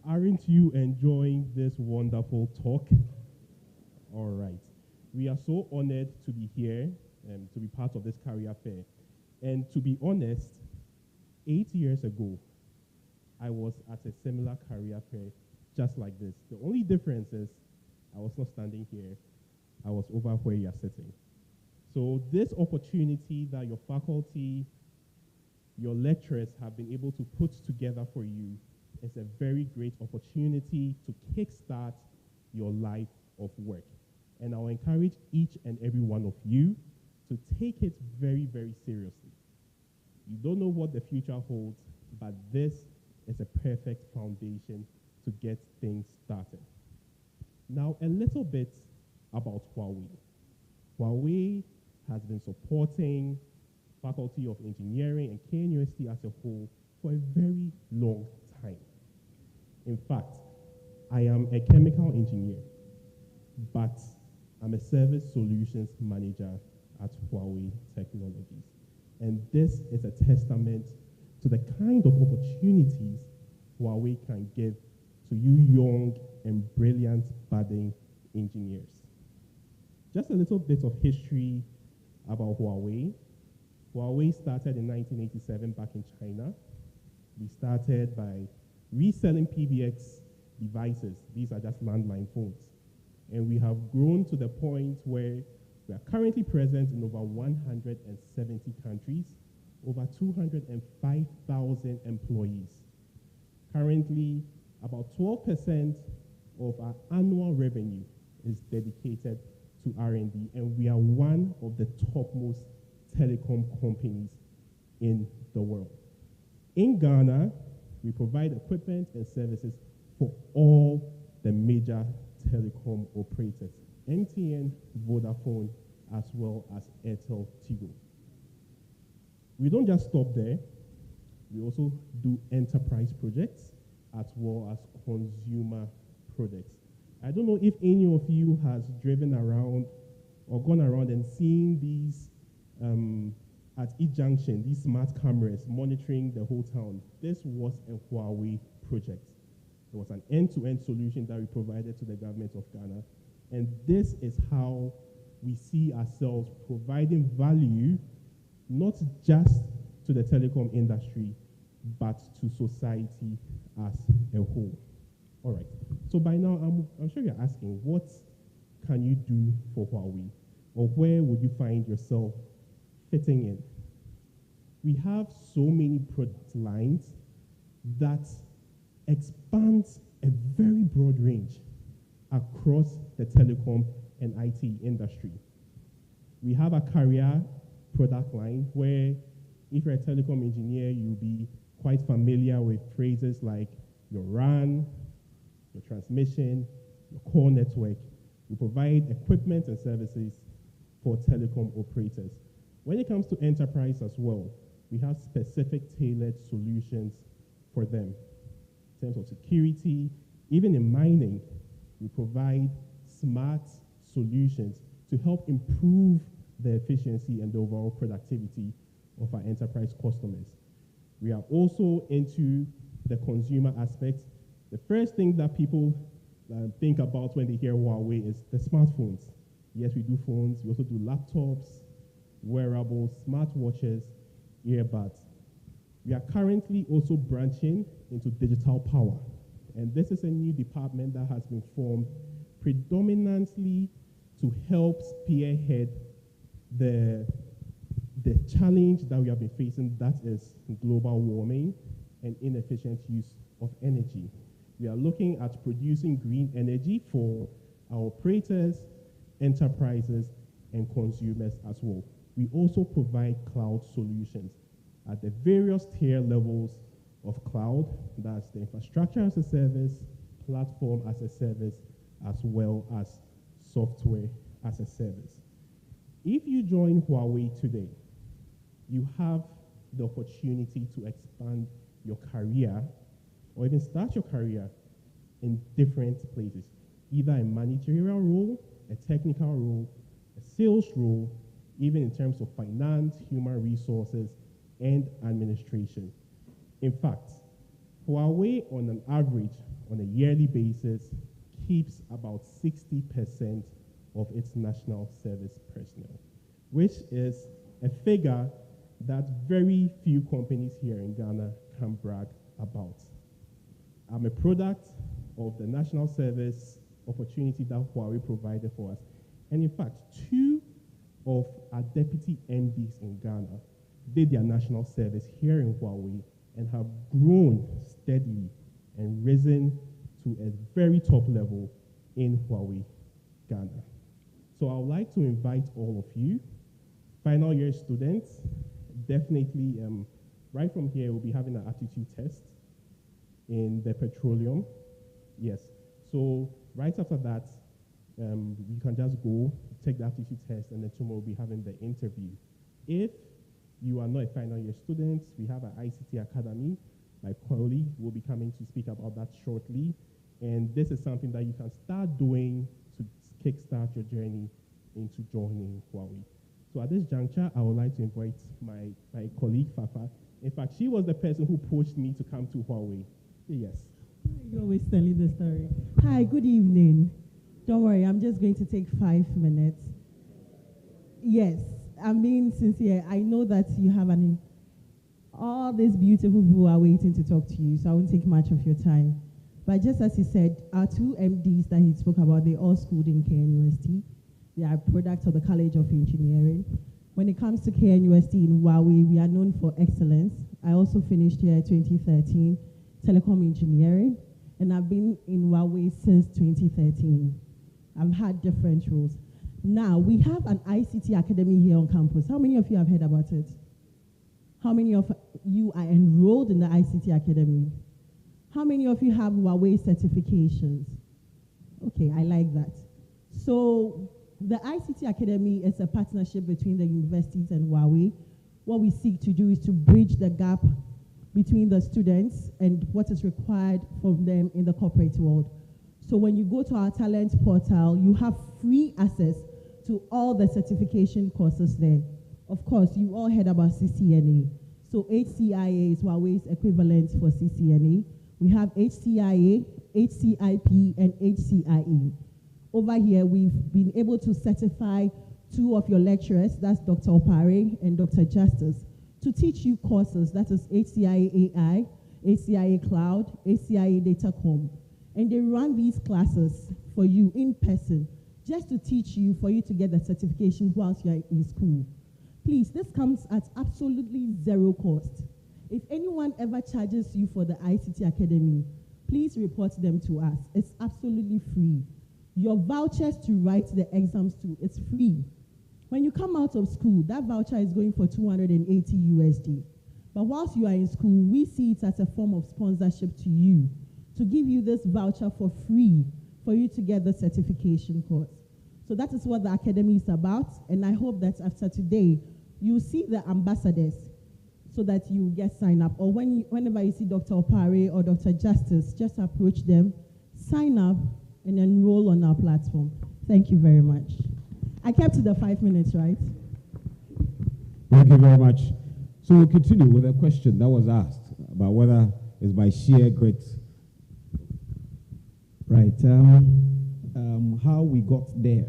Aren't you enjoying this wonderful talk? All right. We are so honored to be here and to be part of this career fair. And to be honest, 8 years ago, I was at a similar career fair just like this. The only difference is I was not standing here. I was over where you're sitting. So this opportunity that your faculty, your lecturers have been able to put together for you is a very great opportunity to kickstart your life of work. And I'll encourage each and every one of you to take it very, very seriously. You don't know what the future holds, but this is a perfect foundation to get things started. Now, a little bit about Huawei. Huawei has been supporting Faculty of Engineering and KNUST as a whole for a very long time. In fact, I am a chemical engineer, but I'm a service solutions manager at Huawei Technologies. And this is a testament to the kind of opportunities Huawei can give to you young and brilliant budding engineers. Just a little bit of history about Huawei. Huawei started in 1987 back in China. We started by reselling PBX devices. These are just landline phones. And we have grown to the point where we are currently present in over 170 countries, over 205,000 employees. Currently, About 12% of our annual revenue is dedicated to R&D, and we are one of the topmost telecom companies in the world. In Ghana, we provide equipment and services for all the major telecom operators, MTN, Vodafone, as well as Airtel Tigo. We don't just stop there. We also do enterprise projects as well as consumer products. I don't know if any of you has driven around or gone around and seen these at each junction, these smart cameras monitoring the whole town. This was a Huawei project. It was an end-to-end solution that we provided to the government of Ghana. And this is how we see ourselves providing value, not just to the telecom industry, but to society as a whole. All right. So by now, I'm sure you're asking, what can you do for Huawei? Or where would you find yourself fitting in? We have so many product lines that expands a very broad range across the telecom and IT industry. We have a career product line where if you're a telecom engineer, you'll be quite familiar with phrases like your RAN, your transmission, your core network. We provide equipment and services for telecom operators. When it comes to enterprise as well, we have specific tailored solutions for them. In terms of security, even in mining, we provide smart solutions to help improve the efficiency and the overall productivity of our enterprise customers. We are also into the consumer aspect. The first thing that people think about when they hear Huawei is the smartphones. Yes, we do phones. We also do laptops, wearables, smartwatches, earbuds. We are currently also branching into digital power. And this is a new department that has been formed predominantly to help spearhead the challenge that we have been facing, that is global warming and inefficient use of energy. We are looking at producing green energy for our operators, enterprises, and consumers as well. We also provide cloud solutions at the various tier levels of cloud. That's the infrastructure as a service, platform as a service, as well as software as a service. If you join Huawei today, you have the opportunity to expand your career or even start your career in different places, either a managerial role, a technical role, a sales role, even in terms of finance, human resources, and administration. In fact, Huawei on an average, on a yearly basis, keeps about 60% of its national service personnel, which is a figure that very few companies here in Ghana can brag about. I'm a product of the national service opportunity that Huawei provided for us. And in fact, 2 of our deputy MDs in Ghana did their national service here in Huawei and have grown steadily and risen to a very top level in Huawei, Ghana. So I would like to invite all of you, final year students, definitely right from here we'll be having an aptitude test in the petroleum. Yes, so right after that, you can just go take the aptitude test, and then tomorrow we'll be having the interview. If you are not a final year student, we have an ICT Academy. My colleague will be coming to speak about that shortly. And this is something that you can start doing to kickstart your journey into joining Huawei. So at this juncture, I would like to invite my colleague, Fafa. In fact, she was the person who pushed me to come to Huawei. Yes. You're always telling the story. Hi, good evening. Don't worry, I'm just going to take 5 minutes. Yes, I'm being sincere. I know that you have all these beautiful people are waiting to talk to you, so I won't take much of your time. But just as he said, our 2 MDs that he spoke about, they all schooled in KNUST. They are products of the College of Engineering. When it comes to KNUST in Huawei, we are known for excellence. I also finished here in 2013, telecom engineering. and I've been in Huawei since 2013. I've had different roles. Now, we have an ICT academy here on campus. How many of you have heard about it? How many of you are enrolled in the ICT academy? How many of you have Huawei certifications? Okay, I like that. So the ICT Academy is a partnership between the universities and Huawei. What we seek to do is to bridge the gap between the students and what is required from them in the corporate world. So when you go to our talent portal, you have free access to all the certification courses there. Of course, you all heard about CCNA. So HCIA is Huawei's equivalent for CCNA. We have HCIA, HCIP, and HCIE. Over here, we've been able to certify 2 of your lecturers, that's Dr. Opare and Dr. Justice, to teach you courses, that is HCIA AI, HCIA Cloud, HCIA Datacom. And they run these classes for you in person, just to teach you, for you to get the certification whilst you're in school. Please, this comes at absolutely 0 cost. If anyone ever charges you for the ICT Academy, please report them to us. It's absolutely free. Your vouchers to write the exams to, it's free. When you come out of school, that voucher is going for 280 USD. But whilst you are in school, we see it as a form of sponsorship to you, to give you this voucher for free, for you to get the certification course. So that is what the academy is about, and I hope that after today, you see the ambassadors so that you get signed up. Or whenever you see Dr. Opare or Dr. Justice, just approach them, sign up, and enroll on our platform. Thank you very much. I kept to the 5 minutes, right? Thank you very much. So we'll continue with a question that was asked about whether it's by sheer grit. Right. How we got there,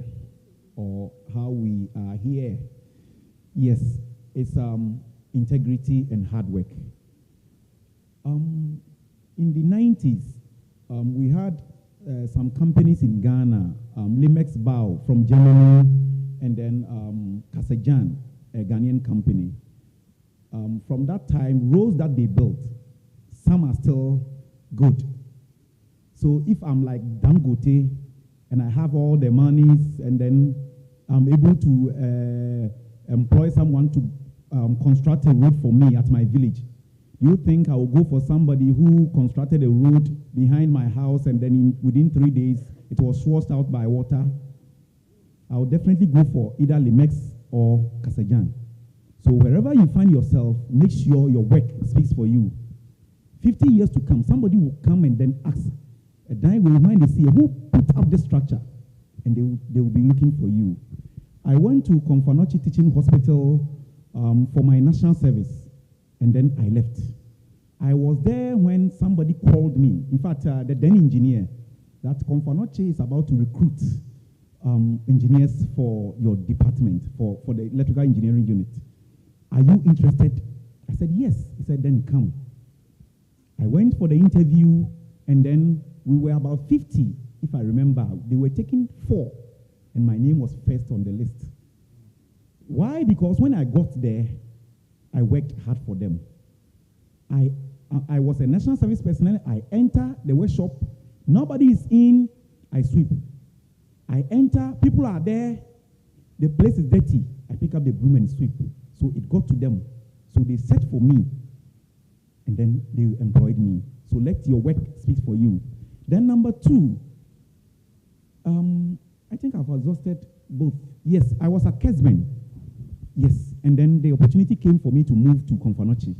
or how we are here. Yes, it's integrity and hard work. In the 90s, we had some companies in Ghana, Limex Bao from Germany, and then Kasajan, a Ghanaian company. From that time, roads that they built, some are still good. So if I'm like Dangote and I have all the monies, and then I'm able to employ someone to construct a road for me at my village, you think I will go for somebody who constructed a road behind my house and then within 3 days it was washed out by water? I will definitely go for either Limex or Kasajan. So wherever you find yourself, make sure your work speaks for you. 50 years to come, somebody will come and then ask, a guy will remind the CEO, who put up this structure? And they will be looking for you. I went to Konfanochi Teaching Hospital for my national service, and then I left. I was there when somebody called me. In fact, the then engineer, that Konfanochi is about to recruit engineers for your department, for the electrical engineering unit. Are you interested? I said, yes. He said, then come. I went for the interview, and then we were about 50, if I remember. They were taking 4, and my name was first on the list. Why? Because when I got there, I worked hard for them. I was a national service personnel. I enter the workshop. Nobody is in. I sweep. I enter. People are there. The place is dirty. I pick up the broom and sweep. So it got to them. So they set for me. And then they employed me. So let your work speak for you. Then number 2, I think I've exhausted both. Yes, I was at Kesman. Yes, and then the opportunity came for me to move to Konfanochi.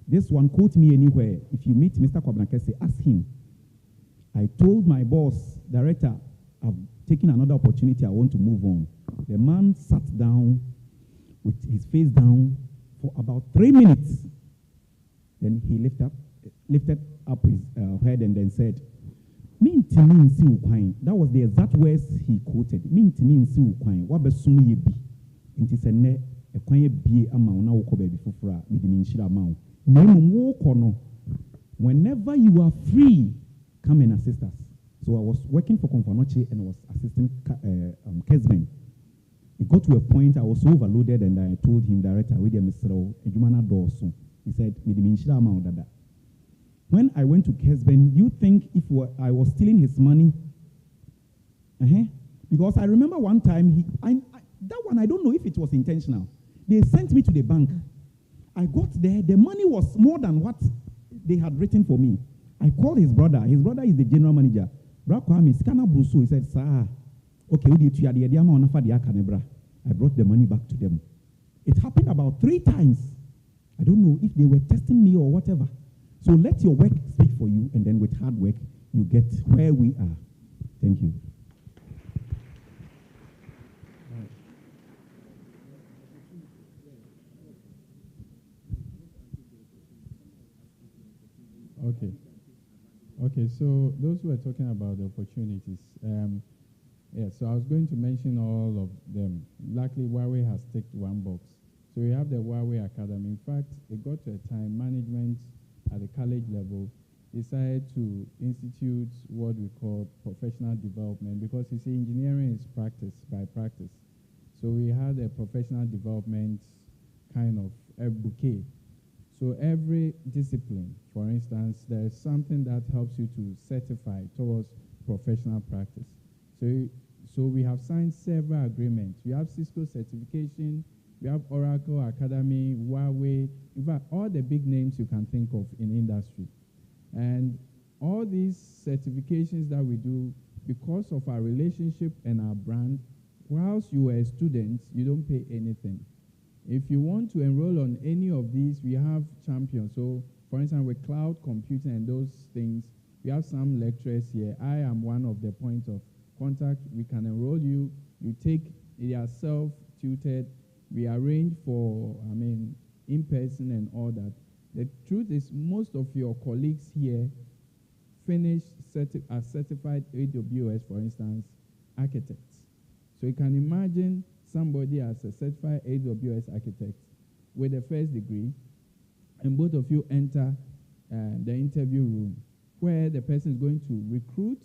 This one, quote me anywhere. If you meet Mr. Kwabnakese, ask him. I told my boss, director, I've taken another opportunity, I want to move on. The man sat down with his face down for about 3 minutes. Then he lifted up his head and then said, that was the exact words he quoted. Whenever you are free, come and assist us. So I was working for Konfanochi and I was assisting Kesman. It got to a point I was so overloaded, and I told him, director, he said, When I went to Kesben, you think if I was stealing his money? Because I remember one time, that one, I don't know if it was intentional. They sent me to the bank. I got there, the money was more than what they had written for me. I called his brother. His brother is the general manager. He said, sir, okay, I brought the money back to them. It happened about 3 times. I don't know if they were testing me or whatever. So let your work speak for you, and then with hard work, you get where we are. Thank you. Okay, so those who are talking about the opportunities, so I was going to mention all of them. Luckily, Huawei has ticked one box. So we have the Huawei Academy. In fact, it got to a time management at the college level decided to institute what we call professional development, because you see, engineering is practice by practice. So we had a professional development kind of a bouquet. So every discipline, for instance, there is something that helps you to certify towards professional practice. So we have signed several agreements. We have Cisco certification, we have Oracle Academy, Huawei, in fact, all the big names you can think of in industry. And all these certifications that we do, because of our relationship and our brand, whilst you are a student, you don't pay anything. If you want to enroll on any of these, we have champions. So, for instance, with cloud computing and those things, we have some lecturers here. I am one of the points of contact. We can enroll you. You take, they are self-tutored. We arrange for, in-person and all that. The truth is, most of your colleagues here finish as certified AWS, for instance, architects. So you can imagine somebody as a certified AWS architect with a first degree, and both of you enter the interview room where the person is going to recruit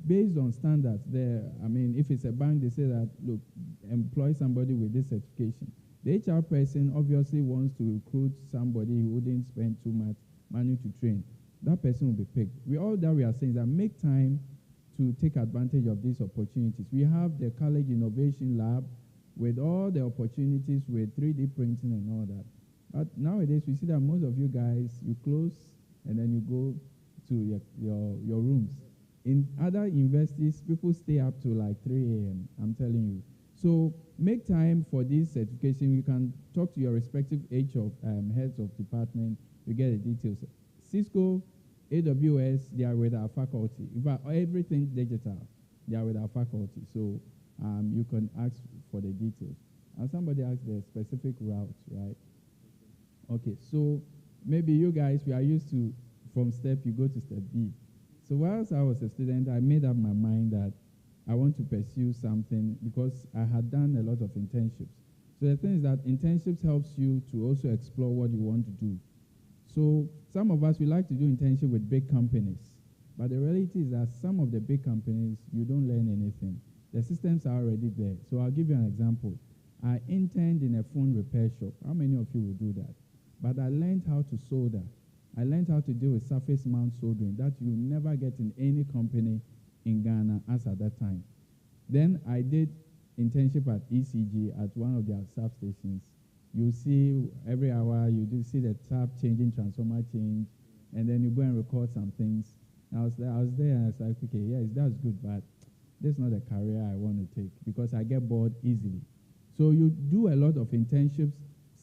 based on standards. If it's a bank, they say that, look, employ somebody with this certification. The HR person obviously wants to recruit somebody who wouldn't spend too much money to train. That person will be picked. All that we are saying is that make time to take advantage of these opportunities. We have the College Innovation Lab with all the opportunities with 3D printing and all that. But nowadays, we see that most of you guys, you close and then you go to your rooms. In other universities, people stay up to like 3 a.m., I'm telling you. So make time for this certification. You can talk to your respective heads of department. You get the details. Cisco, AWS, they are with our faculty. In fact, everything digital, they are with our faculty. So you can ask for the details. And somebody asked the specific route, right? Okay, so maybe you guys, we are used to, from step, you go to step B. So whilst I was a student, I made up my mind that I want to pursue something because I had done a lot of internships. So the thing is that internships helps you to also explore what you want to do. So some of us, we like to do internship with big companies. But the reality is that some of the big companies, you don't learn anything. The systems are already there. So I'll give you an example. I interned in a phone repair shop. How many of you will do that? But I learned how to solder. I learned how to deal with surface mount soldering that you never get in any company in Ghana as at that time. Then I did internship at ECG at one of their substations. You see every hour, you do see the tap changing, transformer change, and then you go and record some things. And I was there and I was like, okay, yes, that's good, but this is not a career I want to take because I get bored easily. So you do a lot of internships.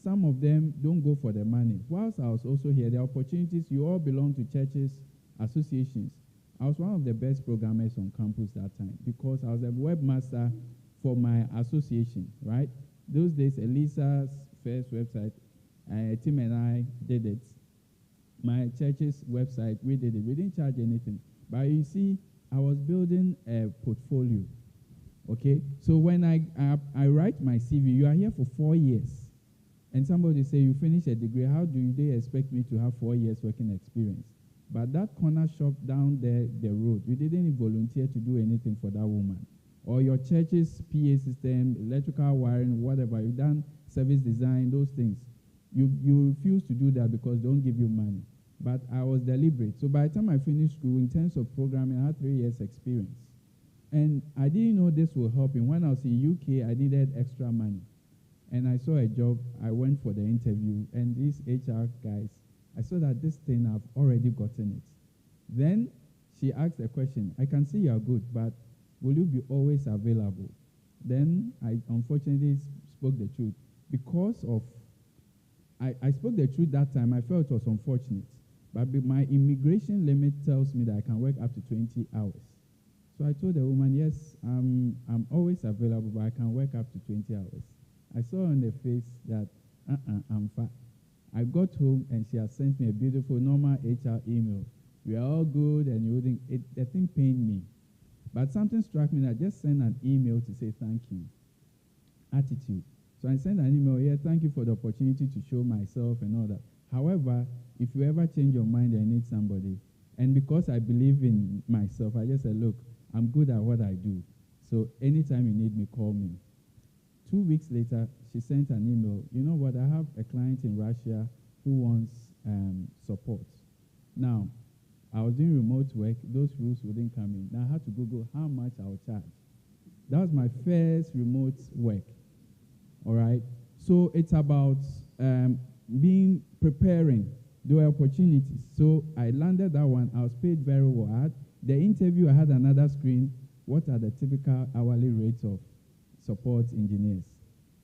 Some of them don't go for the money. Whilst I was also here, the opportunities, you all belong to churches, associations. I was one of the best programmers on campus that time because I was a webmaster for my association, right? Those days, Elisa's first website, Tim and I did it. My church's website, we did it. We didn't charge anything. But you see, I was building a portfolio, okay? So when I write my CV, you are here for 4 years. And somebody say, you finish a degree, how do they expect me to have 4 years working experience? But that corner shop down there, the road, you didn't volunteer to do anything for that woman. Or your church's PA system, electrical wiring, whatever, you've done service design, those things. You refuse to do that because they don't give you money. but I was deliberate. So by the time I finished school, in terms of programming, I had 3 years experience. And I didn't know this would help me. When I was in UK, I needed extra money. And I saw a job, I went for the interview, and these HR guys, I saw that this thing, I've already gotten it. Then she asked a question, I can see you are good, but will you be always available? Then I unfortunately spoke the truth. Because of, I spoke the truth that time, I felt it was unfortunate. But my immigration limit tells me that I can work up to 20 hours. So I told the woman, yes, I'm always available, but I can work up to 20 hours. I saw on the face that, I'm fat. I got home and she had sent me a beautiful normal HR email. We are all good and you wouldn't, the thing pained me. But something struck me that I just sent an email to say thank you. Attitude. So I sent an email, yeah, thank you for the opportunity to show myself and all that. However, if you ever change your mind and need somebody, and because I believe in myself, I just said, look, I'm good at what I do. So anytime you need me, call me. 2 weeks later, she sent an email. You know what? I have a client in Russia who wants support. Now, I was doing remote work. Those rules wouldn't come in. Now I had to Google how much I'll charge. That was my first remote work. All right? So it's about preparing. There were opportunities. So I landed that one. I was paid very well. I had the interview, I had another screen. What are the typical hourly rates of support engineers?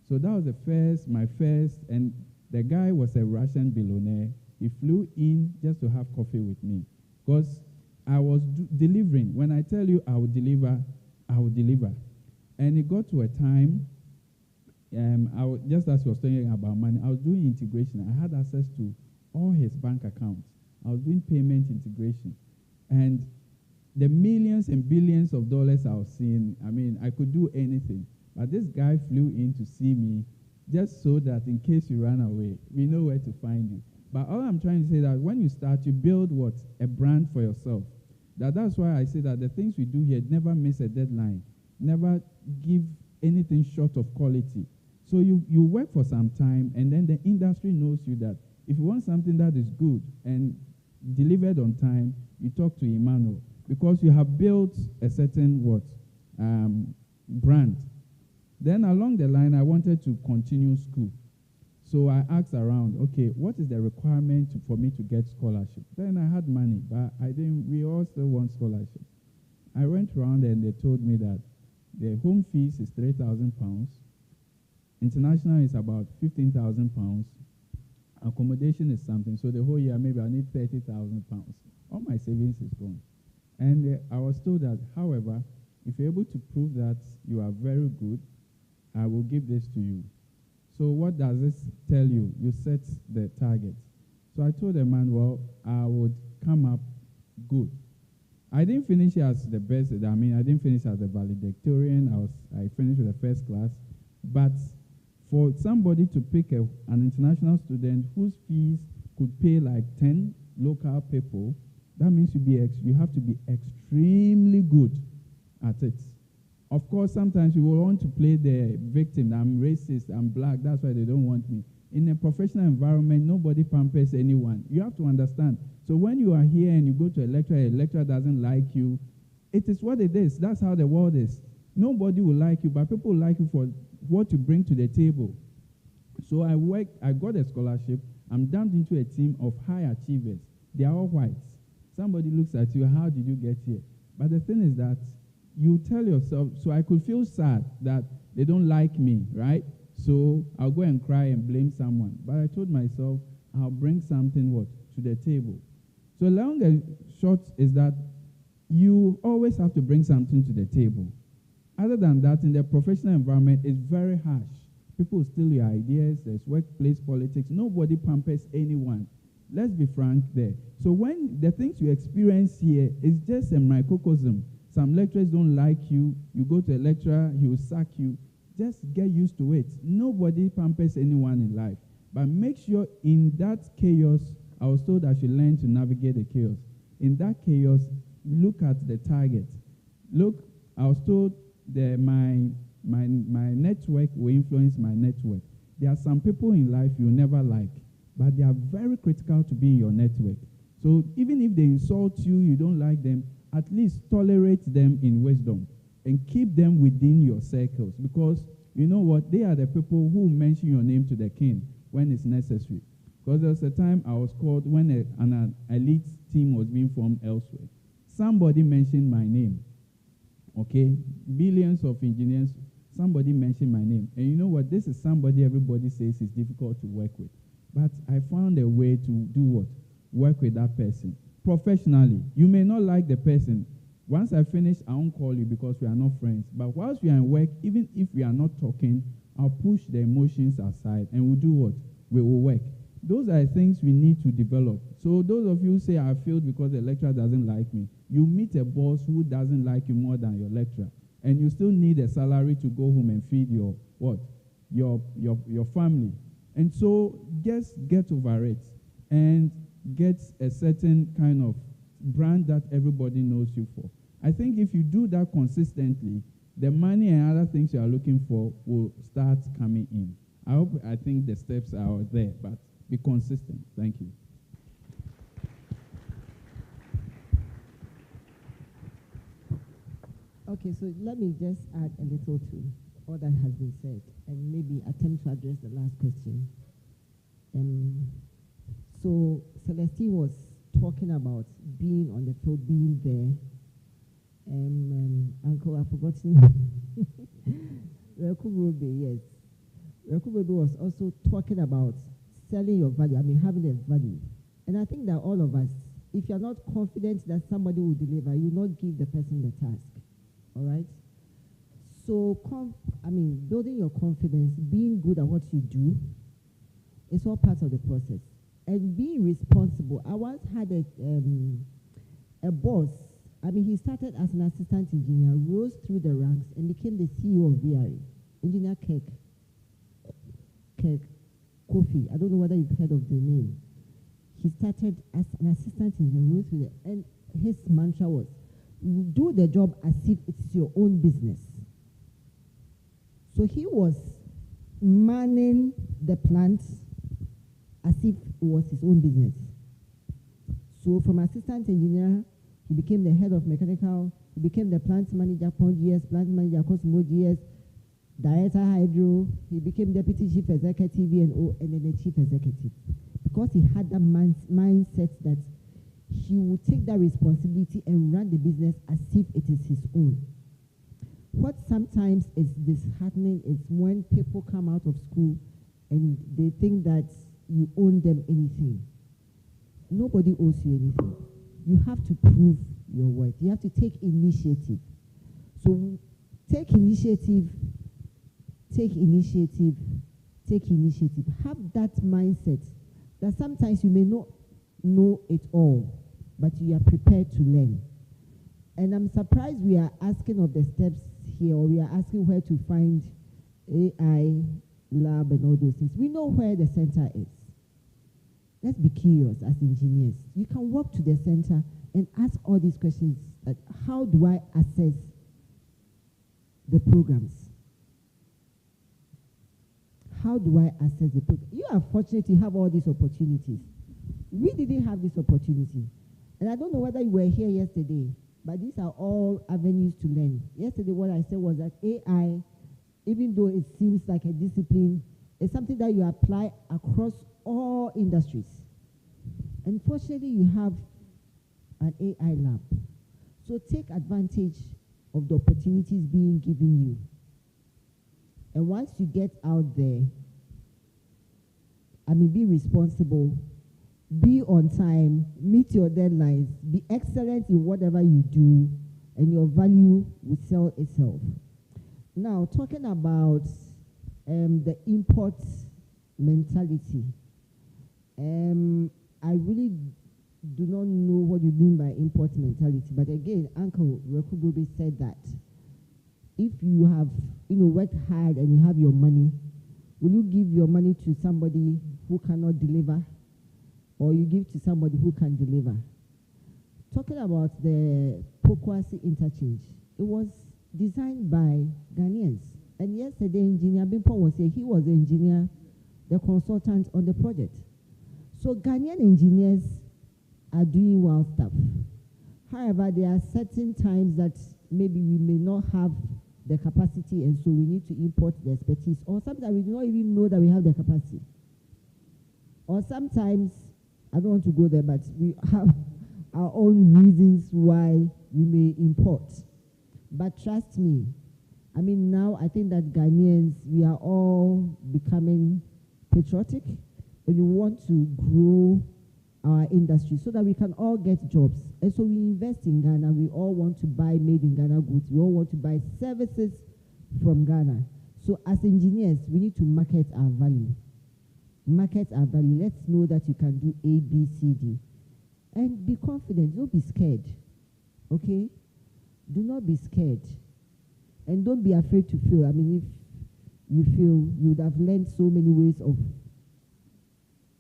So that was my first, and the guy was a Russian billionaire. He flew in just to have coffee with me because I was delivering. When I tell you I would deliver, I would deliver. And it got to a time, just as you were talking about money, I was doing integration. I had access to all his bank accounts. I was doing payment integration. And the millions and billions of dollars I was seeing, I mean, I could do anything. But this guy flew in to see me just so that in case you run away, we know where to find you. But all I'm trying to say that when you start, you build what? A brand for yourself. That's why I say that the things we do here, never miss a deadline. Never give anything short of quality. So you work for some time, and then the industry knows you that if you want something that is good and delivered on time, you talk to Emmanuel. Because you have built a certain brand. Then along the line, I wanted to continue school. So I asked around, okay, what is the requirement for me to get scholarship? Then I had money, but we all still want scholarship. I went around and they told me that the home fees is £3,000. International is about £15,000. Accommodation is something. So the whole year, maybe I need £30,000. All my savings is gone. And I was told that, however, if you're able to prove that you are very good, I will give this to you. So what does this tell you? You set the target. So I told the man, well, I would come up good. I didn't finish as the best. I mean, I didn't finish as the valedictorian. I finished with the first class. But for somebody to pick an international student whose fees could pay like 10 local people, that means you have to be extremely good at it. Of course, sometimes you will want to play the victim. I'm racist, I'm black, that's why they don't want me. In a professional environment, nobody pampers anyone. You have to understand. So when you are here and you go to a lecturer doesn't like you, it is what it is. That's how the world is. Nobody will like you, but people like you for what you bring to the table. So I got a scholarship. I'm dumped into a team of high achievers. They are all whites. Somebody looks at you, how did you get here? But the thing is that you tell yourself, so I could feel sad that they don't like me, right? So I'll go and cry and blame someone. But I told myself, I'll bring something to the table. So long and short is that you always have to bring something to the table. Other than that, in the professional environment, it's very harsh. People steal your ideas. There's workplace politics. Nobody pampers anyone. Let's be frank there. So when the things you experience here is just a microcosm, some lecturers don't like you, you go to a lecturer, he will sack you. Just get used to it. Nobody pampers anyone in life. But make sure in that chaos, I was told I should learn to navigate the chaos. In that chaos, look at the target. Look, I was told that my network will influence my network. There are some people in life you never like, but they are very critical to be in your network. So even if they insult you, you don't like them, at least tolerate them in wisdom and keep them within your circles, because you know what? They are the people who mention your name to the king when it's necessary. Because there was a time I was called when an elite team was being formed elsewhere. Somebody mentioned my name. Okay? Billions of engineers, somebody mentioned my name. And you know what? This is somebody everybody says is difficult to work with. But I found a way to do what? Work with that person. Professionally, you may not like the person. Once I finish, I won't call you because we are not friends. But whilst we are in work, even if we are not talking, I'll push the emotions aside and we'll do what? We will work. Those are things we need to develop. So those of you who say I failed because the lecturer doesn't like me, you meet a boss who doesn't like you more than your lecturer, and you still need a salary to go home and feed your what? Your family. And so just get over it and get a certain kind of brand that everybody knows you for. I think if you do that consistently, the money and other things you are looking for will start coming in. I think the steps are there, but be consistent. Thank you. Okay, so let me just add a little to all that has been said and maybe attempt to address the last question. So Celestine was talking about being on the field, being there. Uncle, I've forgotten. Rekubobe, yes. Rekubobe was also talking about selling your value, having a value. And I think that all of us, if you're not confident that somebody will deliver, you will not give the person the task. All right? So, building your confidence, being good at what you do, is all part of the process. And being responsible. I once had a boss. He started as an assistant engineer, rose through the ranks, and became the CEO of VRE, Engineer Kirk Kofi. I don't know whether you've heard of the name. He started as an assistant engineer, rose through and his mantra was, do the job as if it's your own business. So he was manning the plant as if it was his own business. So from assistant engineer, he became the head of mechanical, he became the plant manager, GS, plant manager, Cosmo GS, director Hydro, he became deputy chief executive, VNO, and then the chief executive. Because he had that mindset that he would take that responsibility and run the business as if it is his own. What sometimes is disheartening is when people come out of school and they think that you own them anything. Nobody owes you anything. You have to prove your worth. You have to take initiative. So take initiative, take initiative, take initiative. Have that mindset that sometimes you may not know it all, but you are prepared to learn. And I'm surprised we are asking of the steps here, or we are asking where to find AI lab and all those things. We know where the center is. Let's be curious as engineers. You can walk to the center and ask all these questions. That how do I access the programs? How do I access the program? You are fortunate to have all these opportunities. We didn't have this opportunity. And I don't know whether you were here yesterday, but these are all avenues to learn. Yesterday what I said was that AI, even though it seems like a discipline, is something that you apply across all industries. And fortunately, you have an AI lab. So take advantage of the opportunities being given you. And once you get out there, be responsible, be on time, meet your deadlines, be excellent in whatever you do, and your value will sell itself. Now, talking about the import mentality, I really do not know what you mean by import mentality, but again, Uncle Rekubobe said that if you have worked hard and you have your money, will you give your money to somebody who cannot deliver, or you give to somebody who can deliver? Talking about the Pokwasi interchange, it was designed by Ghanaians. And yesterday, Engineer Bimpo was here. He was the engineer, the consultant on the project. So Ghanaian engineers are doing well stuff. However, there are certain times that maybe we may not have the capacity, and so we need to import the expertise, or sometimes we do not even know that we have the capacity. Or sometimes, I don't want to go there, but we have our own reasons why we may import. But trust me, I mean, now I think that Ghanaians, we are all becoming patriotic, and we want to grow our industry so that we can all get jobs. And so we invest in Ghana. We all want to buy made in Ghana goods. We all want to buy services from Ghana. So as engineers, we need to market our value. Market our value. Let's know that you can do A, B, C, D. And be confident. Don't be scared. Okay? Do not be scared. And don't be afraid to fail. I mean, if you fail, you would have learned so many ways of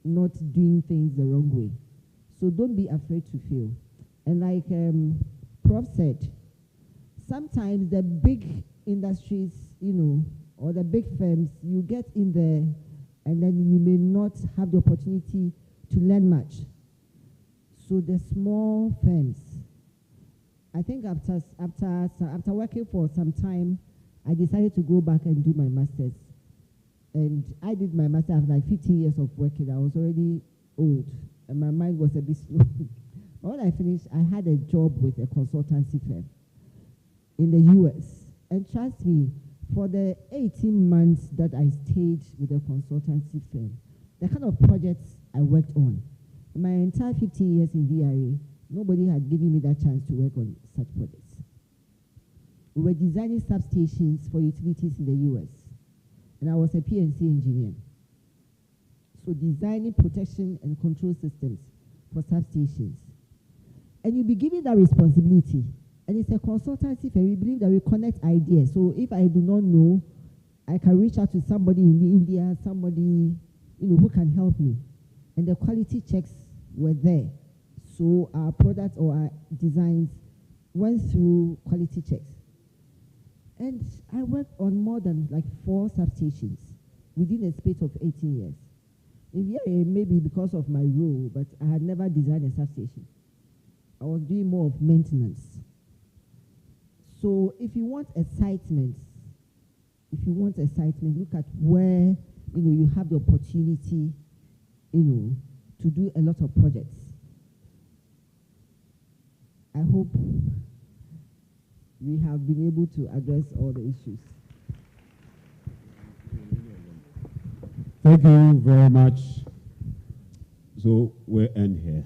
not doing things the wrong way. So don't be afraid to fail. And like Prof said, sometimes the big industries, or the big firms, you get in there and then you may not have the opportunity to learn much. So the small firms, I think after working for some time, I decided to go back and do my master's. And I did my master's after like 15 years of working. I was already old, and my mind was a bit slow. But when I finished, I had a job with a consultancy firm in the US. And trust me, for the 18 months that I stayed with a consultancy firm, the kind of projects I worked on, in my entire 15 years in VRA, nobody had given me that chance to work on such projects. We were designing substations for utilities in the US. And I was a PNC engineer. So designing protection and control systems for substations. And you'll be given that responsibility. And it's a consultancy firm. We believe that we connect ideas. So if I do not know, I can reach out to somebody in India, somebody who can help me. And the quality checks were there. So our products or our designs went through quality checks. And I worked on more than like 4 substations within a space of 18 years. In VIA, maybe because of my role, but I had never designed a substation. I was doing more of maintenance. So if you want excitement, look at where you have the opportunity, to do a lot of projects. I hope we have been able to address all the issues. Thank you very much. So we'll end here.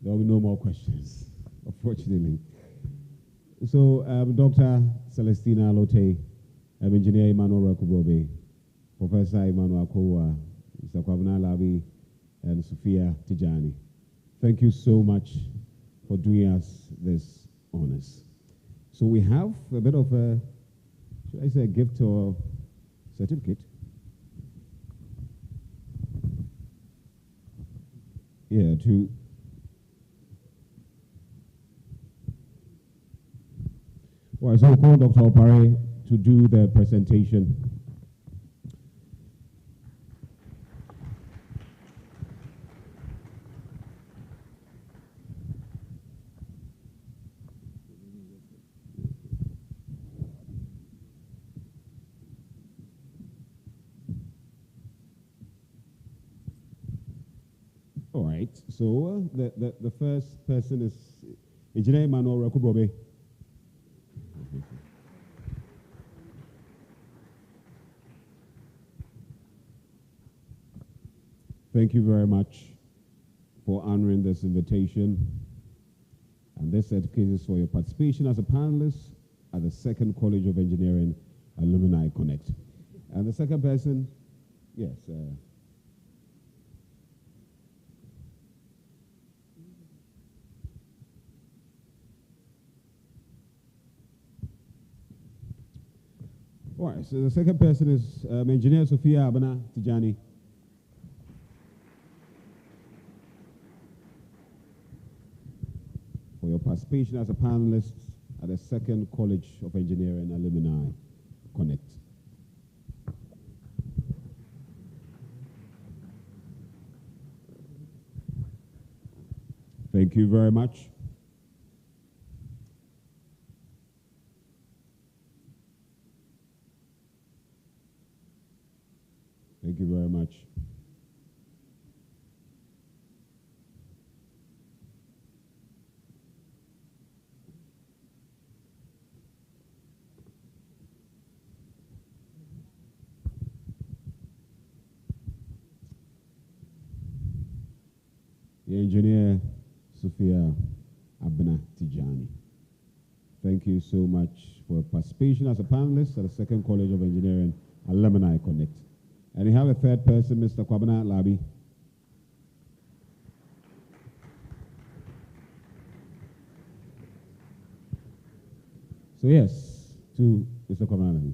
There will be no more questions, unfortunately. So Dr. Celestina Lote, Engineer Emmanuel Rekubobe, Professor Emmanuel Akowa, Mr. Kwabena Labi, and Sophia Tijani. Thank you so much for doing us this honors. So we have a bit of a, should I say, a gift or certificate? Yeah, to well, so we'll call Dr. Opare to do the presentation. All right, so the first person is Engineer Emmanuel Rekubobe. Thank you very much for honoring this invitation. And this certificate is for your participation as a panelist at the Second College of Engineering Alumni Connect. And the second person, yes. All right, so the second person is Engineer Sophia Abana Tijani. For your participation as a panelist at the Second College of Engineering Alumni Connect. you very much. Thank you very much. The engineer, Sophia Abna Tijani. Thank you so much for participation as a panelist at the Second College of Engineering Alumni Connect. And we have a third person, Mr. Kwabena Labi. So yes, to Mr. Kwabena Labi.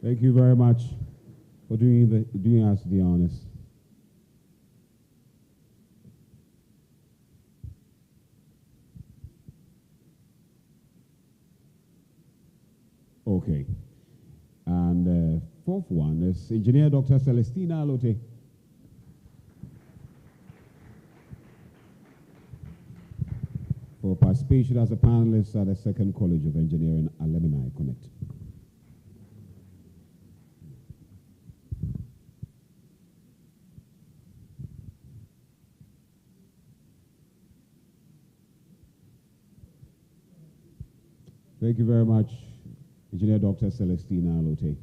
Thank you very much for doing us the honors. Okay. And the fourth one is Engineer Dr. Celestina Alote. For participation as a panelist at the Second College of Engineering Alumni Connect. Thank you very much, Engineer Dr. Celestina Alote.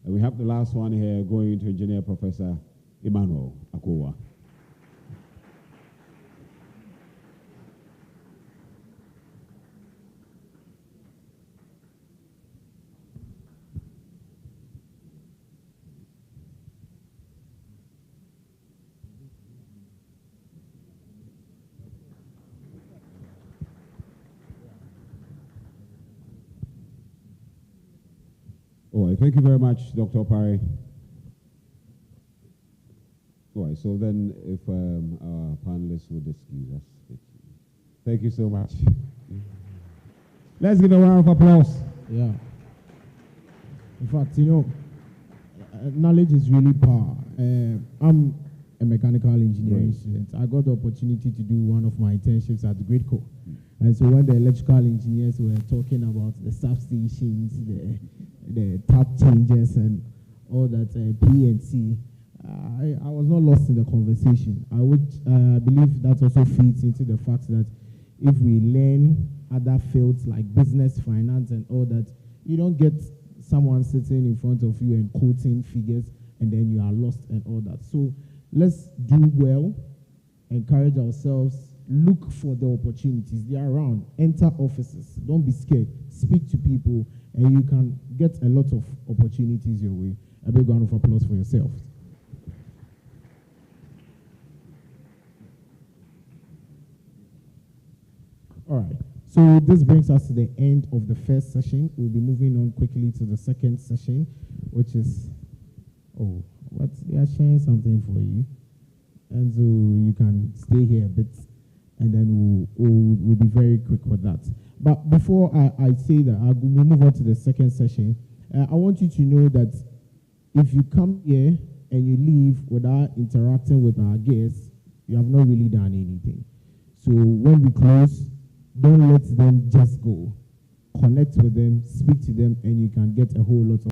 And we have the last one here going to Engineer Professor Emmanuel Akowa. All right, thank you very much, Dr. Opare. All right, so then if our panelists would excuse us. Thank you so much. Let's give a round of applause. Yeah. In fact, knowledge is really power. I'm a mechanical engineering student. I got the opportunity to do one of my internships at the Gridco. And so when the electrical engineers were talking about the substations, the tap changes and all that P&C, I was not lost in the conversation. I believe that also feeds into the fact that if we learn other fields like business, finance, and all that, you don't get someone sitting in front of you and quoting figures, and then you are lost and all that. So let's do well, encourage ourselves, look for the opportunities. They are around. Enter offices. Don't be scared. Speak to people, and you can get a lot of opportunities your way. A big round of applause for yourself. All right. So this brings us to the end of the first session. We'll be moving on quickly to the second session, which is, we are sharing something for you. And so you can stay here a bit, and then we'll be very quick with that. But before I say that, we'll move on to the second session. I want you to know that if you come here and you leave without interacting with our guests, you have not really done anything. So when we close, don't let them just go. Connect with them, speak to them, and you can get a whole lot of